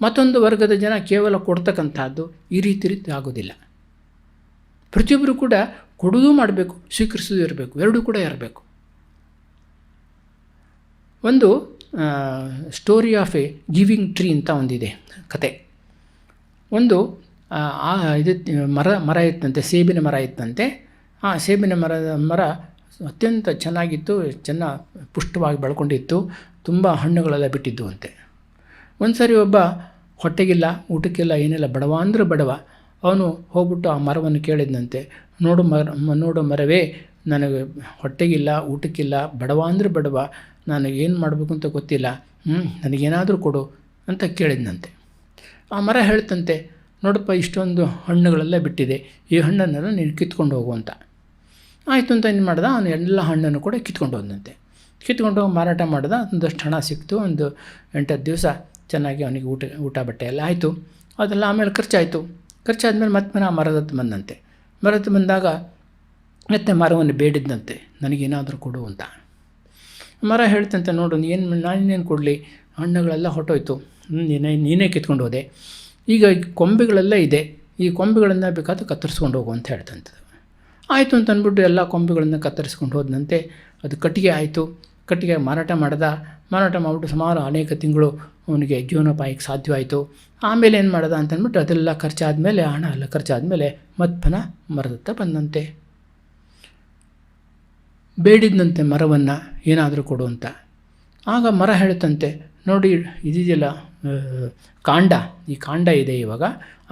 Speaker 1: ಮತ್ತೊಂದು ವರ್ಗದ ಜನ ಕೇವಲ ಕೊಡ್ತಕ್ಕಂಥದ್ದು, ಈ ರೀತಿ ಆಗೋದಿಲ್ಲ. ಪ್ರತಿಯೊಬ್ಬರು ಕೂಡ ಕೊಡೋದು ಮಾಡಬೇಕು, ಸ್ವೀಕರಿಸೋದು ಇರಬೇಕು, ಎರಡೂ ಕೂಡ ಇರಬೇಕು. ಒಂದು story of A giving tree ಅಂತ ಒಂದಿದೆ ಕತೆ. ಒಂದು ಮರ ಇತ್ತಂತೆ, ಸೇಬಿನ ಮರ ಇತ್ತಂತೆ. ಆ ಸೇಬಿನ ಮರ ಅತ್ಯಂತ ಚೆನ್ನಾಗಿತ್ತು, ಪುಷ್ಟವಾಗಿ ಬೆಳ್ಕೊಂಡಿತ್ತು, ತುಂಬ ಹಣ್ಣುಗಳೆಲ್ಲ ಬಿಟ್ಟಿದ್ದು ಅಂತೆ. ಒಂದು ಸಾರಿ ಒಬ್ಬ ಹೊಟ್ಟೆಗಿಲ್ಲ, ಊಟಕ್ಕಿಲ್ಲ, ಏನಿಲ್ಲ, ಬಡವ ಅಂದರೆ ಬಡವ, ಅವನು ಹೋಗ್ಬಿಟ್ಟು ಆ ಮರವನ್ನು ಕೇಳಿದಂತೆ, ನೋಡು ಮರವೇ, ನನಗೆ ಹೊಟ್ಟೆಗಿಲ್ಲ, ಊಟಕ್ಕಿಲ್ಲ, ಬಡವ ಅಂದರೆ ಬಡವ, ನನಗೆ ಏನು ಮಾಡಬೇಕು ಅಂತ ಗೊತ್ತಿಲ್ಲ, ನನಗೇನಾದರೂ ಕೊಡು ಅಂತ ಕೇಳಿದಂತೆ. ಆ ಮರ ಹೇಳ್ತಂತೆ, ನೋಡಪ್ಪ, ಇಷ್ಟೊಂದು ಹಣ್ಣುಗಳೆಲ್ಲ ಬಿಟ್ಟಿದೆ, ಈ ಹಣ್ಣನ್ನೆಲ್ಲ ನೀನು ಕಿತ್ಕೊಂಡು ಹೋಗು ಅಂತ. ಆಯಿತು ಅಂತ ಏನು ಮಾಡ್ದ, ಅವನು ಎಲ್ಲ ಹಣ್ಣನ್ನು ಕೂಡ ಕಿತ್ಕೊಂಡು ಹೋದಂತೆ. ಕಿತ್ಕೊಂಡು ಹೋಗಿ ಮಾರಾಟ ಮಾಡ್ದ. ಒಂದಷ್ಟು ಹಣ ಸಿಕ್ತು. ಒಂದು 8-10 ದಿವಸ ಚೆನ್ನಾಗಿ ಅವನಿಗೆ ಊಟ ಬಟ್ಟೆ ಎಲ್ಲ ಆಯಿತು. ಅದೆಲ್ಲ ಆಮೇಲೆ ಖರ್ಚಾದ್ಮೇಲೆ ಮತ್ತೆ ಮರದ ಹತ್ತು ಬಂದಂತೆ. ಮರದ ಬಂದಾಗ ಮತ್ತೆ ಮರವನ್ನು ಬೇಡಿದ್ದಂತೆ, ನನಗೇನಾದರೂ ಕೊಡು ಅಂತ. ಮರ ಹೇಳ್ತಂತೆ, ನೋಡು, ನಾನೇನು ಕೊಡಲಿ, ಹಣ್ಣುಗಳೆಲ್ಲ ಹೊಟ್ಟೋಯ್ತು, ನೀನೇ ಕಿತ್ಕೊಂಡು ಹೋದೆ, ಈಗ ಕೊಂಬೆಗಳೆಲ್ಲ ಇದೆ, ಈ ಕೊಂಬೆಗಳನ್ನು ಬೇಕಾದ್ರೆ ಕತ್ತರಿಸ್ಕೊಂಡು ಹೋಗು ಅಂತ ಹೇಳ್ತಂತೆ. ಆಯಿತು ಅಂತ ಅಂದ್ಬಿಟ್ಟು ಎಲ್ಲ ಕೊಂಬೆಗಳನ್ನು ಕತ್ತರಿಸ್ಕೊಂಡು ಹೋದಂತೆ. ಅದು ಕಟ್ಟಿಗೆ ಆಯಿತು. ಕಟ್ಟಿಗೆ ಮಾರಾಟ ಮಾಡಿಬಿಟ್ಟು ಸುಮಾರು ಅನೇಕ ತಿಂಗಳು ಅವನಿಗೆ ಜೀವನೋಪಾಯಕ್ಕೆ ಸಾಧ್ಯವಾಯಿತು. ಆಮೇಲೆ ಏನು ಮಾಡ್ದ ಅಂತಂದ್ಬಿಟ್ಟು ಅದೆಲ್ಲ ಖರ್ಚಾದಮೇಲೆ, ಹಣ ಎಲ್ಲ ಖರ್ಚಾದಮೇಲೆ ಮತ್ತೆ ಮರದತ್ತ ಬಂದಂತೆ. ಬೇಡಿದಂತೆ ಮರವನ್ನು, ಏನಾದರೂ ಕೊಡು ಅಂತ. ಆಗ ಮರ ಹೇಳ್ತಂತೆ, ನೋಡಿ, ಇದೆಯಲ್ಲ ಈ ಕಾಂಡ ಇದೆ ಇವಾಗ,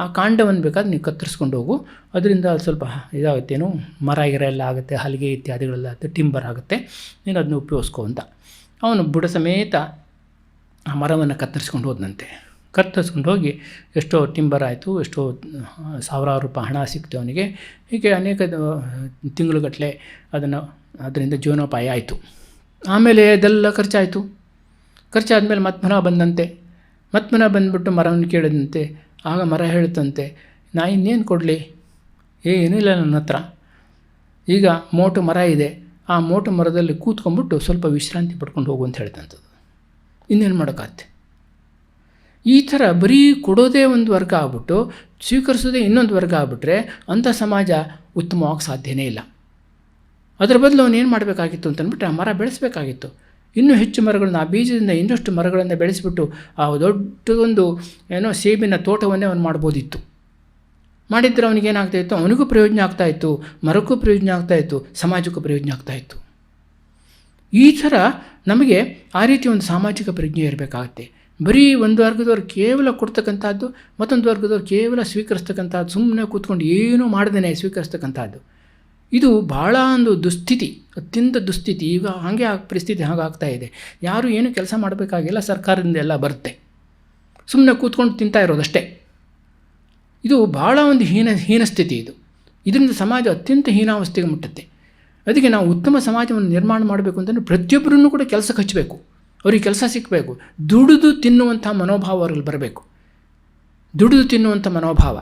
Speaker 1: ಆ ಕಾಂಡವನ್ನು ಬೇಕಾದ್ರೆ ನೀವು ಕತ್ತರಿಸ್ಕೊಂಡು ಹೋಗು, ಅದರಿಂದ ಸ್ವಲ್ಪ ಇದಾಗುತ್ತೇನೋ, ಮರ ಎಲ್ಲ ಆಗುತ್ತೆ, ಹಲಿಗೆ ಇತ್ಯಾದಿಗಳೆಲ್ಲ ಆಗುತ್ತೆ, ಟಿಂಬರ್ ಆಗುತ್ತೆ, ನೀನು ಅದನ್ನ ಉಪಯೋಗಿಸ್ಕೊ ಅಂತ. ಅವನು ಬುಡ ಸಮೇತ ಆ ಮರವನ್ನು ಕತ್ತರಿಸ್ಕೊಂಡು ಹೋದಂತೆ. ಕತ್ತರಿಸ್ಕೊಂಡು ಹೋಗಿ ಎಷ್ಟೋ ಟಿಂಬರ್ ಆಯಿತು, ಎಷ್ಟೋ ಸಾವಿರಾರು ರೂಪಾಯಿ ಹಣ ಸಿಕ್ತು ಅವನಿಗೆ. ಹೀಗೆ ಅನೇಕ ತಿಂಗಳುಗಟ್ಟಲೆ ಅದರಿಂದ ಜೀವನೋಪಾಯ ಆಯಿತು. ಆಮೇಲೆ ಅದೆಲ್ಲ ಖರ್ಚಾದಮೇಲೆ ಮತ್ತೆ ಬಂದಂತೆ. ಮತ್ತೆ ಬಂದುಬಿಟ್ಟು ಮರವನ್ನು ಕೇಳಿದಂತೆ. ಆಗ ಮರ ಹೇಳ್ತಂತೆ, ನಾ ಇನ್ನೇನು ಕೊಡಲಿ, ಏನಿಲ್ಲ ನನ್ನ ಹತ್ರ, ಈಗ ಮೋಟು ಮರ ಇದೆ, ಆ ಮೋಟು ಮರದಲ್ಲಿ ಕೂತ್ಕೊಂಡ್ಬಿಟ್ಟು ಸ್ವಲ್ಪ ವಿಶ್ರಾಂತಿ ಪಡ್ಕೊಂಡು ಹೋಗು ಅಂತ ಹೇಳ್ತಂಥದ್ದು. ಇನ್ನೇನು ಮಾಡೋಕ್ಕಾಗತ್ತೆ? ಈ ಥರ ಬರೀ ಕೊಡೋದೇ ಒಂದು ವರ್ಗ ಆಗ್ಬಿಟ್ಟು ಸ್ವೀಕರಿಸೋದೇ ಇನ್ನೊಂದು ವರ್ಗ ಆಗ್ಬಿಟ್ರೆ ಅಂಥ ಸಮಾಜ ಉತ್ತಮವಾಗಿ ಸಾಧ್ಯನೇ ಇಲ್ಲ. ಅದರ ಬದಲು ಅವನು ಏನು ಮಾಡಬೇಕಾಗಿತ್ತು ಅಂತಂದ್ಬಿಟ್ಟು ಆ ಮರ ಬೆಳೆಸಬೇಕಾಗಿತ್ತು. ಇನ್ನೂ ಹೆಚ್ಚು ಮರಗಳನ್ನು, ಆ ಬೀಜದಿಂದ ಇನ್ನಷ್ಟು ಮರಗಳನ್ನು ಬೆಳೆಸಿಬಿಟ್ಟು ಆ ದೊಡ್ಡದೊಂದು ಸೇಬಿನ ತೋಟವನ್ನೇ ಅವನು ಮಾಡ್ಬೋದಿತ್ತು. ಮಾಡಿದರೆ ಅವನಿಗೇನಾಗ್ತಾಯಿತ್ತು, ಅವನಿಗೂ ಪ್ರಯೋಜನ ಆಗ್ತಾಯಿತ್ತು, ಮರಕ್ಕೂ ಪ್ರಯೋಜನ ಆಗ್ತಾಯಿತ್ತು, ಸಮಾಜಕ್ಕೂ ಪ್ರಯೋಜನ ಆಗ್ತಾಯಿತ್ತು. ಈ ಥರ ನಮಗೆ ಆ ರೀತಿ ಒಂದು ಸಾಮಾಜಿಕ ಪ್ರಜ್ಞೆ ಇರಬೇಕಾಗತ್ತೆ. ಬರೀ ಒಂದು ವರ್ಗದವ್ರು ಕೇವಲ ಕೊಡ್ತಕ್ಕಂಥದ್ದು, ಮತ್ತೊಂದು ವರ್ಗದವ್ರು ಕೇವಲ ಸ್ವೀಕರಿಸ್ತಕ್ಕಂಥದ್ದು, ಸುಮ್ಮನೆ ಕೂತ್ಕೊಂಡು ಏನೂ ಮಾಡ್ದೇ ಸ್ವೀಕರಿಸ್ತಕ್ಕಂಥದ್ದು, ಇದು ಭಾಳ ಒಂದು ದುಸ್ಥಿತಿ, ಅತ್ಯಂತ ದುಸ್ಥಿತಿ. ಈಗ ಹಾಗೆ ಪರಿಸ್ಥಿತಿ ಹಾಗಾಗ್ತಾ ಇದೆ. ಯಾರು ಏನು ಕೆಲಸ ಮಾಡಬೇಕಾಗಿಲ್ಲ, ಸರ್ಕಾರದಿಂದ ಎಲ್ಲ ಬರುತ್ತೆ, ಸುಮ್ಮನೆ ಕೂತ್ಕೊಂಡು ತಿಂತಾ ಇರೋದಷ್ಟೇ. ಇದು ಭಾಳ ಒಂದು ಹೀನ ಸ್ಥಿತಿ ಇದು. ಇದರಿಂದ ಸಮಾಜ ಅತ್ಯಂತ ಹೀನಾವಸ್ಥೆಗೆ ಮುಟ್ಟುತ್ತೆ. ಅದಕ್ಕೆ ನಾವು ಉತ್ತಮ ಸಮಾಜವನ್ನು ನಿರ್ಮಾಣ ಮಾಡಬೇಕು ಅಂತಂದರೆ ಪ್ರತಿಯೊಬ್ಬರನ್ನು ಕೂಡ ಕೆಲಸಕ್ಕೆ ಹಚ್ಚಬೇಕು, ಅವ್ರಿಗೆ ಕೆಲಸ ಸಿಕ್ಕಬೇಕು, ದುಡಿದು ತಿನ್ನುವಂಥ ಮನೋಭಾವ ಅವ್ರಲ್ಲಿ ಬರಬೇಕು. ದುಡಿದು ತಿನ್ನುವಂಥ ಮನೋಭಾವ,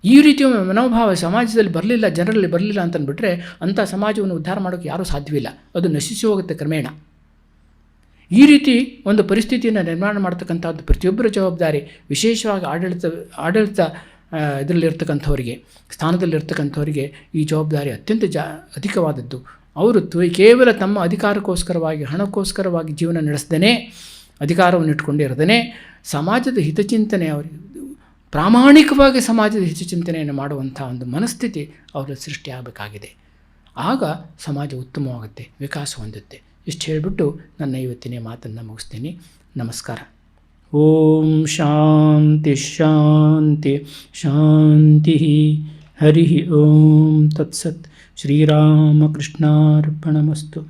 Speaker 1: ಈ ರೀತಿಯ ಮನೋಭಾವ ಸಮಾಜದಲ್ಲಿ ಬರಲಿಲ್ಲ, ಜನರಲ್ಲಿ ಬರಲಿಲ್ಲ ಅಂತಂದ್ಬಿಟ್ರೆ ಅಂಥ ಸಮಾಜವನ್ನು ಉದ್ಧಾರ ಮಾಡೋಕ್ಕೆ ಯಾರೂ ಸಾಧ್ಯವಿಲ್ಲ, ಅದು ನಶಿಸಿ ಹೋಗುತ್ತೆ ಕ್ರಮೇಣ. ಈ ರೀತಿ ಒಂದು ಪರಿಸ್ಥಿತಿಯನ್ನು ನಿರ್ಮಾಣ ಮಾಡ್ತಕ್ಕಂಥದ್ದು ಪ್ರತಿಯೊಬ್ಬರ ಜವಾಬ್ದಾರಿ. ವಿಶೇಷವಾಗಿ ಆಡಳಿತ ಇದರಲ್ಲಿರ್ತಕ್ಕಂಥವರಿಗೆ, ಸ್ಥಾನದಲ್ಲಿರ್ತಕ್ಕಂಥವರಿಗೆ ಈ ಜವಾಬ್ದಾರಿ ಅತ್ಯಂತ ಅಧಿಕವಾದದ್ದು. ಅವರು ಕೇವಲ ತಮ್ಮ ಅಧಿಕಾರಕ್ಕೋಸ್ಕರವಾಗಿ, ಹಣಕ್ಕೋಸ್ಕರವಾಗಿ ಜೀವನ ನಡೆಸ್ದೇ, ಅಧಿಕಾರವನ್ನು ಇಟ್ಕೊಂಡಿರದೇ ಸಮಾಜದ ಹಿತಚಿಂತನೆ, ಅವರಿಗೆ ಪ್ರಾಮಾಣಿಕವಾಗಿ ಸಮಾಜದ ಹಿತಚಿಂತನೆಯನ್ನು ಮಾಡುವಂಥ ಒಂದು ಮನಸ್ಥಿತಿ ಅವರ ಸೃಷ್ಟಿಯಾಗಬೇಕಾಗಿದೆ. ಆಗ ಸಮಾಜ ಉತ್ತಮವಾಗುತ್ತೆ, ವಿಕಾಸ ಹೊಂದುತ್ತೆ. ಇಷ್ಟು ಹೇಳಿಬಿಟ್ಟು ನನ್ನ ಇವತ್ತಿನ ಮಾತನ್ನು ಮುಗಿಸ್ತೀನಿ. ನಮಸ್ಕಾರ. ಓಂ ಶಾಂತಿ ಶಾಂತಿ ಶಾಂತಿ. ಹರಿ ಓಂ ತತ್ಸತ್. ಶ್ರೀರಾಮಕೃಷ್ಣಾರ್ಪಣಮಸ್ತು.